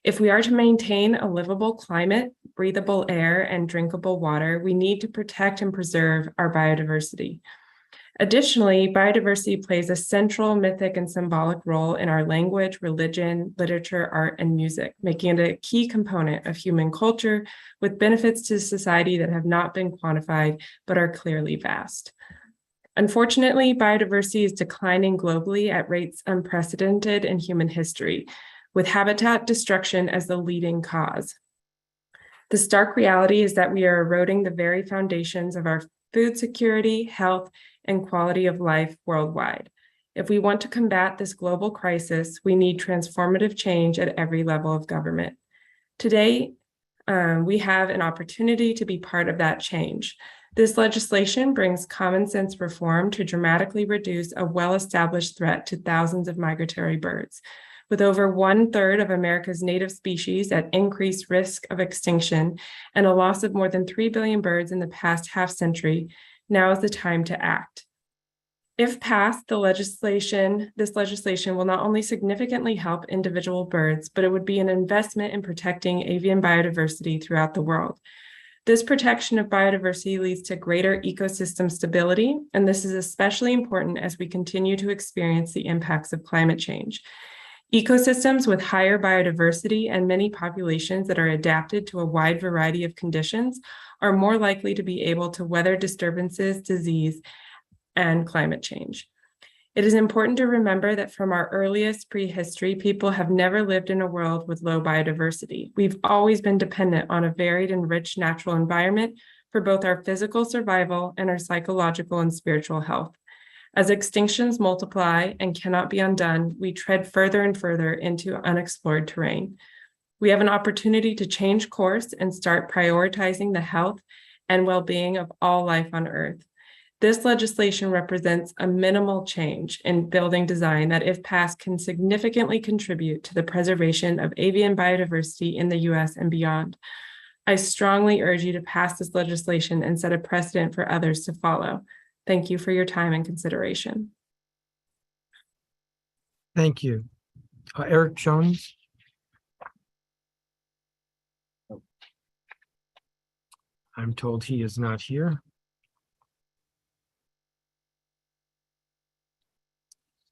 If we are to maintain a livable climate, breathable air, and drinkable water, we need to protect and preserve our biodiversity. Additionally, biodiversity plays a central mythic and symbolic role in our language, religion, literature, art, and music, making it a key component of human culture with benefits to society that have not been quantified but are clearly vast. Unfortunately, biodiversity is declining globally at rates unprecedented in human history, with habitat destruction as the leading cause. The stark reality is that we are eroding the very foundations of our food security, health, and quality of life worldwide. If we want to combat this global crisis, we need transformative change at every level of government. Today, we have an opportunity to be part of that change. This legislation brings common sense reform to dramatically reduce a well-established threat to thousands of migratory birds. With over 1/3 of America's native species at increased risk of extinction and a loss of more than 3 billion birds in the past half century, now is the time to act. If passed, this legislation will not only significantly help individual birds, but it would be an investment in protecting avian biodiversity throughout the world. This protection of biodiversity leads to greater ecosystem stability, and this is especially important as we continue to experience the impacts of climate change. Ecosystems with higher biodiversity and many populations that are adapted to a wide variety of conditions are more likely to be able to weather disturbances, disease, and climate change. It is important to remember that from our earliest prehistory, people have never lived in a world with low biodiversity. We've always been dependent on a varied and rich natural environment for both our physical survival and our psychological and spiritual health. As extinctions multiply and cannot be undone, we tread further and further into unexplored terrain. We have an opportunity to change course and start prioritizing the health and well-being of all life on Earth. This legislation represents a minimal change in building design that, if passed, can significantly contribute to the preservation of avian biodiversity in the US and beyond. I strongly urge you to pass this legislation and set a precedent for others to follow. Thank you for your time and consideration. Thank you. Eric Jones. I'm told he is not here.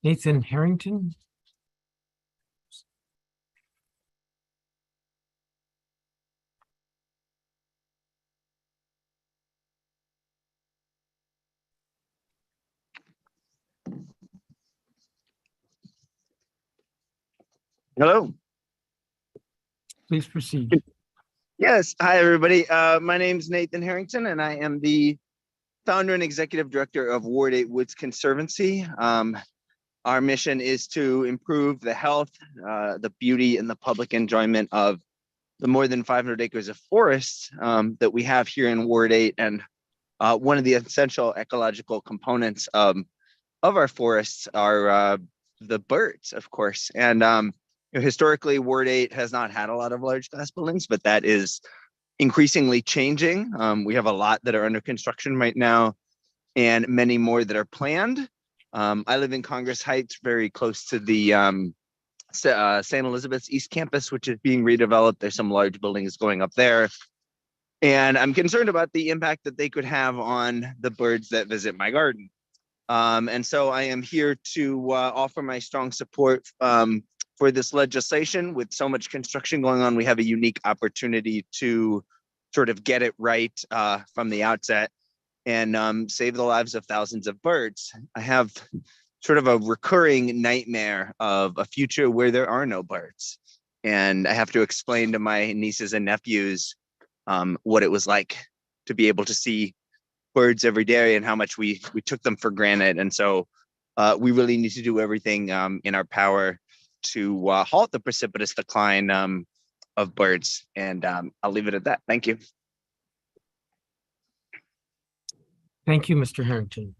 Nathan Harrington. Hello. Please proceed. Yes. Hi, everybody. My name is Nathan Harrington, and I am the founder and executive director of Ward 8 Woods Conservancy. Our mission is to improve the health, the beauty, and the public enjoyment of the more than 500 acres of forests that we have here in Ward 8. And one of the essential ecological components of our forests are the birds, of course. And historically, Ward 8 has not had a lot of large glass buildings, but that is increasingly changing. We have a lot that are under construction right now and many more that are planned. I live in Congress Heights, very close to the St. Elizabeth's East Campus, which is being redeveloped. There's some large buildings going up there. And I'm concerned about the impact that they could have on the birds that visit my garden. And so I am here to offer my strong support for this legislation. With so much construction going on, we have a unique opportunity to sort of get it right from the outset and save the lives of thousands of birds. I have sort of a recurring nightmare of a future where there are no birds. And I have to explain to my nieces and nephews what it was like to be able to see birds every day and how much we took them for granted. And so we really need to do everything in our power to halt the precipitous decline of birds. And I'll leave it at that. Thank you. Thank you, Mr. Harrington.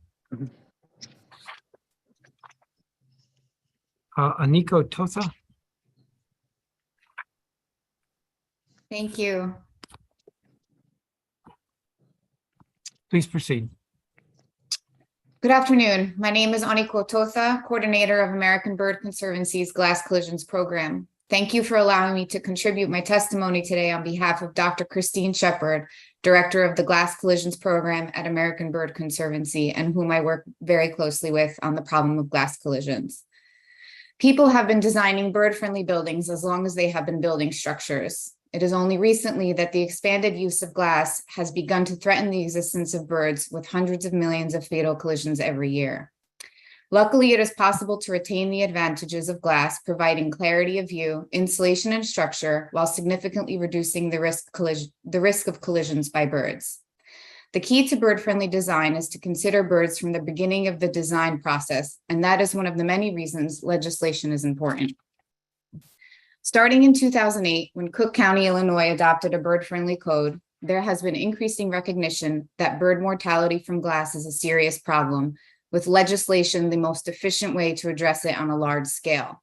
Aniko Totha. Thank you. Please proceed. Good afternoon. My name is Aniko Totha, coordinator of American Bird Conservancy's Glass Collisions Program. Thank you for allowing me to contribute my testimony today on behalf of Dr. Christine Shepard, director of the Glass Collisions Program at American Bird Conservancy, and whom I work very closely with on the problem of glass collisions. People have been designing bird-friendly buildings as long as they have been building structures. It is only recently that the expanded use of glass has begun to threaten the existence of birds, with hundreds of millions of fatal collisions every year. Luckily, it is possible to retain the advantages of glass, providing clarity of view, insulation, and structure, while significantly reducing the risk of collisions by birds. The key to bird-friendly design is to consider birds from the beginning of the design process, and that is one of the many reasons legislation is important. Starting in 2008, when Cook County, Illinois adopted a bird-friendly code, there has been increasing recognition that bird mortality from glass is a serious problem, with legislation the most efficient way to address it on a large scale.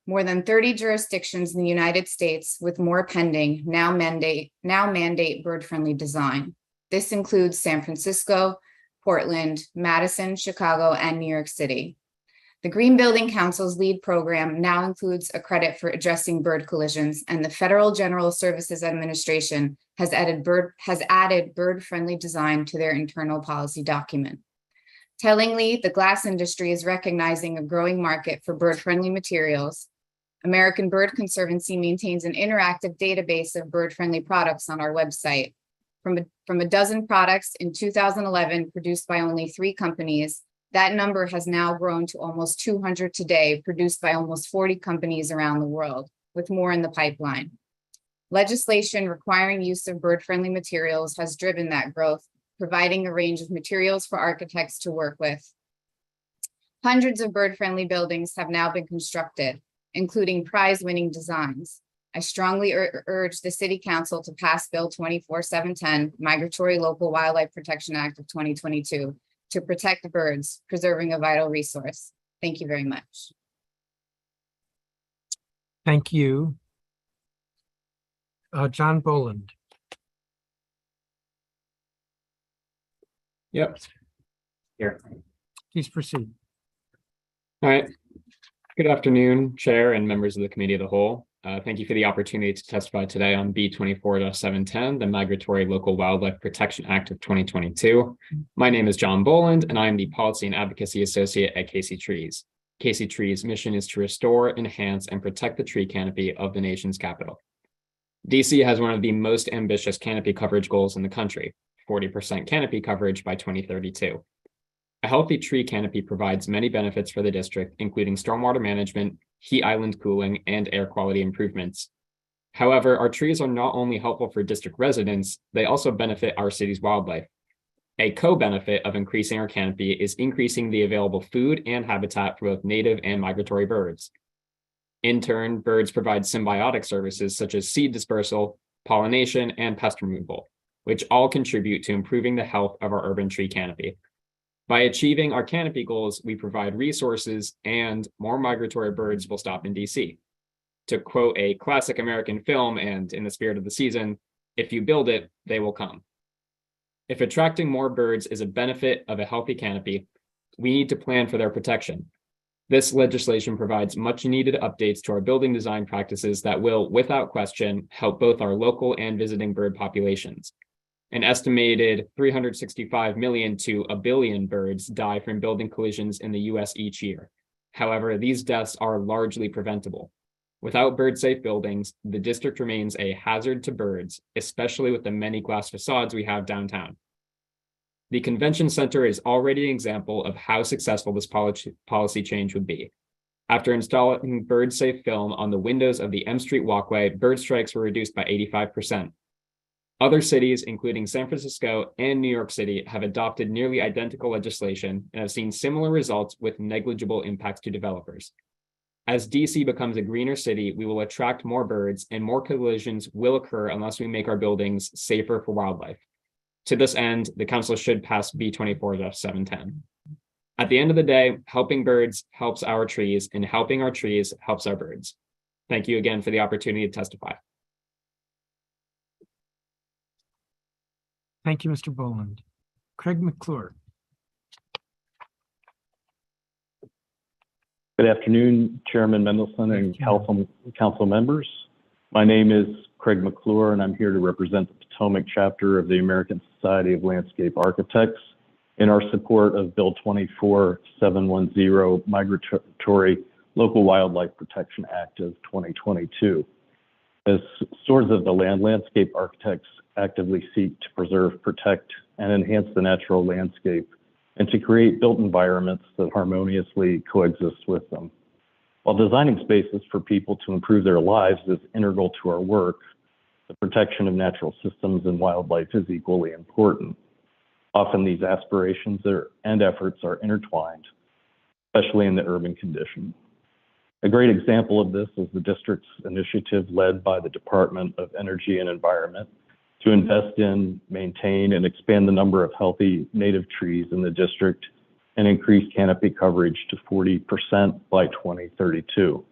More than 30 jurisdictions in the United States, with more pending, now mandate bird-friendly design. This includes San Francisco, Portland, Madison, Chicago, and New York City. The Green Building Council's LEED program now includes a credit for addressing bird collisions, and the Federal General Services Administration has added bird-friendly design to their internal policy document. Tellingly, the glass industry is recognizing a growing market for bird-friendly materials. American Bird Conservancy maintains an interactive database of bird-friendly products on our website. From a dozen products in 2011 produced by only 3 companies, that number has now grown to almost 200 today, produced by almost 40 companies around the world, with more in the pipeline. Legislation requiring use of bird-friendly materials has driven that growth, providing a range of materials for architects to work with. Hundreds of bird-friendly buildings have now been constructed, including prize-winning designs. I strongly urge the City Council to pass Bill 24-710, Migratory Local Wildlife Protection Act of 2022, to protect birds, preserving a vital resource. Thank you very much. Thank you. John Boland. Yep. Here. Please proceed. All right. Good afternoon, Chair and members of the Committee of the Whole. Thank you for the opportunity to testify today on B24-710, the Migratory Local Wildlife Protection Act of 2022. My name is John Boland, and I am the Policy and Advocacy Associate at Casey Trees. Casey Trees' mission is to restore, enhance, and protect the tree canopy of the nation's capital. DC has one of the most ambitious canopy coverage goals in the country, 40% canopy coverage by 2032. A healthy tree canopy provides many benefits for the district, including stormwater management, heat island cooling, and air quality improvements. However, our trees are not only helpful for district residents, they also benefit our city's wildlife. A co-benefit of increasing our canopy is increasing the available food and habitat for both native and migratory birds. In turn, birds provide symbiotic services such as seed dispersal, pollination, and pest removal, which all contribute to improving the health of our urban tree canopy. By achieving our canopy goals, we provide resources and more migratory birds will stop in DC. To quote a classic American film and in the spirit of the season, if you build it, they will come. If attracting more birds is a benefit of a healthy canopy, we need to plan for their protection. This legislation provides much needed updates to our building design practices that will, without question, help both our local and visiting bird populations. An estimated 365 million to a billion birds die from building collisions in the US each year. However, these deaths are largely preventable. Without bird-safe buildings, the district remains a hazard to birds, especially with the many glass facades we have downtown. The convention center is already an example of how successful this policy change would be. After installing bird-safe film on the windows of the M Street walkway, bird strikes were reduced by 85%. Other cities, including San Francisco and New York City, have adopted nearly identical legislation and have seen similar results with negligible impacts to developers. As DC becomes a greener city, we will attract more birds and more collisions will occur unless we make our buildings safer for wildlife. To this end, the council should pass B24-710. At the end of the day, helping birds helps our trees, and helping our trees helps our birds. Thank you again for the opportunity to testify. Thank you, Mr. Boland. Craig McClure. Good afternoon, Chairman Mendelson and council members. My name is Craig McClure, and I'm here to represent the Potomac chapter of the American Society of Landscape Architects in our support of Bill 24-710, Migratory Local Wildlife Protection Act of 2022. As stewards of the land, landscape architects actively seek to preserve, protect, and enhance the natural landscape and to create built environments that harmoniously coexist with them. While designing spaces for people to improve their lives is integral to our work, the protection of natural systems and wildlife is equally important. Often these aspirations and efforts are intertwined, especially in the urban condition. A great example of this is the district's initiative led by the Department of Energy and Environment to invest in, maintain, and expand the number of healthy native trees in the district and increase canopy coverage to 40% by 2032.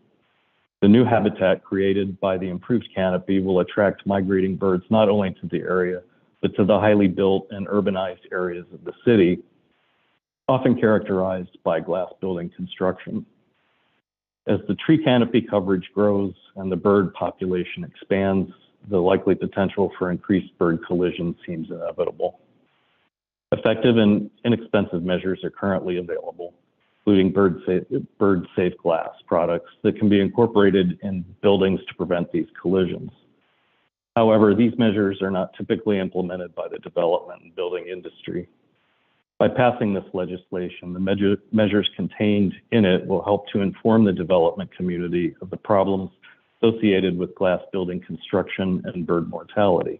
The new habitat created by the improved canopy will attract migrating birds not only to the area, but to the highly built and urbanized areas of the city, often characterized by glass building construction. As the tree canopy coverage grows and the bird population expands, the likely potential for increased bird collisions seems inevitable. Effective and inexpensive measures are currently available, including bird-safe glass products that can be incorporated in buildings to prevent these collisions. However, these measures are not typically implemented by the development and building industry. By passing this legislation, the measures contained in it will help to inform the development community of the problems associated with glass building construction and bird mortality,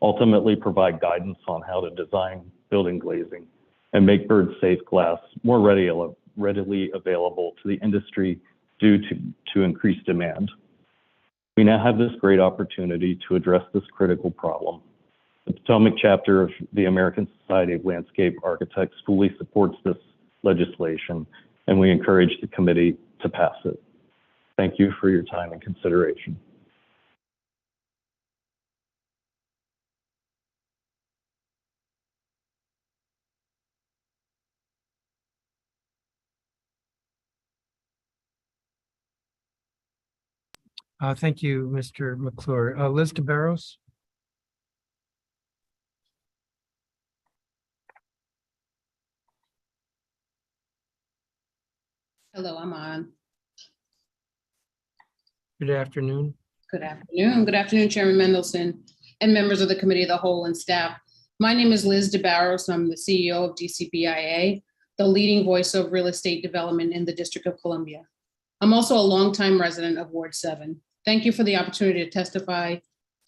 ultimately provide guidance on how to design building glazing and make bird-safe glass more readily available to the industry due to increased demand. We now have this great opportunity to address this critical problem. The Potomac chapter of the American Society of Landscape Architects fully supports this legislation, and we encourage the committee to pass it. Thank you for your time and consideration. Thank you, Mr. McClure. Liz DeBarros. Hello, I'm on. Good afternoon. Good afternoon. Good afternoon, Chairman Mendelson and members of the Committee of the Whole and staff. My name is Liz DeBarros. I'm the CEO of DCBIA, the leading voice of real estate development in the District of Columbia. I'm also a longtime resident of Ward 7. Thank you for the opportunity to testify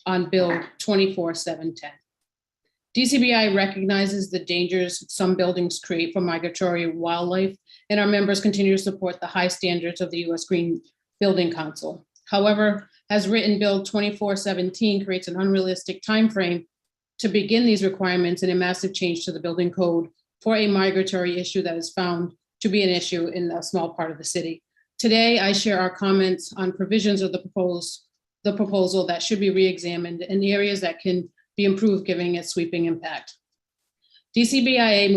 on Bill 24710. DCBI recognizes the dangers some buildings create for migratory wildlife, and our members continue to support the high standards of the U.S. Green Building Council. However, as written, Bill 2417 creates an unrealistic timeframe to begin these requirements and a massive change to the building code for a migratory issue that is found to be an issue in a small part of the city. Today, I share our comments on provisions of the proposal that should be re-examined and areas that can be improved given its sweeping impact. DCBIA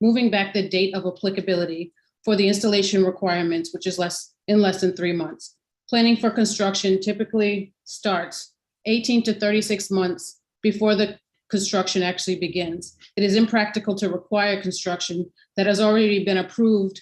moving back the date of applicability for the installation requirements, which is in less than 3 months. Planning for construction typically starts 18 to 36 months before the construction actually begins. It is impractical to require construction that has already been approved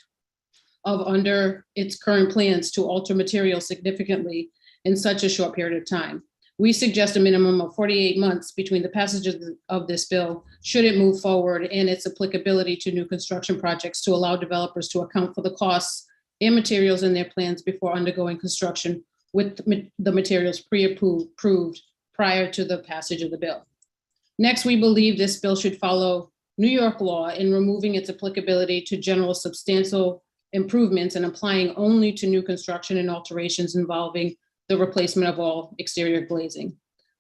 of under its current plans to alter material significantly in such a short period of time. We suggest a minimum of 48 months between the passage of this bill, should it move forward, and its applicability to new construction projects to allow developers to account for the costs and materials in their plans before undergoing construction with the materials pre-approved prior to the passage of the bill. Next, we believe this bill should follow New York law in removing its applicability to general substantial improvements and applying only to new construction and alterations involving the replacement of all exterior glazing.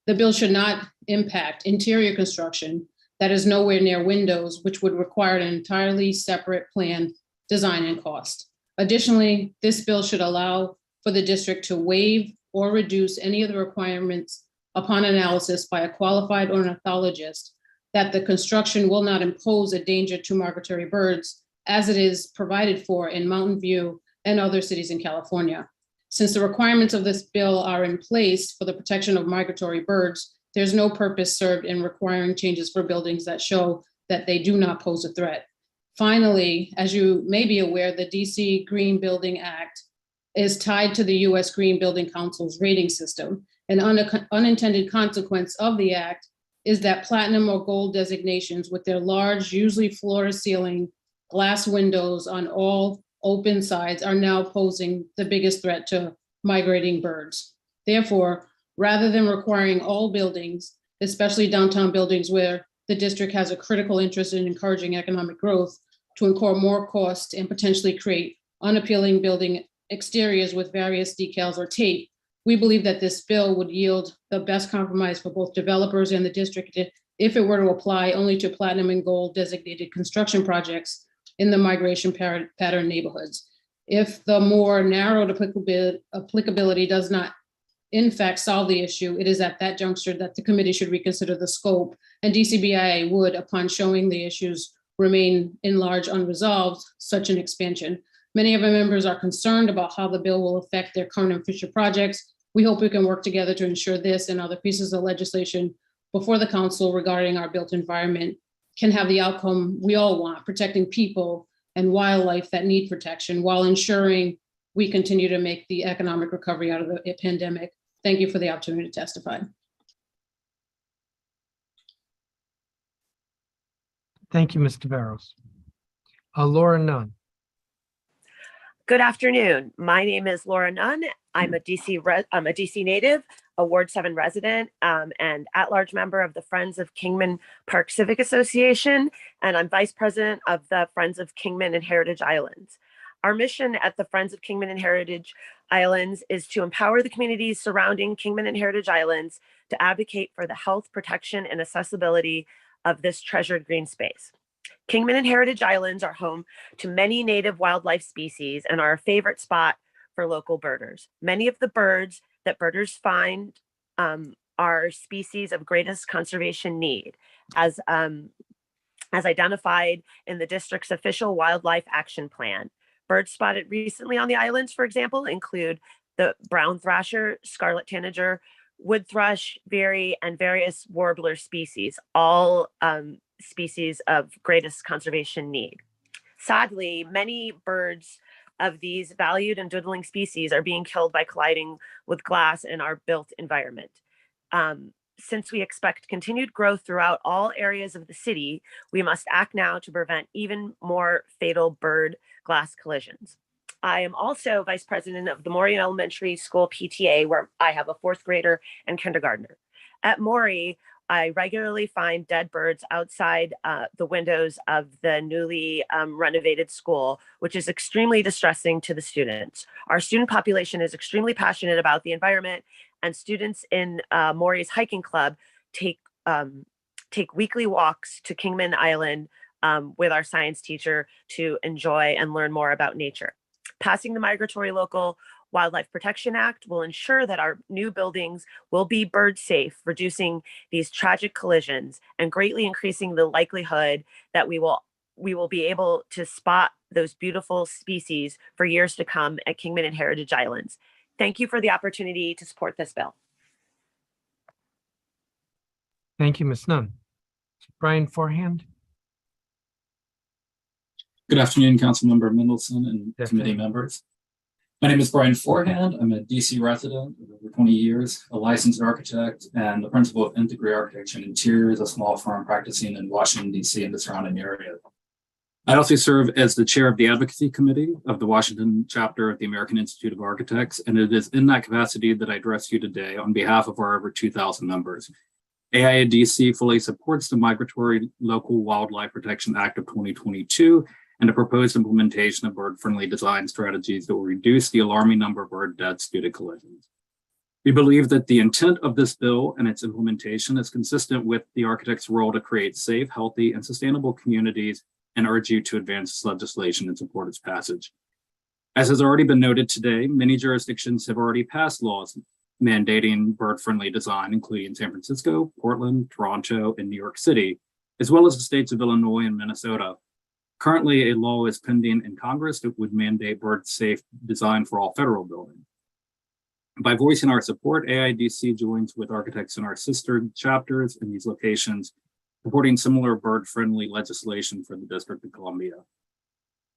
The bill should not impact interior construction that is nowhere near windows, which would require an entirely separate plan, design, and cost. Additionally, this bill should allow for the district to waive or reduce any of the requirements upon analysis by a qualified ornithologist that the construction will not impose a danger to migratory birds as it is provided for in Mountain View and other cities in California. Since the requirements of this bill are in place for the protection of migratory birds, there's no purpose served in requiring changes for buildings that show that they do not pose a threat. Finally, as you may be aware, the DC Green Building Act is tied to the US Green Building Council's rating system. An unintended consequence of the act is that platinum or gold designations with their large, usually floor-to-ceiling glass windows on all open sides are now posing the biggest threat to migrating birds. Therefore, rather than requiring all buildings, especially downtown buildings where the district has a critical interest in encouraging economic growth, to incur more cost and potentially create unappealing building exteriors with various decals or tape, we believe that this bill would yield the best compromise for both developers and the district if it were to apply only to platinum and gold designated construction projects in the migration pattern neighborhoods. If the more narrowed applicability does not in fact solve the issue, it is at that juncture that the committee should reconsider the scope, and DCBIA would, upon showing the issues remain in large unresolved, such an expansion. Many of our members are concerned about how the bill will affect their current and future projects. We hope we can work together to ensure this and other pieces of legislation before the council regarding our built environment can have the outcome we all want, protecting people and wildlife that need protection while ensuring we continue to make the economic recovery out of the pandemic. Thank you for the opportunity to testify. Thank you, Mr. Barros. Laura Nunn. Good afternoon. My name is Laura Nunn. I'm a DC native, a Ward 7 resident, and at-large member of the Friends of Kingman Park Civic Association, and I'm vice president of the Friends of Kingman and Heritage Islands. Our mission at the Friends of Kingman and Heritage Islands is to empower the communities surrounding Kingman and Heritage Islands to advocate for the health, protection, and accessibility of this treasured green space. Kingman and Heritage Islands are home to many native wildlife species and are a favorite spot for local birders. Many of the birds that birders find are species of greatest conservation need, as identified in the district's official wildlife action plan. Birds spotted recently on the islands, for example, include the brown thrasher, scarlet tanager, wood thrush, veery, and various warbler species, all species of greatest conservation need. Sadly, many birds of these valued and dwindling species are being killed by colliding with glass in our built environment. Since we expect continued growth throughout all areas of the city, we must act now to prevent even more fatal bird glass collisions. I am also vice president of the Maury Elementary School PTA, where I have a fourth grader and kindergartner. At Maury, I regularly find dead birds outside the windows of the newly renovated school, which is extremely distressing to the students. Our student population is extremely passionate about the environment, and students in Maury's hiking club take weekly walks to Kingman Island with our science teacher to enjoy and learn more about nature. Passing the Migratory Local Wildlife Protection Act will ensure that our new buildings will be bird safe, reducing these tragic collisions and greatly increasing the likelihood that we will be able to spot those beautiful species for years to come at Kingman and Heritage Islands. Thank you for the opportunity to support this bill. Thank you, Ms. Nunn. Brian Forehand. Good afternoon, Councilmember Mendelson and committee members. My name is Brian Forehand. I'm a DC resident of over 20 years, a licensed architect, and the principal of Integrate Architecture and Interiors, a small firm practicing in Washington, DC and the surrounding area. I also serve as the chair of the advocacy committee of the Washington chapter of the American Institute of Architects, and it is in that capacity that I address you today on behalf of our over 2,000 members. AIADC fully supports the Migratory Local Wildlife Protection Act of 2022 and the proposed implementation of bird-friendly design strategies that will reduce the alarming number of bird deaths due to collisions. We believe that the intent of this bill and its implementation is consistent with the architect's role to create safe, healthy, and sustainable communities, and urge you to advance this legislation and support its passage. As has already been noted today, many jurisdictions have already passed laws mandating bird-friendly design, including San Francisco, Portland, Toronto, and New York City, as well as the states of Illinois and Minnesota. Currently, a law is pending in Congress that would mandate bird-safe design for all federal buildings. By voicing our support, AIDC joins with architects in our sister chapters in these locations, supporting similar bird-friendly legislation for the District of Columbia.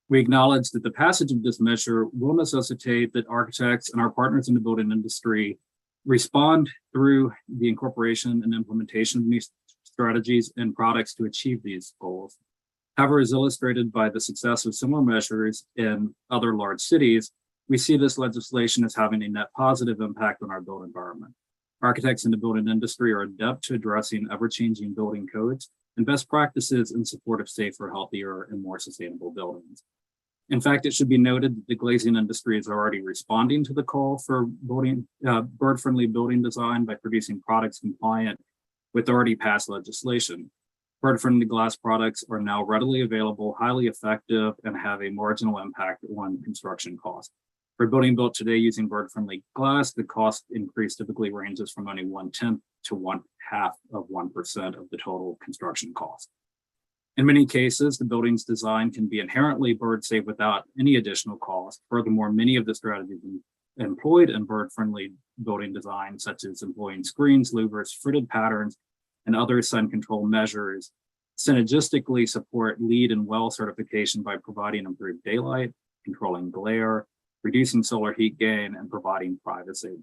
We acknowledge that the passage of this measure will necessitate that architects and our partners in the building industry respond through the incorporation and implementation of new strategies and products to achieve these goals. However, as illustrated by the success of similar measures in other large cities, we see this legislation as having a net positive impact on our built environment. Architects in the building industry are adept to addressing ever-changing building codes and best practices in support of safer, healthier, and more sustainable buildings. In fact, it should be noted that the glazing industry is already responding to the call for bird-friendly building design by producing products compliant with already passed legislation. Bird-friendly glass products are now readily available, highly effective, and have a marginal impact on construction costs. For a building built today using bird-friendly glass, the cost increase typically ranges from only 1/10 to 1/2 of 1% of the total construction cost. In many cases, the building's design can be inherently bird safe without any additional cost. Furthermore, many of the strategies employed in bird-friendly building design, such as employing screens, louvers, fritted patterns, and other sun control measures, synergistically support LEED and WELL certification by providing improved daylight, controlling glare, reducing solar heat gain, and providing privacy.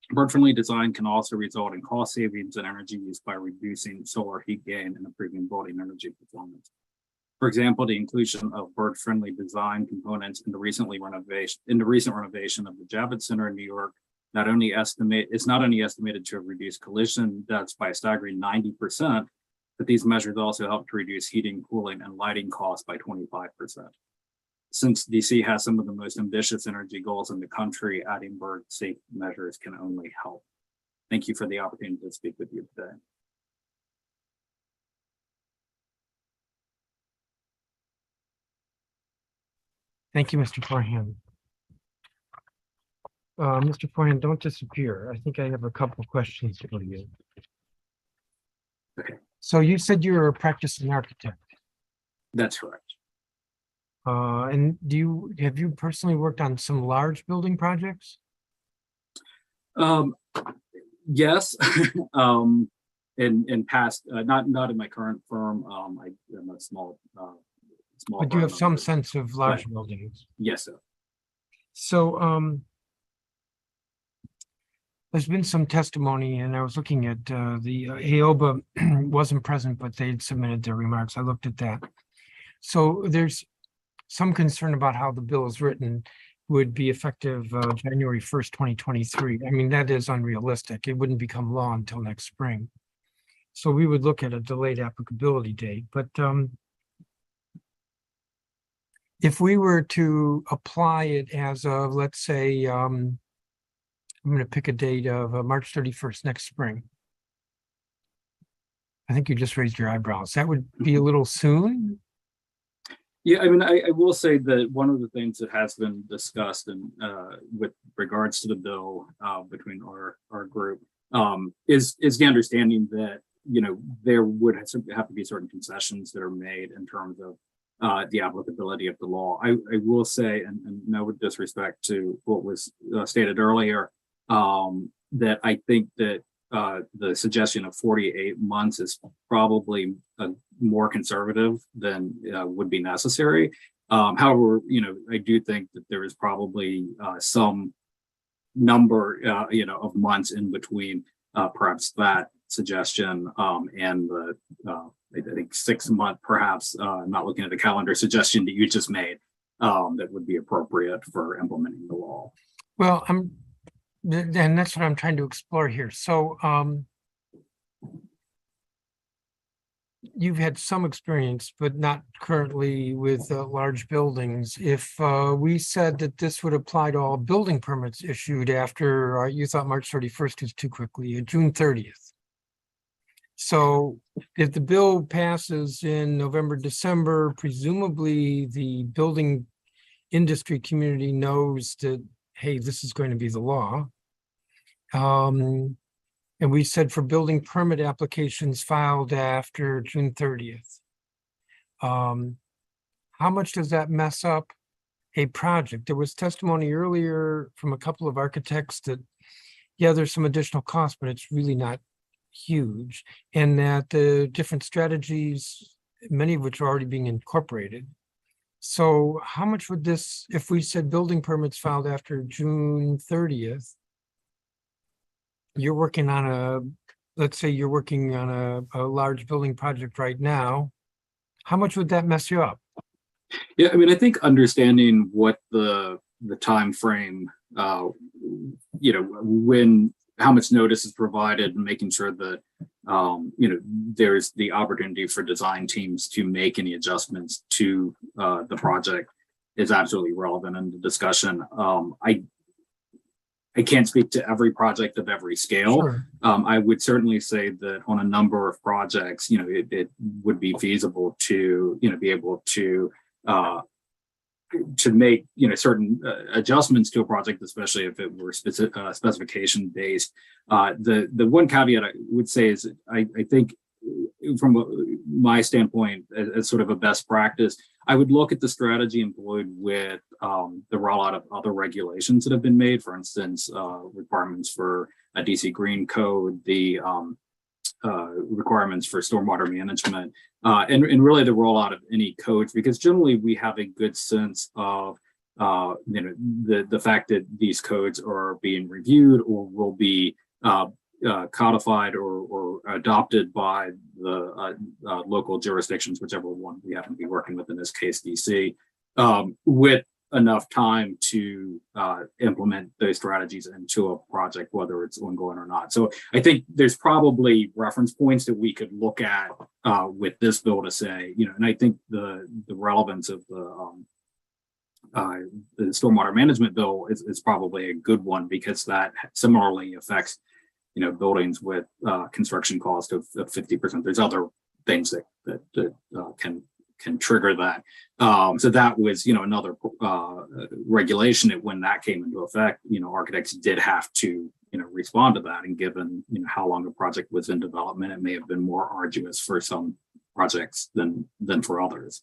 Bird-friendly design can also result in cost savings and energy use by reducing solar heat gain and improving building energy performance. For example, the inclusion of bird-friendly design components in the recent renovation of the Javits Center in New York is not only estimated to have reduced collision deaths by a staggering 90%, but these measures also help to reduce heating, cooling, and lighting costs by 25%. since DC has some of the most ambitious energy goals in the country, adding bird safe measures can only help. Thank you for the opportunity to speak with you today. Thank you, Mr. Forehand. Mr. Forehand, don't disappear. I think I have a couple of questions for you. Okay. So you said you're a practicing architect. That's correct. And have you personally worked on some large building projects? Yes. In past, not in my current firm. I am a small. But you have some firm. sense of large Right. buildings. Yes, sir. So there's been some testimony, and I was looking at the AOBA wasn't present, but they had submitted their remarks. I looked at that. So there's some concern about how the bill is written would be effective January 1st, 2023. I mean, that is unrealistic. It wouldn't become law until next spring. So we would look at a delayed applicability date. But if we were to apply it as of, let's say, I'm going to pick a date of March 31st next spring. I think you just raised your eyebrows. That would be a little soon. Yeah, I mean, I will say that one of the things that has been discussed and with regards to the bill between our group is the understanding that, you know, there would have to be certain concessions that are made in terms of the applicability of the law. I will say, and no disrespect to what was stated earlier, that I think that the suggestion of 48 months is probably more conservative than would be necessary. However, you know, I do think that there is probably some number, you know, of months in between perhaps that suggestion and the I think 6 month, perhaps not looking at the calendar suggestion that you just made that would be appropriate for implementing the law. Well, and that's what I'm trying to explore here. So you've had some experience, but not currently with large buildings. If we said that this would apply to all building permits issued after you thought March 31st was too quickly, June 30th. So if the bill passes in November, December, presumably the building industry community knows that, hey, this is going to be the law. And we said for building permit applications filed after June 30th. How much does that mess up a project? There was testimony earlier from a couple of architects that, yeah, there's some additional cost, but it's really not huge. And that the different strategies, many of which are already being incorporated. So how much would this, if we said building permits filed after June 30th, you're working on let's say you're working on a large building project right now, how much would that mess you up? Yeah, I mean, I think understanding what the time frame, you know, how much notice is provided, and making sure that you know, there's the opportunity for design teams to make any adjustments to the project is absolutely relevant in the discussion. I can't speak to every project of every scale. Sure. I would certainly say that on a number of projects, you know, it would be feasible to, you know, be able to make, you know, certain adjustments to a project, especially if it were specification based. The one caveat I would say is I think from my standpoint as sort of a best practice, I would look at the strategy employed with the rollout of other regulations that have been made, for instance, requirements for a DC Green Code, the requirements for stormwater management, and really the rollout of any codes, because generally we have a good sense of you know, the fact that these codes are being reviewed or will be codified or adopted by the local jurisdictions, whichever one we happen to be working with, in this case DC, with enough time to implement those strategies into a project, whether it's ongoing or not. So I think there's probably reference points that we could look at with this bill to say, you know, and I think the relevance of the stormwater management bill is probably a good one, because that similarly affects, buildings with construction cost of 50%. There's other things that can trigger that. So that was, another regulation that when that came into effect, architects did have to, respond to that. And given, how long a project was in development, it may have been more arduous for some projects than for others.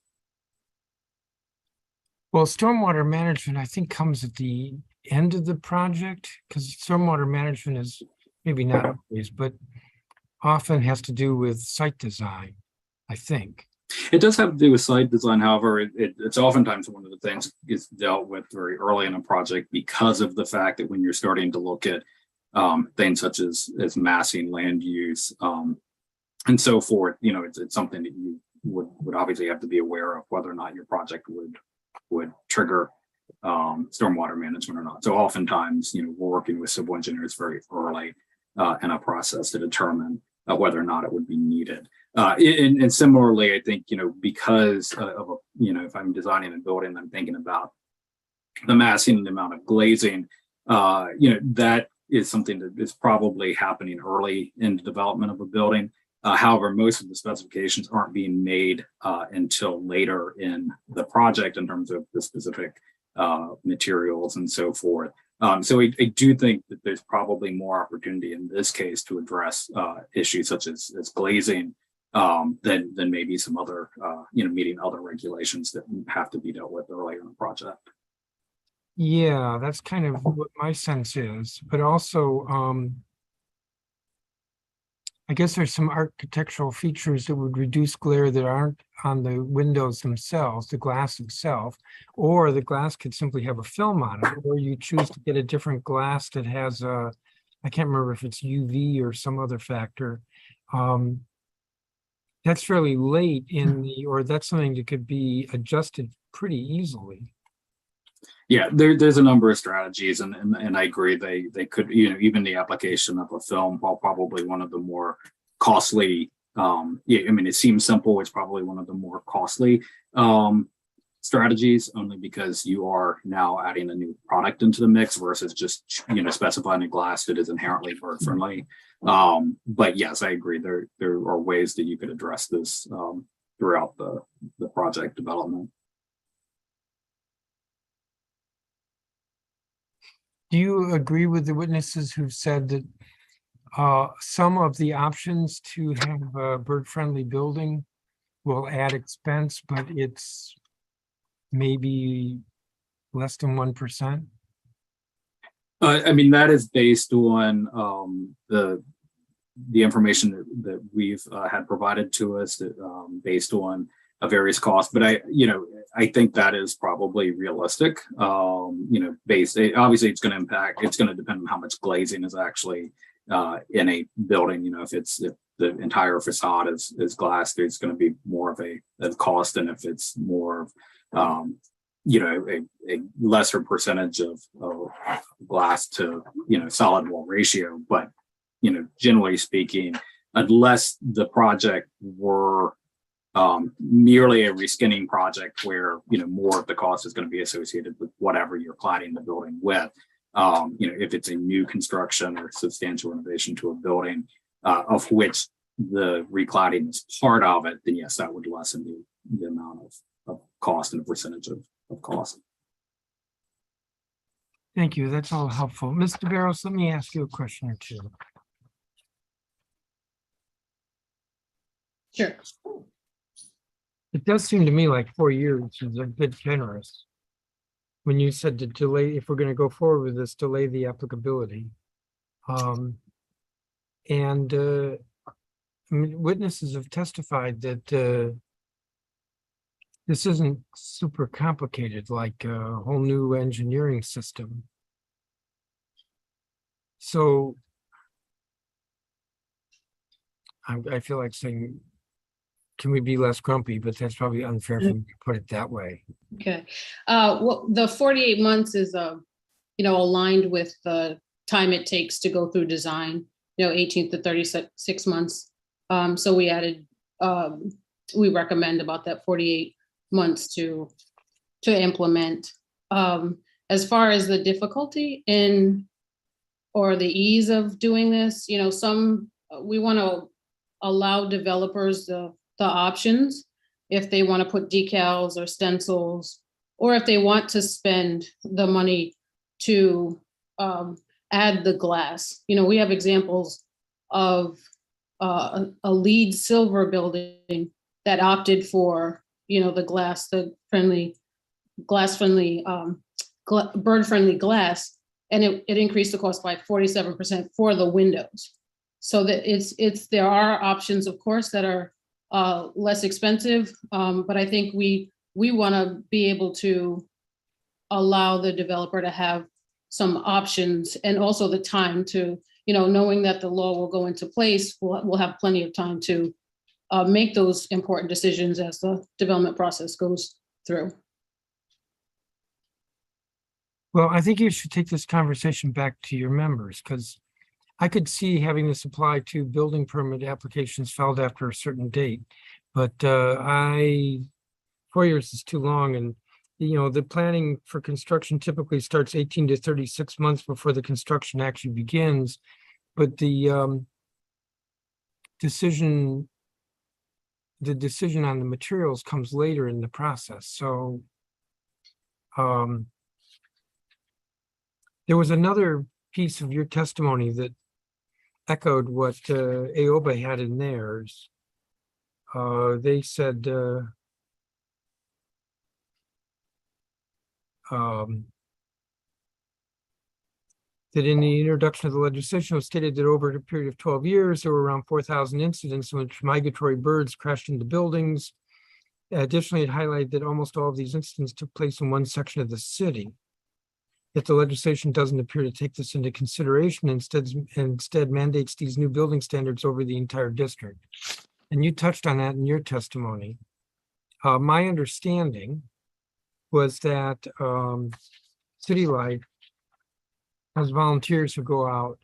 Well, stormwater management, I think, comes at the end of the project, because stormwater management is maybe not always, but often has to do with site design, I think. It does have to do with site design. However, it's oftentimes one of the things is dealt with very early in a project, because of the fact that when you're starting to look at things such as massing, land use, and so forth, it's something that you would obviously have to be aware of whether or not your project would trigger stormwater management or not. So oftentimes, we're working with civil engineers very early in a process to determine whether or not it would be needed. And similarly, I think, because of, if I'm designing a building, I'm thinking about the massing and the amount of glazing, that is something that is probably happening early in the development of a building. However, most of the specifications aren't being made until later in the project in terms of the specific materials and so forth. So I do think that there's probably more opportunity in this case to address issues such as glazing than maybe some other, meeting other regulations that have to be dealt with earlier in the project. Yeah, that's kind of what my sense is, but also, I guess there's some architectural features that would reduce glare that aren't on the windows themselves, the glass itself, or the glass could simply have a film on it, or you choose to get a different glass that has a, I can't remember if it's UV or some other factor. That's fairly late in the, or that's something that could be adjusted pretty easily. Yeah, there's a number of strategies, and I agree they could, even the application of a film, while probably one of the more costly, it seems simple, it's probably one of the more costly strategies, only because you are now adding a new product into the mix versus just, specifying a glass that is inherently bird friendly. But yes, I agree, there are ways that you could address this throughout the project development. Do you agree with the witnesses who've said that some of the options to have a bird-friendly building will add expense, but it's maybe less than 1%? That is based on the information that we've had provided to us, that based on various costs, but I think that is probably realistic. Obviously it's going to depend on how much glazing is actually in a building. If the entire facade is glass, there's going to be more of a cost than if it's more of a lesser percentage of glass to solid wall ratio. But generally speaking, unless the project were merely a reskinning project where more of the cost is going to be associated with whatever you're cladding the building with, if it's a new construction or substantial renovation to a building of which the recladding is part of it, then yes, that would lessen the amount of cost and a percentage of cost. Thank you, that's all helpful. Mr. Barros, let me ask you a question or two. Sure. It does seem to me like 4 years is a bit generous. When you said to delay, if we're going to go forward with this, delay the applicability. Witnesses have testified that this isn't super complicated, like a whole new engineering system. So I feel like saying, can we be less grumpy? But that's probably unfair for me to put it that way. Okay. Well, the 48 months is, aligned with the time it takes to go through design, 18 to 36 months. So we added, we recommend about that 48 months to implement. As far as the difficulty in or the ease of doing this, we want to allow developers the options if they want to put decals or stencils, or if they want to spend the money to add the glass. We have examples of a LEED silver building that opted for, the bird-friendly glass, and it increased the cost by 47% for the windows. So that there are options, of course, that are less expensive, but I think we want to be able to allow the developer to have some options, and also the time to, knowing that the law will go into place, we'll have plenty of time to make those important decisions as the development process goes through. Well, I think you should take this conversation back to your members, because I could see having this apply to building permit applications filed after a certain date. But 4 years is too long, and the planning for construction typically starts 18 to 36 months before the construction actually begins. But the decision on the materials comes later in the process. So there was another piece of your testimony that echoed what AOBA had in theirs. They said that in the introduction of the legislation, it was stated that over a period of 12 years, there were around 4,000 incidents in which migratory birds crashed into buildings. Additionally, it highlighted that almost all of these incidents took place in one section of the city. Yet the legislation doesn't appear to take this into consideration, instead mandates these new building standards over the entire district. And you touched on that in your testimony. My understanding was that City Life has volunteers who go out.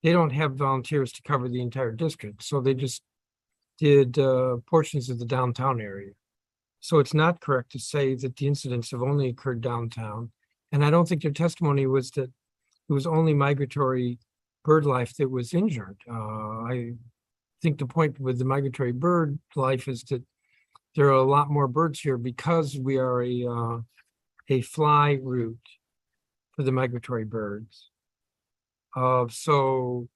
They don't have volunteers to cover the entire district, so they just did portions of the downtown area. So it's not correct to say that the incidents have only occurred downtown. And I don't think your testimony was that it was only migratory bird life that was injured. I think the point with the migratory bird life is that there are a lot more birds here because we are a fly route for the migratory birds. So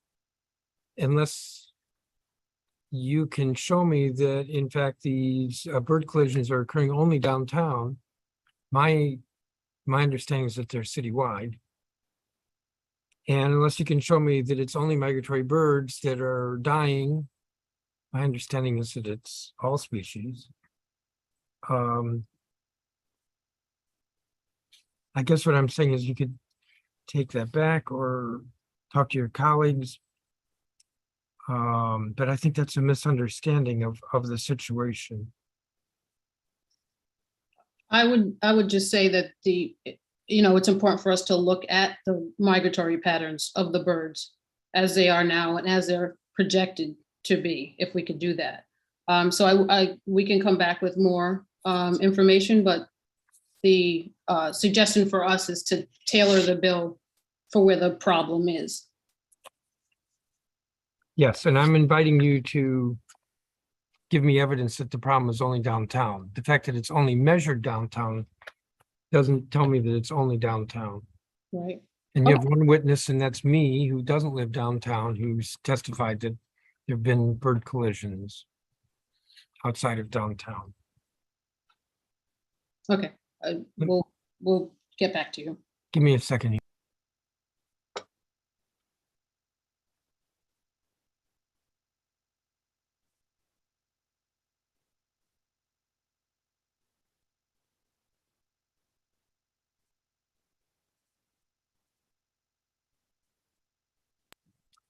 unless you can show me that, in fact, these bird collisions are occurring only downtown, my understanding is that they're citywide. And unless you can show me that it's only migratory birds that are dying, my understanding is that it's all species. I guess what I'm saying is you could take that back or talk to your colleagues. But I think that's a misunderstanding of the situation. I would just say that it's important for us to look at the migratory patterns of the birds as they are now and as they're projected to be, if we could do that. So we can come back with more information, but the suggestion for us is to tailor the bill for where the problem is. Yes, and I'm inviting you to give me evidence that the problem is only downtown. The fact that it's only measured downtown doesn't tell me that it's only downtown. Right. And you have one witness, and that's me, who doesn't live downtown, who's testified that there have been bird collisions outside of downtown. Okay, we'll get back to you. Give me a second here.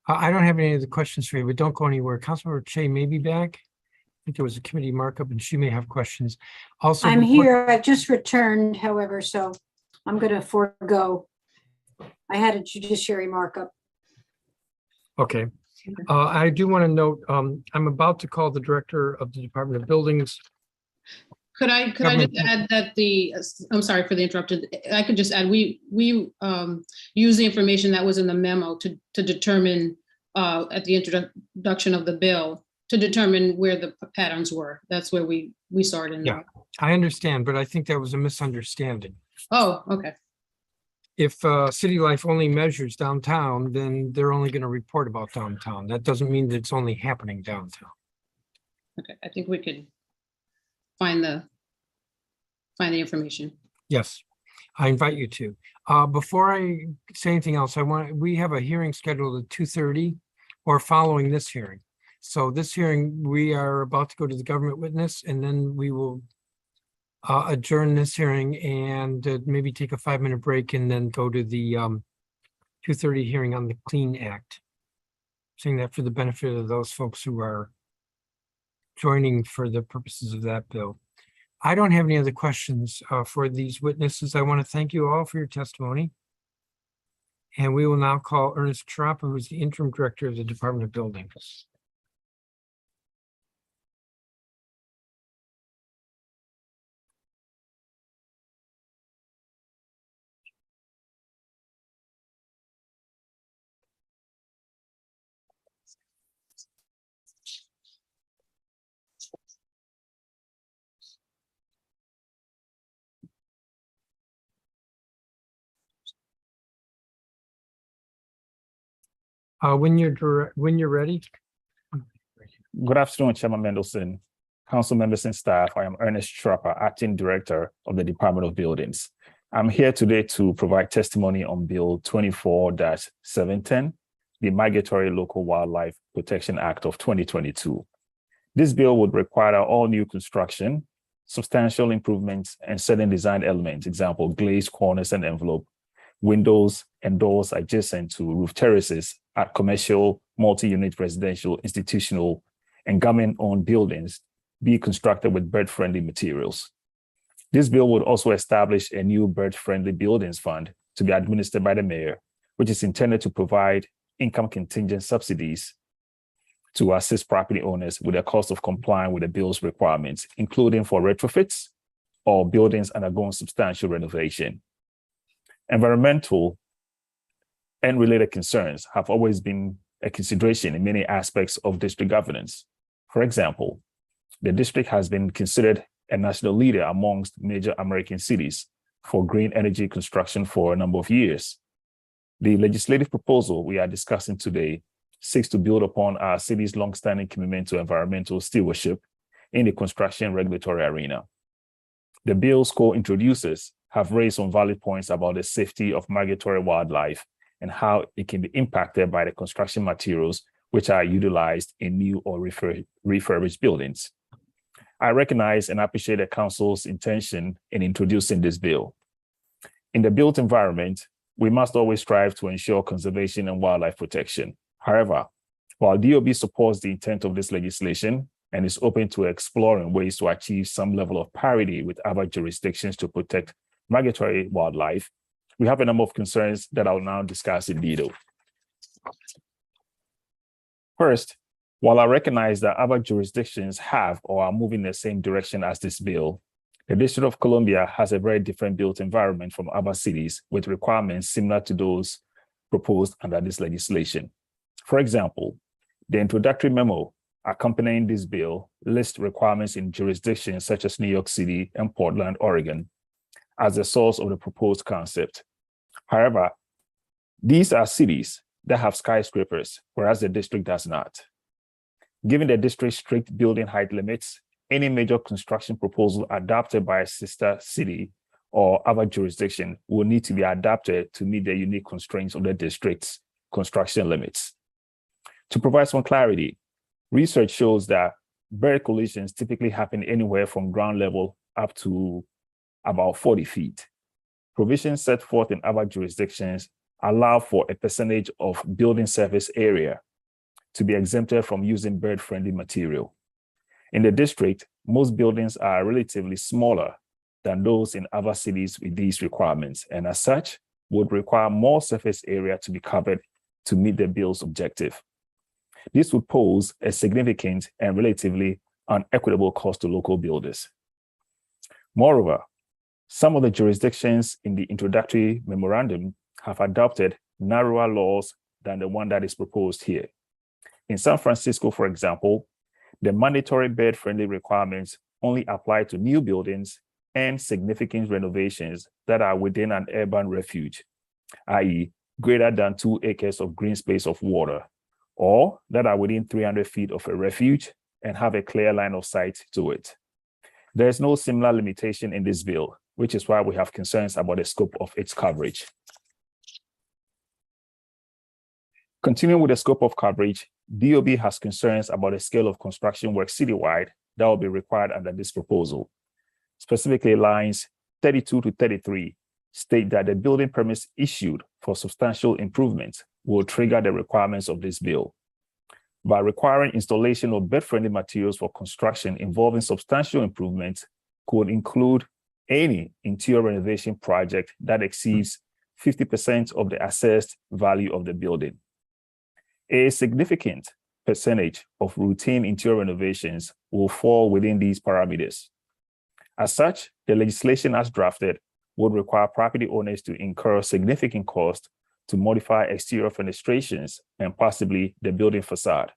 I don't have any other questions for you, but don't go anywhere. Councilmember Che may be back. I think there was a committee markup and she may have questions. Also, I'm here. I've just returned, however, so I'm going to forego. I had a judiciary markup. Okay. I do want to note, I'm about to call the director of the Department of Buildings Could I just add that I'm sorry for the interrupted. I could just add, we use the information that was in the memo to determine at the introduction of the bill to determine where the patterns were. That's where we saw it in Yeah, I understand, but I think that was a misunderstanding. Oh, okay. If City Life only measures downtown, then they're only going to report about downtown. That doesn't mean that it's only happening downtown. Okay, I think we could find the information. Yes, I invite you to. Before I say anything else, we have a hearing scheduled at 2:30 or following this hearing. So this hearing, we are about to go to the government witness, and then we will adjourn this hearing and maybe take a 5-minute break and then go to the 2:30 hearing on the Clean Act. Saying that for the benefit of those folks who are joining for the purposes of that bill. I don't have any other questions for these witnesses. I want to thank you all for your testimony. And we will now call Ernest Trappa, who is the interim director of the Department of Buildings. When you're ready. Good afternoon, Chairman Mendelson, council members and staff. I am Ernest Trappa, acting director of the Department of Buildings. I'm here today to provide testimony on Bill 24-710, the Migratory Local Wildlife Protection Act of 2022. This bill would require all new construction, substantial improvements, and certain design elements, example, glazed corners and envelope, windows and doors adjacent to roof terraces at commercial, multi-unit residential, institutional, and government-owned buildings be constructed with bird-friendly materials. This bill would also establish a new bird-friendly buildings fund to be administered by the mayor, which is intended to provide income contingent subsidies to assist property owners with the cost of complying with the bill's requirements, including for retrofits or buildings undergoing substantial renovation. Environmental and related concerns have always been a consideration in many aspects of district governance. For example, the district has been considered a national leader amongst major American cities for green energy construction for a number of years. The legislative proposal we are discussing today seeks to build upon our city's longstanding commitment to environmental stewardship in the construction regulatory arena. The bill's co-introducers have raised some valid points about the safety of migratory wildlife and how it can be impacted by the construction materials which are utilized in new or refurbished buildings. I recognize and appreciate the council's intention in introducing this bill. In the built environment, we must always strive to ensure conservation and wildlife protection. However, while DOB supports the intent of this legislation and is open to exploring ways to achieve some level of parity with other jurisdictions to protect migratory wildlife, we have a number of concerns that I'll now discuss in detail. First, while I recognize that other jurisdictions have or are moving in the same direction as this bill, the District of Columbia has a very different built environment from other cities with requirements similar to those proposed under this legislation. For example, the introductory memo accompanying this bill lists requirements in jurisdictions such as New York City and Portland, Oregon, as the source of the proposed concept. However, these are cities that have skyscrapers, whereas the district does not. Given the district's strict building height limits, any major construction proposal adopted by a sister city or other jurisdiction will need to be adapted to meet the unique constraints of the district's construction limits. To provide some clarity, research shows that bird collisions typically happen anywhere from ground level up to about 40 feet. Provisions set forth in other jurisdictions allow for a percentage of building surface area to be exempted from using bird-friendly material. In the district, most buildings are relatively smaller than those in other cities with these requirements, and as such, would require more surface area to be covered to meet the bill's objective. This would pose a significant and relatively unequitable cost to local builders. Moreover, some of the jurisdictions in the introductory memorandum have adopted narrower laws than the one that is proposed here. In San Francisco, for example, the mandatory bird-friendly requirements only apply to new buildings and significant renovations that are within an urban refuge, i.e., greater than 2 acres of green space of water, or that are within 300 feet of a refuge and have a clear line of sight to it. There is no similar limitation in this bill, which is why we have concerns about the scope of its coverage. Continuing with the scope of coverage, DOB has concerns about the scale of construction work citywide that will be required under this proposal. Specifically, lines 32 to 33 state that the building permits issued for substantial improvements will trigger the requirements of this bill. By requiring installation of bird-friendly materials for construction involving substantial improvements could include any interior renovation project that exceeds 50% of the assessed value of the building. A significant percentage of routine interior renovations will fall within these parameters. As such, the legislation as drafted would require property owners to incur significant costs to modify exterior fenestrations and possibly the building facade.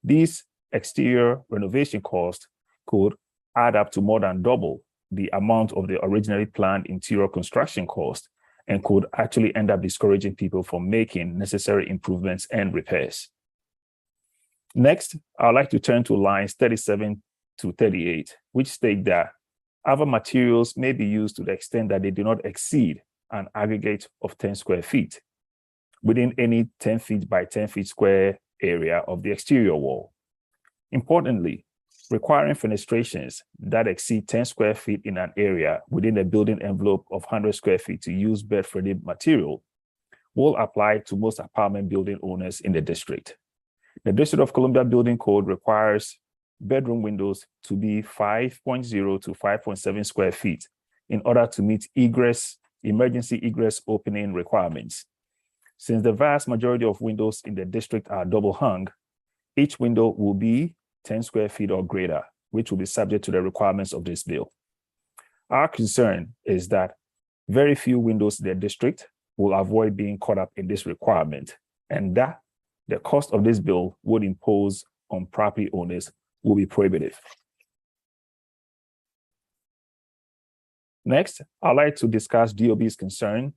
These exterior renovation costs could add up to more than double the amount of the originally planned interior construction cost and could actually end up discouraging people from making necessary improvements and repairs. Next, I'd like to turn to lines 37 to 38, which state that other materials may be used to the extent that they do not exceed an aggregate of 10 square feet within any 10 feet by 10 feet square area of the exterior wall. Importantly, requiring fenestrations that exceed 10 square feet in an area within a building envelope of 100 square feet to use bird-friendly material will apply to most apartment building owners in the district. The District of Columbia Building Code requires bedroom windows to be 5.0 to 5.7 square feet in order to meet emergency egress opening requirements. Since the vast majority of windows in the district are double hung, each window will be 10 square feet or greater, which will be subject to the requirements of this bill. Our concern is that very few windows in the district will avoid being caught up in this requirement, and that the cost of this bill would impose on property owners will be prohibitive. Next, I'd like to discuss DOB's concern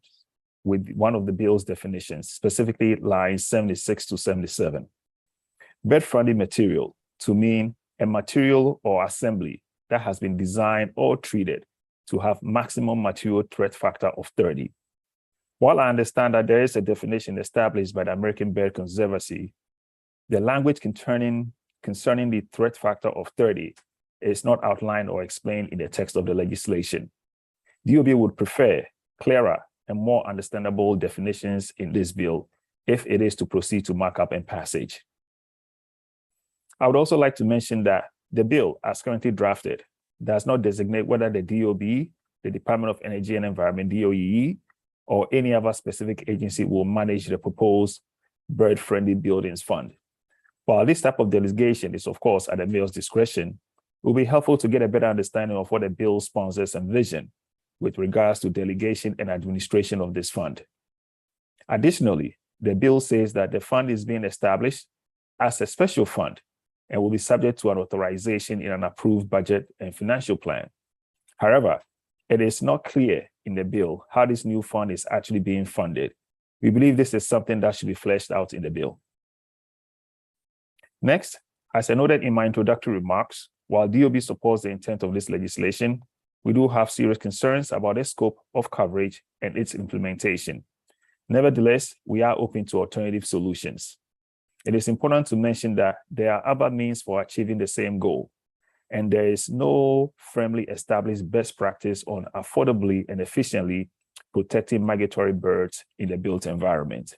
with one of the bill's definitions, specifically lines 76 to 77. Bird-friendly material to mean a material or assembly that has been designed or treated to have maximum material threat factor of 30. While I understand that there is a definition established by the American Bird Conservancy, the language concerning the threat factor of 30 is not outlined or explained in the text of the legislation. DOB would prefer clearer and more understandable definitions in this bill if it is to proceed to markup and passage. I would also like to mention that the bill, as currently drafted, does not designate whether the DOB, the Department of Energy and Environment, DOEE, or any other specific agency will manage the proposed bird-friendly buildings fund. While this type of delegation is, of course, at the mayor's discretion, it will be helpful to get a better understanding of what the bill sponsors envision with regards to delegation and administration of this fund. Additionally, the bill says that the fund is being established as a special fund and will be subject to an authorization in an approved budget and financial plan. However, it is not clear in the bill how this new fund is actually being funded. We believe this is something that should be fleshed out in the bill. Next, as I noted in my introductory remarks, while DOB supports the intent of this legislation, we do have serious concerns about the scope of coverage and its implementation. Nevertheless, we are open to alternative solutions. It is important to mention that there are other means for achieving the same goal, and there is no firmly established best practice on affordably and efficiently protecting migratory birds in the built environment.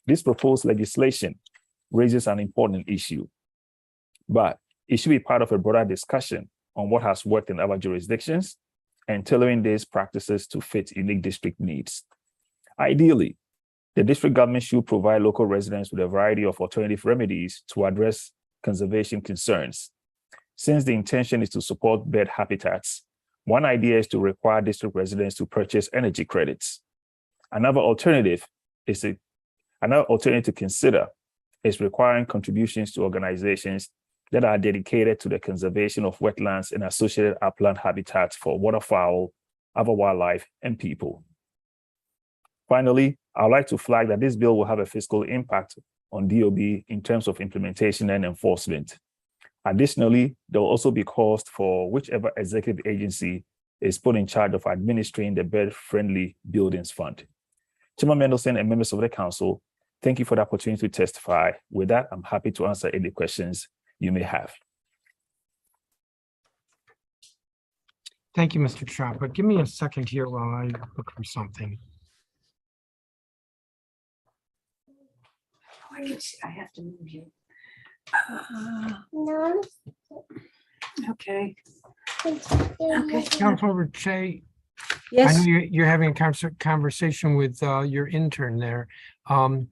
This proposed legislation raises an important issue, but it should be part of a broader discussion on what has worked in other jurisdictions and tailoring these practices to fit unique district needs. Ideally, the district government should provide local residents with a variety of alternative remedies to address conservation concerns. Since the intention is to support bird habitats, One idea is to require district residents to purchase energy credits. Another alternative to consider is requiring contributions to organizations that are dedicated to the conservation of wetlands and associated upland habitats for waterfowl, other wildlife, and people. Finally, I would like to flag that this bill will have a fiscal impact on DOB in terms of implementation and enforcement. Additionally, there will also be cost for whichever executive agency is put in charge of administering the bird-friendly buildings fund. Chairman Mendelson and members of the council, thank you for the opportunity to testify. With that, I'm happy to answer any questions you may have. Thank you, Mr. Chapa. Give me a second here while I look for something. I have to move you. No. Okay. Okay. Councilmember Che, Yes. I know you're having a conversation with your intern there. I'm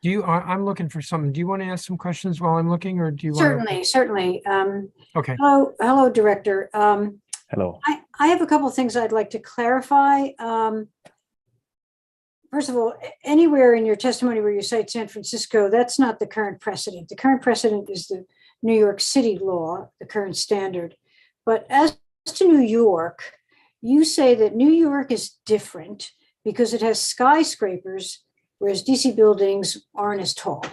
looking for something. Do you want to ask some questions while I'm looking, or do you want to? Certainly. Okay. Hello, Director. Hello. I have a couple of things I'd like to clarify. First of all, anywhere in your testimony where you cite San Francisco, that's not the current precedent. The current precedent is the New York City law, the current standard. But as to New York, you say that New York is different because it has skyscrapers, whereas DC buildings aren't as tall.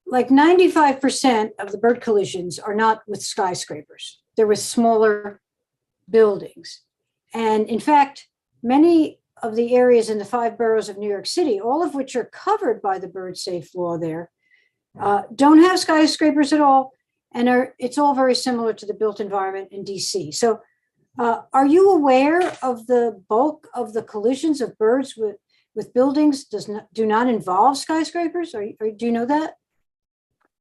Like 95% of the bird collisions are not with skyscrapers. They're with smaller buildings. And in fact, many of the areas in the 5 boroughs of New York City, all of which are covered by the bird safe law there, don't have skyscrapers at all. And it's all very similar to the built environment in DC. So are you aware of the bulk of the collisions of birds with buildings do not involve skyscrapers? Do you know that?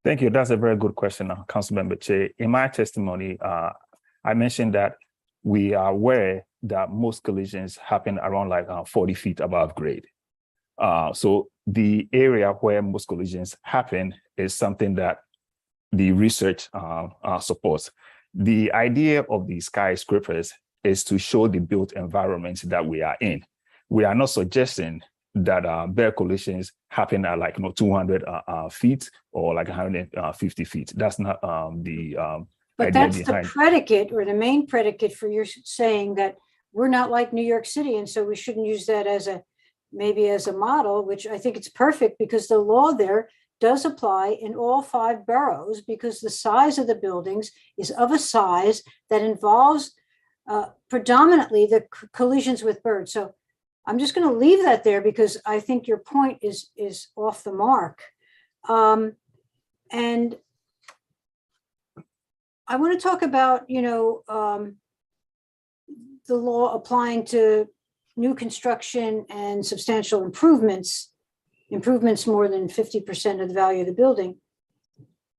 Thank you. That's a very good question, Councilmember Che. In my testimony, I mentioned that we are aware that most collisions happen around like 40 feet above grade. So the area where most collisions happen is something that the research supports. The idea of the skyscrapers is to show the built environment that we are in. We are not suggesting that bird collisions happen at like 200 feet or like 150 feet. That's not the but idea that's behind. The predicate or the main predicate for your saying that we're not like New York City, and so we shouldn't use that as maybe as a model, which I think it's perfect because the law there does apply in all 5 boroughs because the size of the buildings is of a size that involves predominantly the collisions with birds. So I'm just going to leave that there because I think your point is off the mark. And I want to talk about, the law applying to new construction and substantial improvements more than 50% of the value of the building.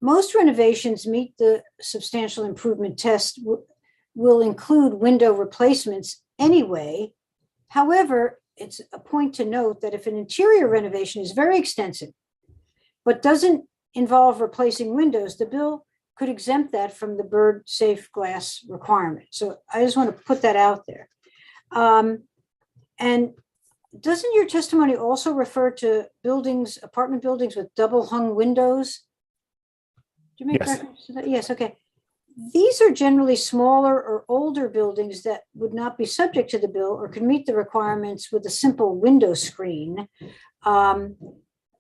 Most renovations meet the substantial improvement test will include window replacements anyway. However, it's a point to note that if an interior renovation is very extensive, but doesn't involve replacing windows, the bill could exempt that from the bird safe glass requirement. So I just want to put that out there. And doesn't your testimony also refer to apartment buildings with double hung windows? Do you make reference to that? Yes, okay. These are generally smaller or older buildings that would not be subject to the bill or could meet the requirements with a simple window screen.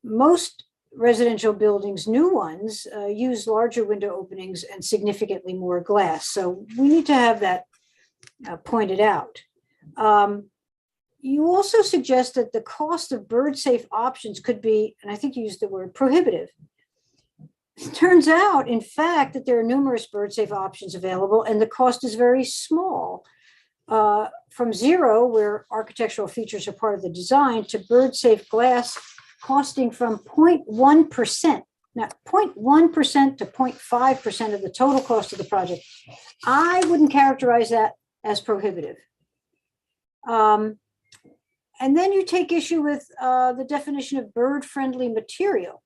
Most residential buildings, new ones, use larger window openings and significantly more glass. So we need to have that pointed out. You also suggest that the cost of bird safe options could be, and I think you used the word prohibitive. It turns out, in fact, that there are numerous bird safe options available and the cost is very small. From zero, where architectural features are part of the design, to bird safe glass costing from 0.1%. Now, 0.1% to 0.5% of the total cost of the project. I wouldn't characterize that as prohibitive. And then you take issue with the definition of bird-friendly material.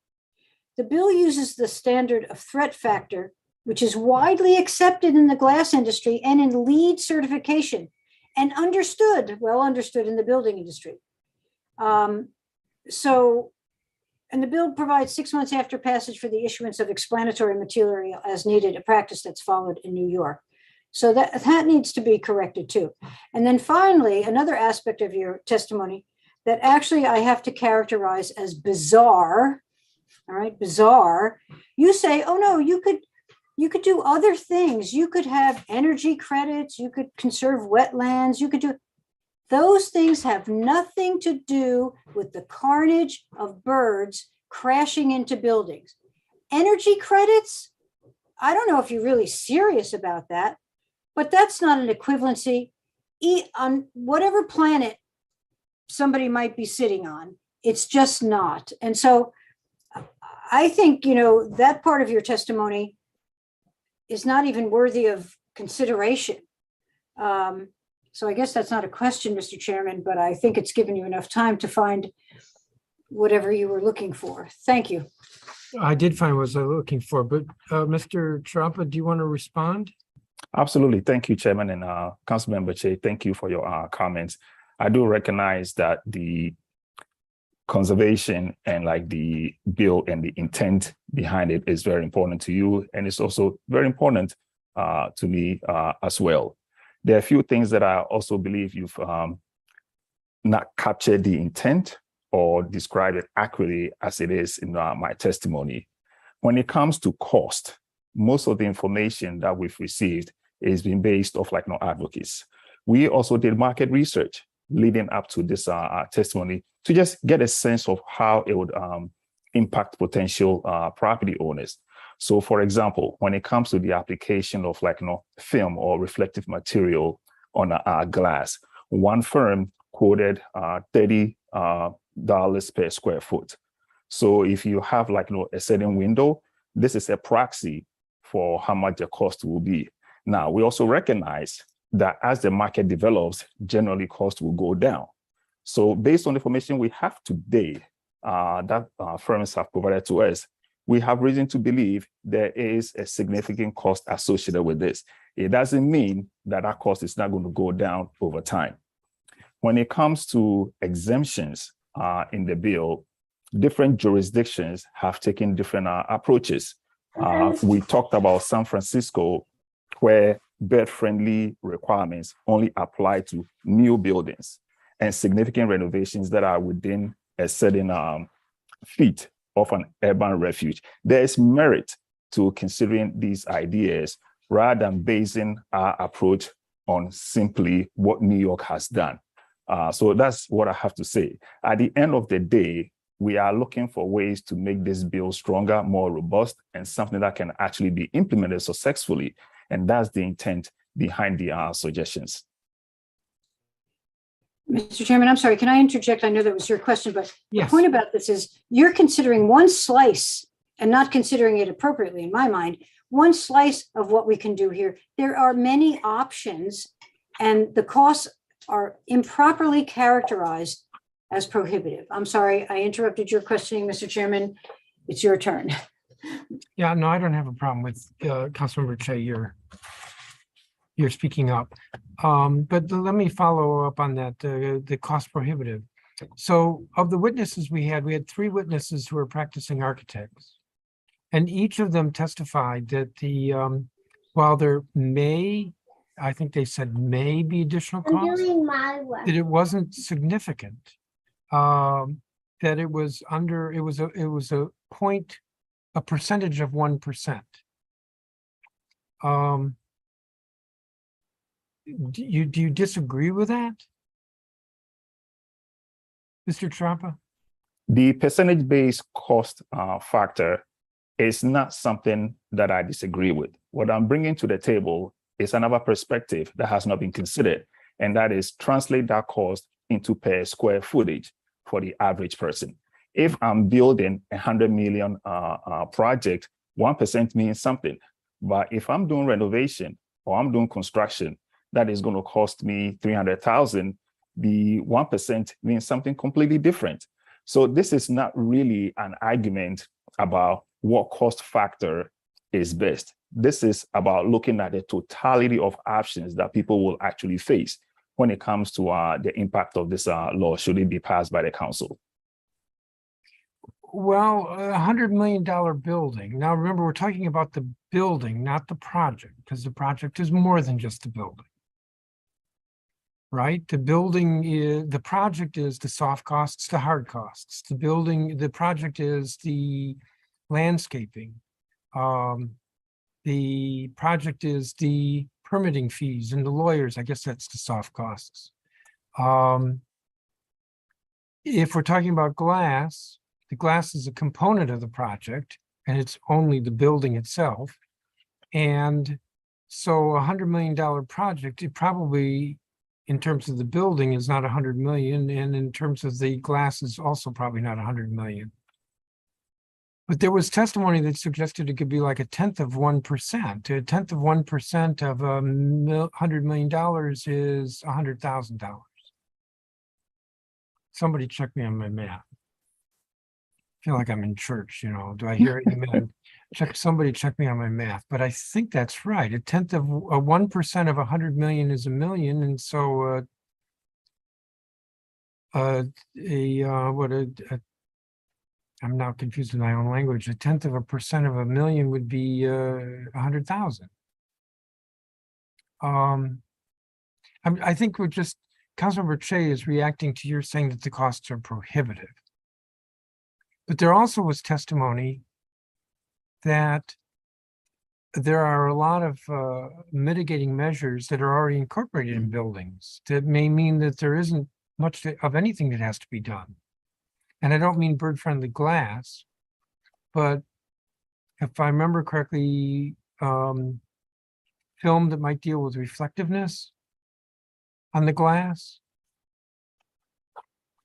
The bill uses the standard of threat factor which is widely accepted in the glass industry and in LEED certification and well understood in the building industry. And the bill provides 6 months after passage for the issuance of explanatory material as needed, a practice that's followed in New York. So that needs to be corrected too. And then finally, another aspect of your testimony that actually I have to characterize as bizarre, all right, bizarre. You say, oh no, you could do other things. You could have energy credits, you could conserve wetlands, you could do, those things have nothing to do with the carnage of birds crashing into buildings. Energy credits, I don't know if you're really serious about that, but that's not an equivalency on whatever planet somebody might be sitting on. It's just not. And so I think, that part of your testimony is not even worthy of consideration. So I guess that's not a question, Mr. Chairman, but I think it's given you enough time to find whatever you were looking for. Thank you. I did find what I was looking for, but Mr. Trumpa, do you want to respond? Absolutely. Thank you, Chairman, and Councilmember Che. Thank you for your comments. I do recognize that the conservation and the bill and the intent behind it is very important to you, and it's also very important to me as well. There are a few things that I also believe you've not captured the intent or described it accurately as it is in my testimony. When it comes to cost, most of the information that we've received is being based off advocates. We also did market research leading up to this testimony to just get a sense of how it would impact potential property owners. So for example, when it comes to the application of film or reflective material on glass, one firm quoted $30 per square foot. So if you have a certain window, this is a proxy for how much the cost will be. Now, we also recognize that as the market develops, generally cost will go down. So based on the information we have today that firms have provided to us, we have reason to believe there is a significant cost associated with this. It doesn't mean that that cost is not going to go down over time. When it comes to exemptions in the bill, different jurisdictions have taken different approaches. We talked about San Francisco, where bird-friendly requirements only apply to new buildings and significant renovations that are within a certain feet of an urban refuge. There is merit to considering these ideas rather than basing our approach on simply what New York has done. So that's what I have to say. At the end of the day, we are looking for ways to make this bill stronger, more robust, and something that can actually be implemented successfully. And that's the intent behind the suggestions. Mr. Chairman, I'm sorry, can I interject? I know that was your question, but yes. The point about this is you're considering one slice and not considering it appropriately, in my mind, one slice of what we can do here. There are many options, and the costs are improperly characterized as prohibitive. I'm sorry, I interrupted your questioning, Mr. Chairman. It's your turn. Yeah, no, I don't have a problem with Councilmember Che, you're speaking up. But let me follow up on that, the cost prohibitive. So of the witnesses we had 3 witnesses who are practicing architects. And each of them testified that while there may, I think they said may be additional costs, that it wasn't significant. That it was a percentage of 1%. Do you disagree with that, Mr. Trumpa? The percentage-based cost factor is not something that I disagree with. What I'm bringing to the table is another perspective that has not been considered, and that is translate that cost into per square footage for the average person. If I'm building a 100 million project, 1% means something. But if I'm doing renovation or I'm doing construction, that is going to cost me 300,000. The 1% means something completely different. So this is not really an argument about what cost factor is best. This is about looking at the totality of options that people will actually face when it comes to the impact of this law, should it be passed by the council. Well, $100 million building. Now, remember, we're talking about the building, not the project, because the project is more than just the building. Right? The building is, the project is the soft costs, the hard costs. The building, the project is the landscaping. The project is the permitting fees and the lawyers. I guess that's the soft costs. If we're talking about glass, the glass is a component of the project and it's only the building itself. And so $100 million project, it probably, in terms of the building, is not 100 million. And in terms of the glass is also probably not 100 million. But there was testimony that suggested it could be like 1/10 of 1%. 1/10 of 1% of $100 million is $100,000. Somebody check me on my math. I feel like I'm in church, you know. Do I hear amen? Somebody check me on my math, but I think that's right. 1/10 of 1% of 100 million is $1 million, and so I'm now confused in my own language. 1/10 of 1% of $1 million would be 100,000. I think we're just, Councilmember Che is reacting to your saying that the costs are prohibitive. But there also was testimony that there are a lot of mitigating measures that are already incorporated in buildings that may mean that there isn't much of anything that has to be done. And I don't mean bird-friendly glass, but if I remember correctly, film that might deal with reflectiveness on the glass.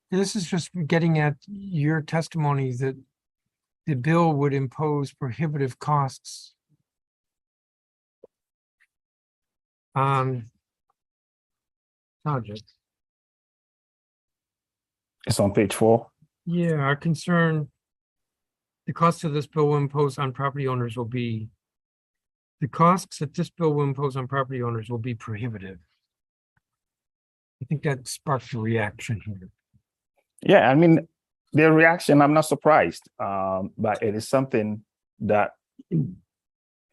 This is just getting at your testimony that the bill would impose prohibitive costs on projects. It's on page 4. Yeah, our concern, the cost of this bill will impose on property owners will be, the costs that this bill will impose on property owners will be prohibitive. I think that sparked a reaction here. Yeah, I mean, the reaction, I'm not surprised, but it is something that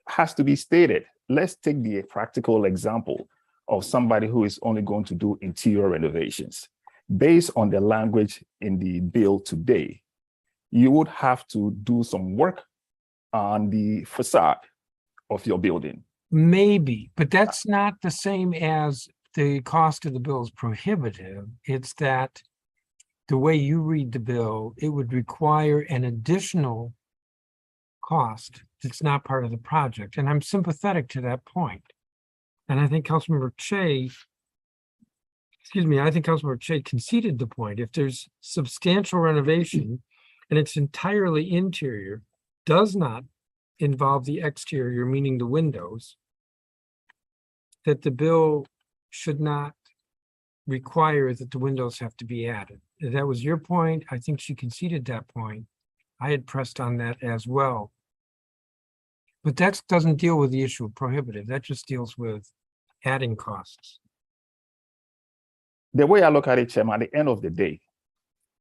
has to be stated. Let's take the practical example of somebody who is only going to do interior renovations. Based on the language in the bill today, you would have to do some work on the facade of your building. Maybe, but that's not the same as the cost of the bill is prohibitive. It's that the way you read the bill, it would require an additional cost that's not part of the project. And I'm sympathetic to that point. And I think Councilmember Che, I think Councilmember Che conceded the point. If there's substantial renovation and it's entirely interior, does not involve the exterior, meaning the windows, that the bill should not require that the windows have to be added. That was your point. I think she conceded that point. I had pressed on that as well. But that doesn't deal with the issue of prohibitive. That just deals with adding costs. The way I look at it, Chairman, at the end of the day,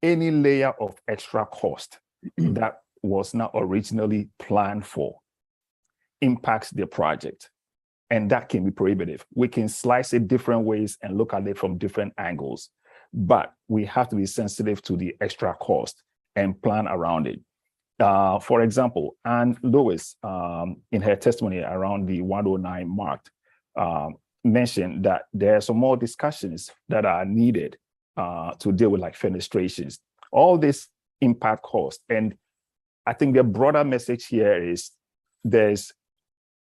any layer of extra cost that was not originally planned for impacts the project. And that can be prohibitive. We can slice it different ways and look at it from different angles, but we have to be sensitive to the extra cost and plan around it. For example, Ann Lewis, in her testimony around the 109 mark, mentioned that there are some more discussions that are needed to deal with like fenestrations. All this impact cost. And I think the broader message here is there's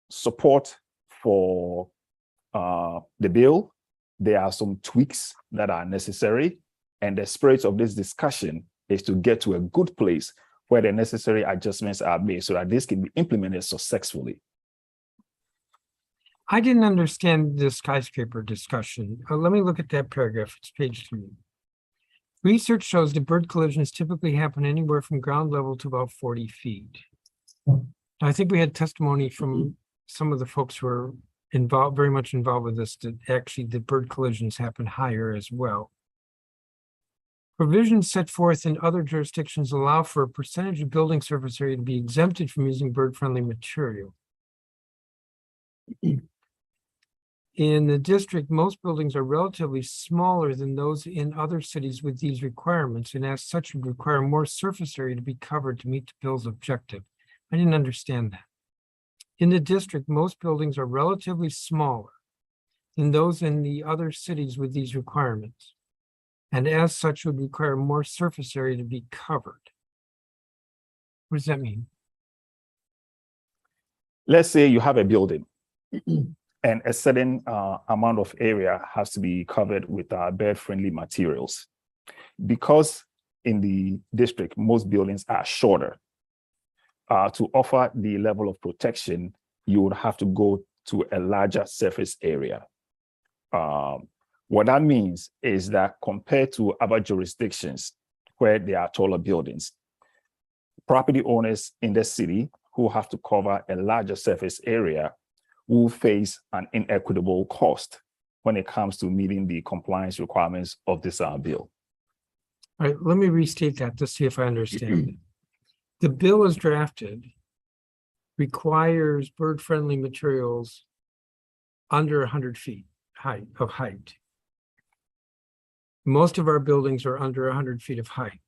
support for the bill. There are some tweaks that are necessary. And the spirit of this discussion is to get to a good place where the necessary adjustments are made so that this can be implemented successfully. I didn't understand the skyscraper discussion. Let me look at that paragraph. It's page 3. Research shows that bird collisions typically happen anywhere from ground level to about 40 feet. I think we had testimony from some of the folks who are involved, very much involved with this, that actually the bird collisions happen higher as well. Provisions set forth in other jurisdictions allow for a percentage of building surface area to be exempted from using bird-friendly material. In the district, most buildings are relatively smaller than those in other cities with these requirements, and as such would require more surface area to be covered to meet the bill's objective. I didn't understand that. In the district, most buildings are relatively smaller than those in the other cities with these requirements, and as such would require more surface area to be covered. What does that mean? Let's say you have a building and a certain amount of area has to be covered with bird-friendly materials. Because in the district, most buildings are shorter. To offer the level of protection, you would have to go to a larger surface area. What that means is that compared to other jurisdictions where there are taller buildings, property owners in the city who have to cover a larger surface area will face an inequitable cost when it comes to meeting the compliance requirements of this bill. All right, let me restate that to see if I understand it. The bill as drafted requires bird-friendly materials under 100 feet of height. Most of our buildings are under 100 feet of height.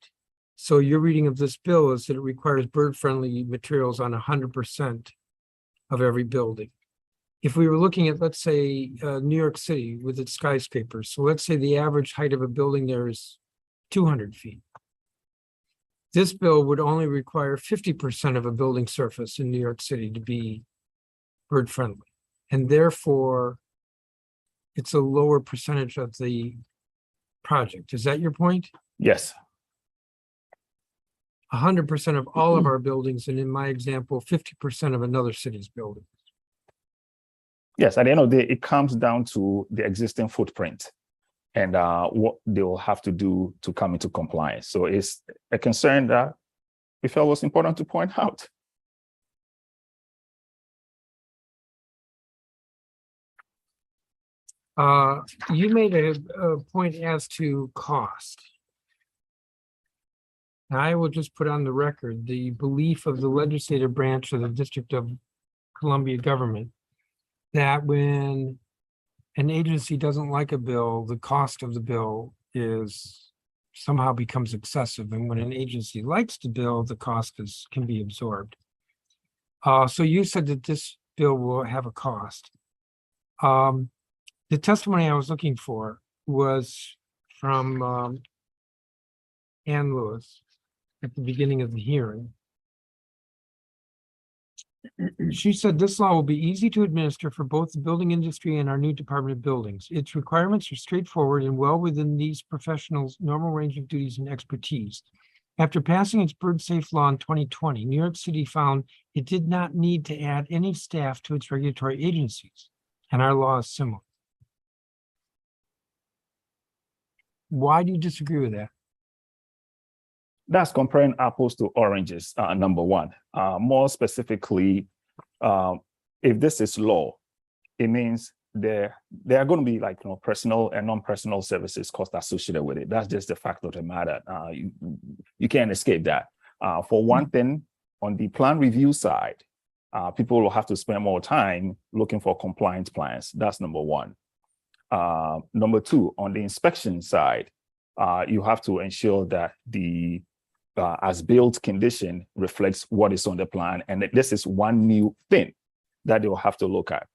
So your reading of this bill is that it requires bird-friendly materials on 100% of every building. If we were looking at, let's say, New York City with its skyscrapers, so let's say the average height of a building there is 200 feet. This bill would only require 50% of a building surface in New York City to be bird-friendly. And therefore, it's a lower percentage of the project. Is that your point? Yes. 100% of all of our buildings, and in my example, 50% of another city's building. Yes, at the end of the day, it comes down to the existing footprint and what they will have to do to come into compliance. So it's a concern that we felt was important to point out. You made a point as to cost. I will just put on the record the belief of the legislative branch of the District of Columbia government that when an agency doesn't like a bill, the cost of the bill is somehow becomes excessive. And when an agency likes the bill, the cost can be absorbed. So you said that this bill will have a cost. The testimony I was looking for was from Ann Lewis at the beginning of the hearing. She said this law will be easy to administer for both the building industry and our new Department of Buildings. Its requirements are straightforward and well within these professionals' normal range of duties and expertise. After passing its bird safe law in 2020, New York City found it did not need to add any staff to its regulatory agencies, and our law is similar. Why do you disagree with that? That's comparing apples to oranges, number one. More specifically, if this is law, it means there are going to be personal and non-personal services costs associated with it. That's just the fact of the matter. You can't escape that. For one thing, on the plan review side, people will have to spend more time looking for compliance plans. That's number one. Number two, on the inspection side, you have to ensure that the as-built condition reflects what is on the plan. And this is one new thing that they'll have to look at.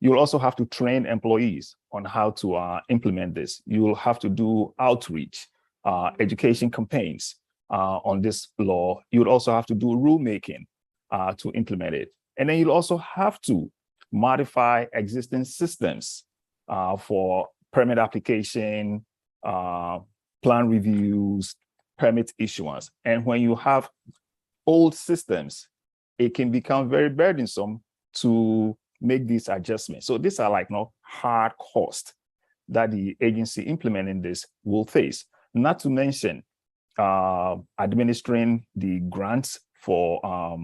You'll also have to train employees on how to implement this. You'll have to do outreach, education campaigns on this law. You'd also have to do rulemaking to implement it. And then you'll also have to modify existing systems for permit application, plan reviews, permit issuance. And when you have old systems, it can become very burdensome to make these adjustments. So these are hard costs that the agency implementing this will face. Not to mention administering the grants for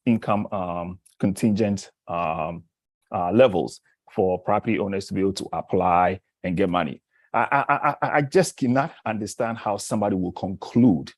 income contingent levels for property owners to be able to apply and get money. I just cannot understand how somebody will conclude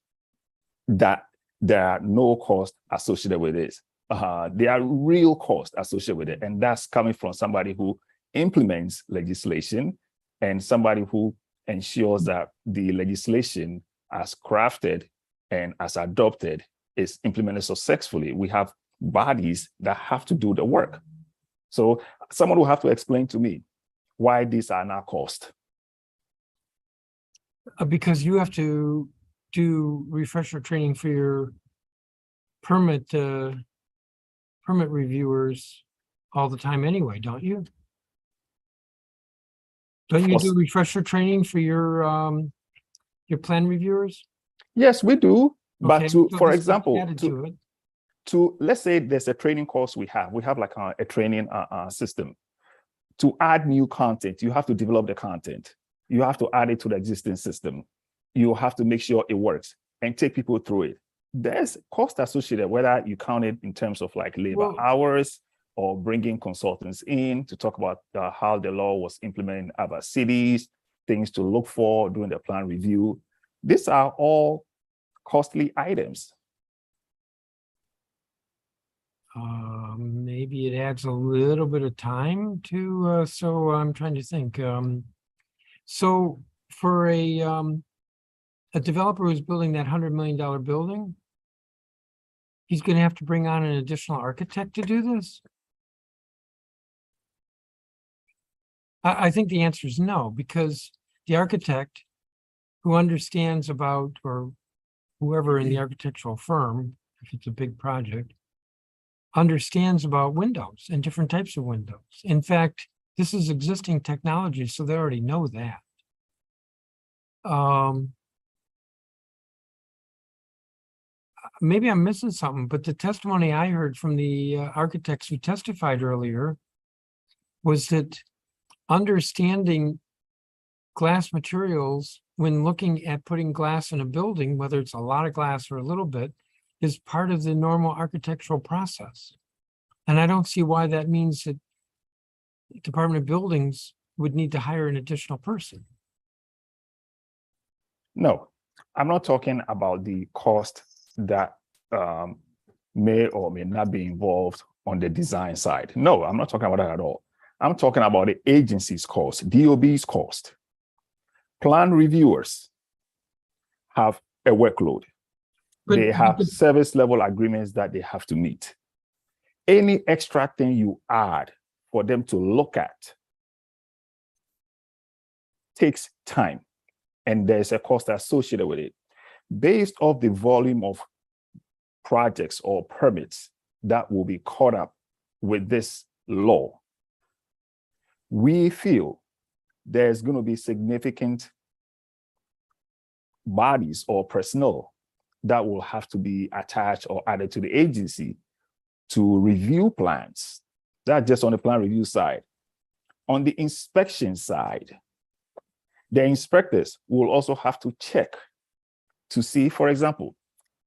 that there are no costs associated with this. There are real costs associated with it. And that's coming from somebody who implements legislation and somebody who ensures that the legislation as crafted and as adopted is implemented successfully. We have bodies that have to do the work. So someone will have to explain to me why these are not cost. Because you have to do refresher training for your permit reviewers all the time anyway, don't you? Don't you do refresher training for your plan reviewers? Yes, we do. But Okay, to, so for this is example, added to it. to let's say there's a training course we have like a training system. To add new content, you have to develop the content. You have to add it to the existing system. You have to make sure it works and take people through it. There's cost associated, whether you count it in terms of like labor hours or bringing consultants in to talk about how the law was implemented in other cities, things to look for during the plan review. These are all costly items. Maybe it adds a little bit of time to, so I'm trying to think. So for a developer who's building that $100 million building, he's going to have to bring on an additional architect to do this? I think the answer is no, because the architect who understands about, or whoever in the architectural firm, if it's a big project, understands about windows and different types of windows. In fact, this is existing technology, so they already know that. Maybe I'm missing something, but the testimony I heard from the architects who testified earlier was that understanding glass materials when looking at putting glass in a building, whether it's a lot of glass or a little bit, is part of the normal architectural process. And I don't see why that means that the Department of Buildings would need to hire an additional person. No, I'm not talking about the cost that may or may not be involved on the design side. No, I'm not talking about that at all. I'm talking about the agency's cost, DOB's cost. Plan reviewers have a workload. They have service level agreements that they have to meet. Any extra thing you add for them to look at takes time, and there's a cost associated with it. Based off the volume of projects or permits that will be caught up with this law, we feel there's going to be significant bodies or personnel that will have to be attached or added to the agency to review plans. That's just on the plan review side. On the inspection side, the inspectors will also have to check to see, for example,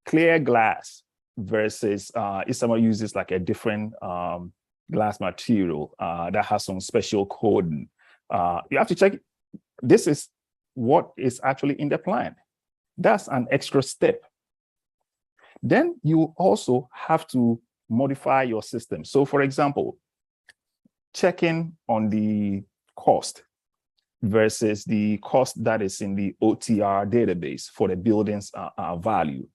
clear glass versus if someone uses like a different glass material that has some special coding. You have to check, this is what is actually in the plan. That's an extra step. Then you also have to modify your system. So for example, checking on the cost versus the cost that is in the OTR database for the building's value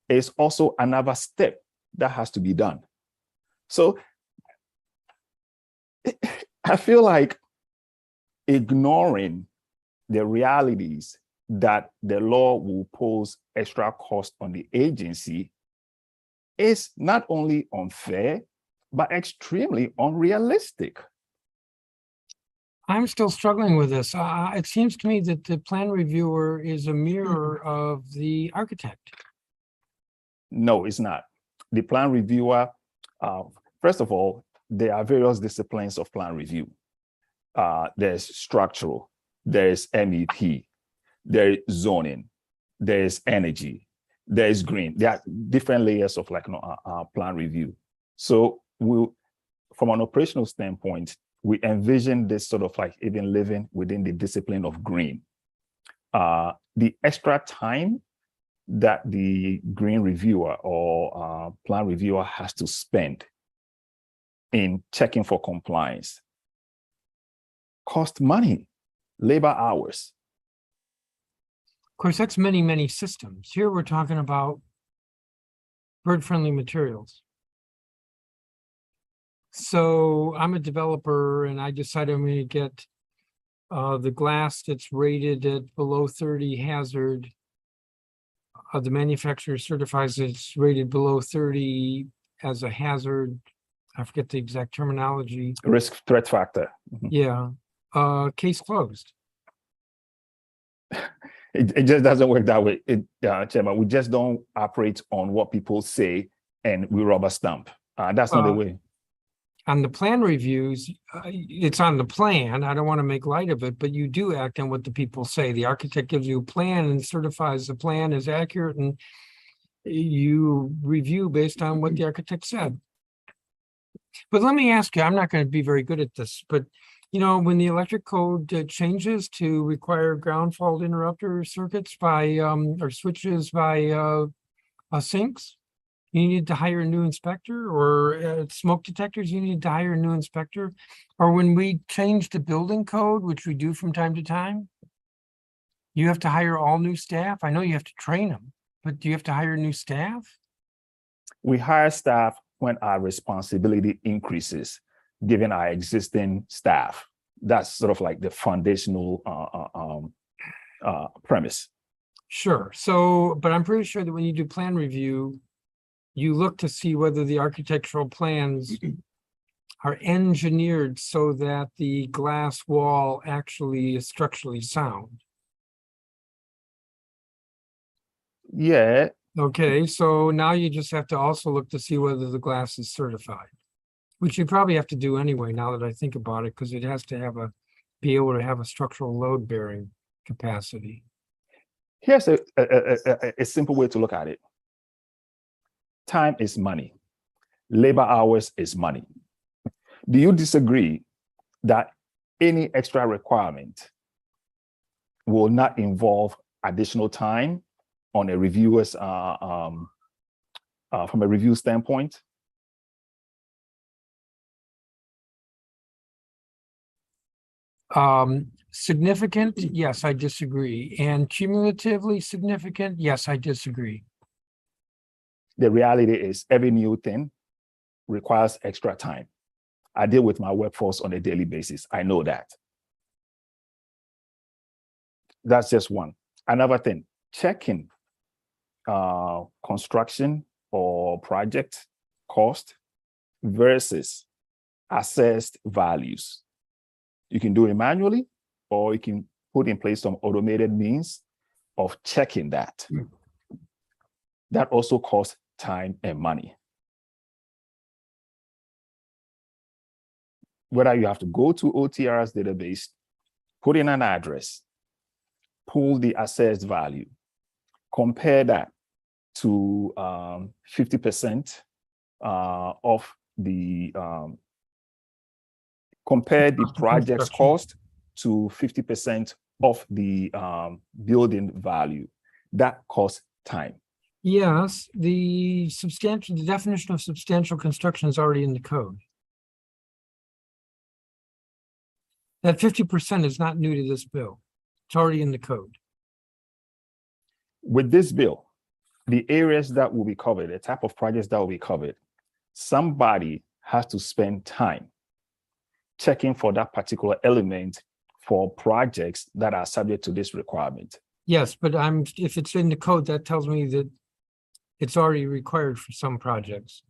is also another step that has to be done. So I feel like ignoring the realities that the law will pose extra cost on the agency is not only unfair, but extremely unrealistic. I'm still struggling with this. It seems to me that the plan reviewer is a mirror of the architect. No, it's not. The plan reviewer, first of all, there are various disciplines of plan review. There's structural, there's MEP, there is zoning, there's energy, there's green. There are different layers of like plan review. So from an operational standpoint, we envision this sort of like even living within the discipline of green. The extra time that the green reviewer or plan reviewer has to spend in checking for compliance cost money, labor hours. Of course, that's many, many systems. Here we're talking about bird-friendly materials. So I'm a developer and I decided I'm going to get the glass that's rated at below 30 hazard. The manufacturer certifies it's rated below 30 as a hazard. I forget the exact terminology. Risk threat factor. Yeah. Case closed. It just doesn't work that way, Chairman. We just don't operate on what people say and we rubber stamp. That's not the way. On the plan reviews, it's on the plan. I don't want to make light of it, but you do act on what the people say. The architect gives you a plan and certifies the plan is accurate, and you review based on what the architect said. But let me ask you, I'm not going to be very good at this, but you know, when the electric code changes to require ground fault interrupter circuits by or switches by sinks, you need to hire a new inspector, or smoke detectors, you need to hire a new inspector. Or when we change the building code, which we do from time to time, you have to hire all new staff. I know you have to train them, but do you have to hire new staff? We hire staff when our responsibility increases, given our existing staff. That's sort of like the foundational premise. Sure. So, but I'm pretty sure that when you do plan review, you look to see whether the architectural plans are engineered so that the glass wall actually is structurally sound. Yeah. Okay, so now you just have to also look to see whether the glass is certified, which you probably have to do anyway, now that I think about it, because it has to have be able to have a structural load bearing capacity. Here's a simple way to look at it. Time is money. Labor hours is money. Do you disagree that any extra requirement will not involve additional time on a reviewer's, from a review standpoint? Significant, yes, I disagree. And cumulatively significant, yes, I disagree. The reality is every new thing requires extra time. I deal with my workforce on a daily basis. I know that. That's just one. Another thing, checking construction or project cost versus assessed values. You can do it manually, or you can put in place some automated means of checking that. That also costs time and money. Whether you have to go to OTR's database, put in an address, pull the assessed value, compare that to 50% of the, compare the project's cost to 50% of the building value. That costs time. Yes, the definition of substantial construction is already in the code. That 50% is not new to this bill. It's already in the code. With this bill, the areas that will be covered, the type of projects that will be covered, somebody has to spend time checking for that particular element for projects that are subject to this requirement. Yes, but if it's in the code, that tells me that it's already required for some projects.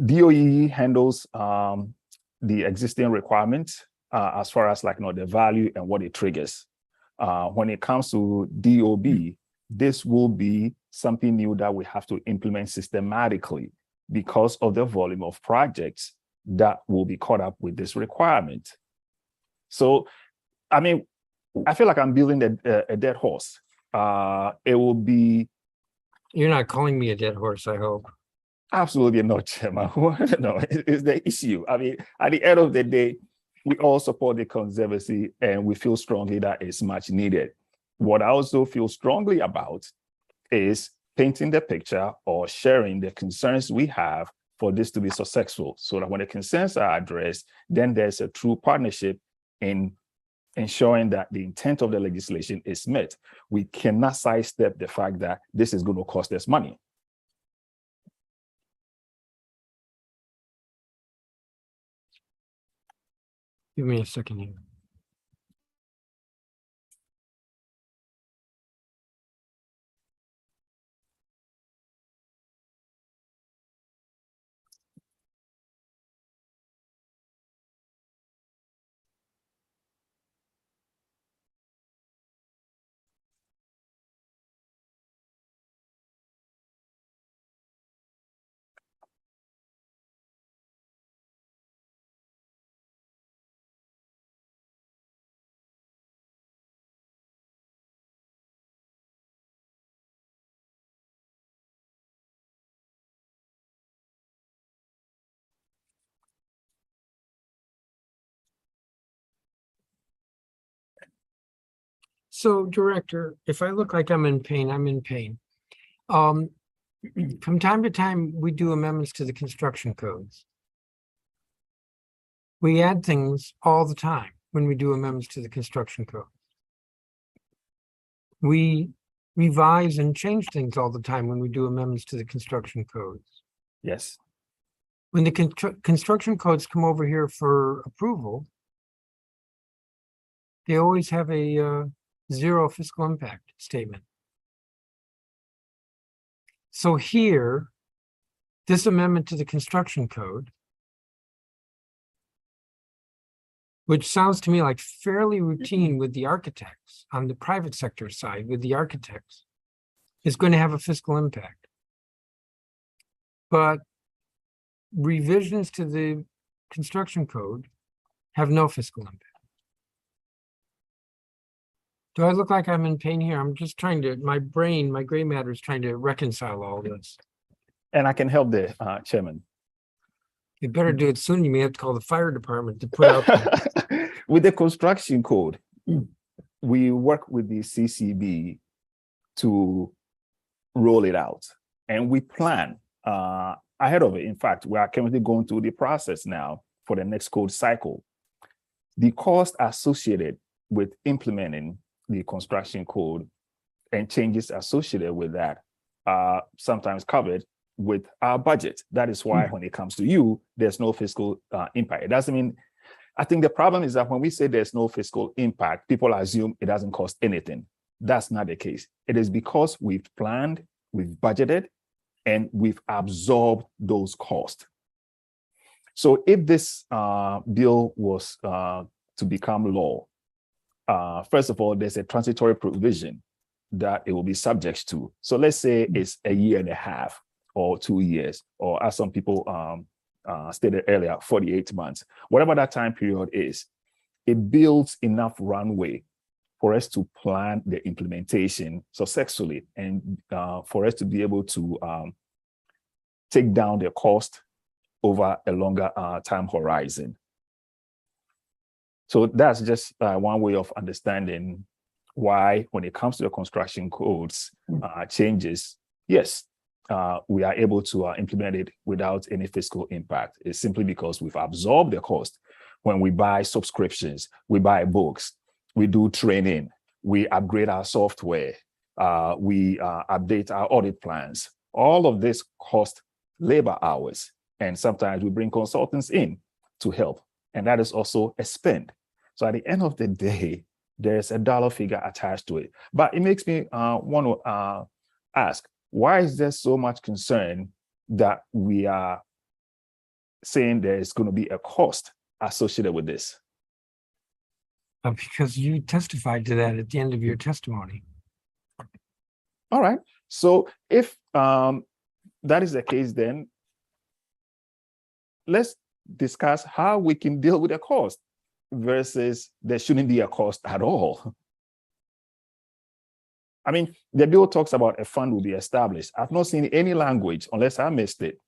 DOE handles the existing requirements as far as the value and what it triggers. When it comes to DOB, this will be something new that we have to implement systematically because of the volume of projects that will be caught up with this requirement. So, I mean, I feel like I'm building a dead horse. It will be. You're not calling me a dead horse, I hope. Absolutely not, Chairman. No, it's the issue. I mean, at the end of the day, we all support the Conservancy and we feel strongly that it's much needed. What I also feel strongly about is painting the picture or sharing the concerns we have for this to be successful, so that when the concerns are addressed, then there's a true partnership in ensuring that the intent of the legislation is met. We cannot sidestep the fact that this is going to cost us money. Give me a second here. So, Director, if I look like I'm in pain, I'm in pain. From time to time, we do amendments to the construction codes. We add things all the time when we do amendments to the construction code. We revise and change things all the time when we do amendments to the construction codes. Yes. When the construction codes come over here for approval, they always have a zero fiscal impact statement. So here, this amendment to the construction code, which sounds to me like fairly routine with the architects on the private sector side, with the architects, is going to have a fiscal impact. But revisions to the construction code have no fiscal impact. Do I look like I'm in pain here? I'm just trying to, my brain, my gray matter is trying to reconcile all this. And I can help there, Chairman. You better do it soon. You may have to call the fire department to put out. With the construction code, we work with the CCB to roll it out, and we plan ahead of it. In fact, we are currently going through the process now for the next code cycle. The cost associated with implementing the construction code and changes associated with that are sometimes covered with our budget. That is why when it comes to you, there's no fiscal impact. It doesn't mean, I think the problem is that when we say there's no fiscal impact, people assume it doesn't cost anything. That's not the case. It is because we've planned, we've budgeted, and we've absorbed those costs. So if this bill was to become law, first of all, there's a transitory provision that it will be subject to. So let's say it's a year and a half or 2 years, or as some people stated earlier, 48 months. Whatever that time period is, it builds enough runway for us to plan the implementation successfully and for us to be able to take down the cost over a longer time horizon. So that's just one way of understanding why, when it comes to the construction codes changes, yes, we are able to implement it without any fiscal impact. It's simply because we've absorbed the cost. When we buy subscriptions, we buy books, we do training, we upgrade our software, we update our audit plans. All of this cost labor hours, and sometimes we bring consultants in to help, and that is also a spend. So at the end of the day, there's a dollar figure attached to it. But it makes me want to ask, why is there so much concern that we are saying there's going to be a cost associated with this? Because you testified to that at the end of your testimony. All right. So if that is the case, then let's discuss how we can deal with the cost versus there shouldn't be a cost at all. I mean, the bill talks about a fund will be established. I've not seen any language, unless I missed it,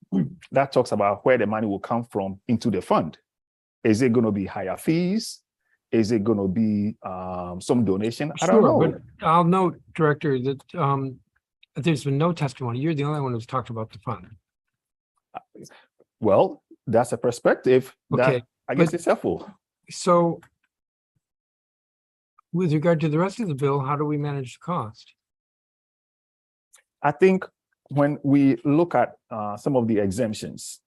that talks about where the money will come from into the fund. Is it going to be higher fees? Is it going to be some donation? I don't know. But I'll note, Director, that there's been no testimony. You're the only one who's talked about the fund. Well, that's a perspective that Okay, I guess it's helpful. So with regard to the rest of the bill, how do we manage the cost? I think when we look at some of the exemptions,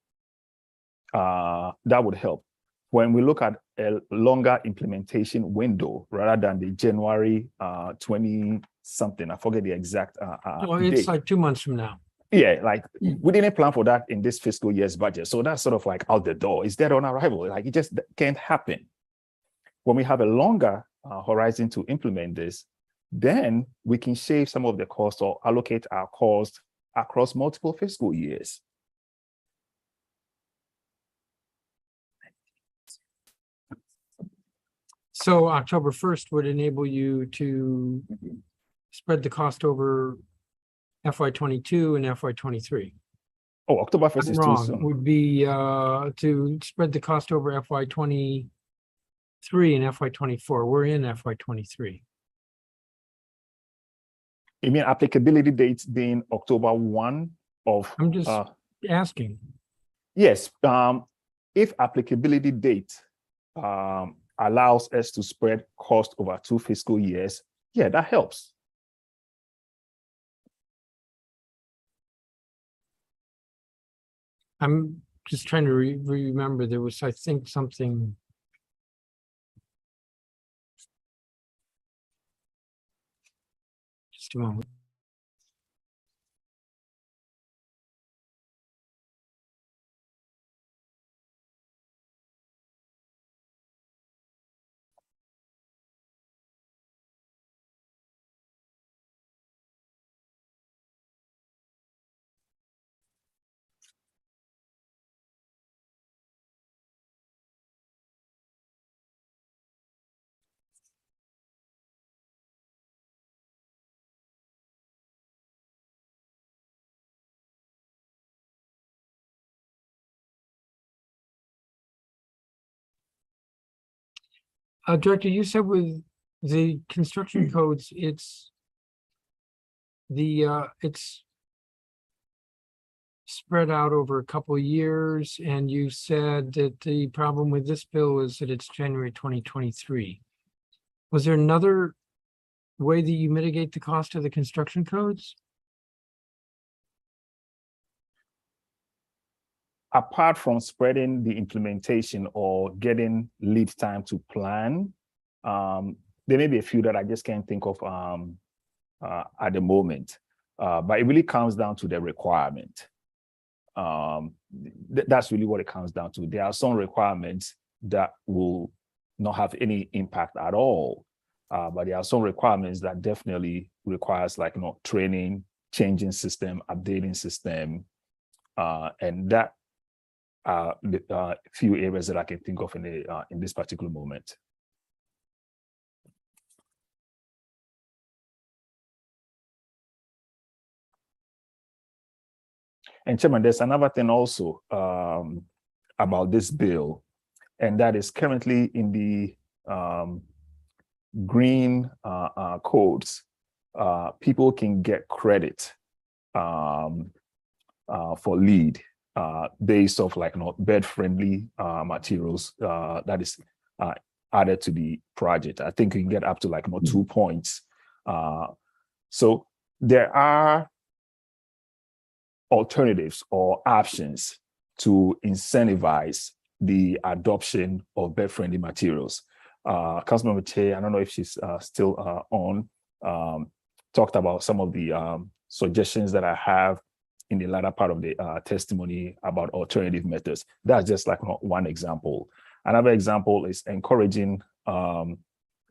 that would help. When we look at a longer implementation window rather than the January 20 something, I forget the exact Well, it's date. like 2 months from now. Yeah, like we didn't plan for that in this fiscal year's budget. So that's sort of like out the door. It's dead on arrival. Like it just can't happen. When we have a longer horizon to implement this, then we can shave some of the cost or allocate our cost across multiple fiscal years. So October 1st would enable you to spread the cost over FY22 and FY23. Oh, October 1st is too soon. Would be to spread the cost over FY23 and FY24. We're in FY23. You mean applicability dates being October 1 of? I'm just asking. Yes, if applicability date allows us to spread cost over 2 fiscal years, yeah, that helps. I'm just trying to remember. There was, I think, something. Just a moment. Director, you said with the construction codes, it's spread out over a couple of years, and you said that the problem with this bill is that it's January 2023. Was there another way that you mitigate the cost of the construction codes? Apart from spreading the implementation or getting lead time to plan, there may be a few that I just can't think of at the moment. But it really comes down to the requirement. That's really what it comes down to. There are some requirements that will not have any impact at all. But there are some requirements that definitely requires, like, training, changing system, updating system, and that the few areas that I can think of in this particular moment. And Chairman, there's another thing also about this bill, and that is currently in the green codes. People can get credit for LEED. Based off, like, bird-friendly materials that is added to the project. I think you can get up to, like, 2 points. So there are alternatives or options to incentivize the adoption of bird-friendly materials. Councilmember Che, I don't know if she's still on, talked about some of the suggestions that I have in the latter part of the testimony about alternative methods. That's just like one example. Another example is encouraging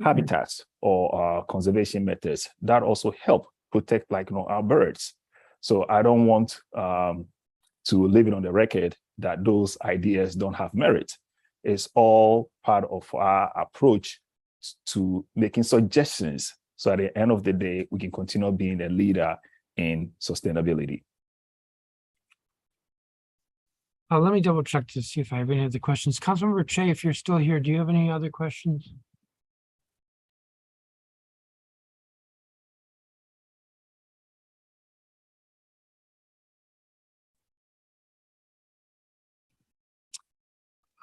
habitats or conservation methods that also help protect, like, our birds. So I don't want to leave it on the record that those ideas don't have merit. It's all part of our approach to making suggestions So at the end of the day, we can continue being a leader in sustainability. Let me double check to see if I have any other questions. Councilmember Che, if you're still here, do you have any other questions?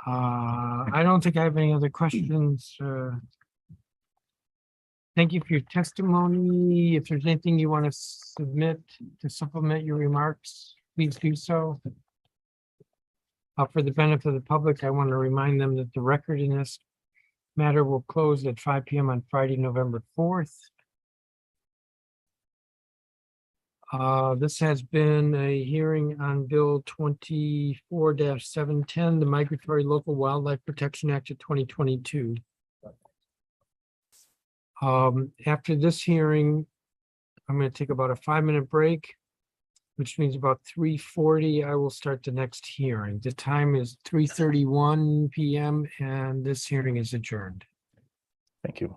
I don't think I have any other questions. Thank you for your testimony. If there's anything you want to submit to supplement your remarks, please do so. For the benefit of the public, I want to remind them that the record in this matter will close at 5 p.m. on Friday, November 4th. This has been a hearing on Bill 24-710, the Migratory Local Wildlife Protection Act of 2022. After this hearing, I'm going to take about a 5-minute break, which means about 3:40, I will start the next hearing. The time is 3:31 p.m. and this hearing is adjourned. Thank you.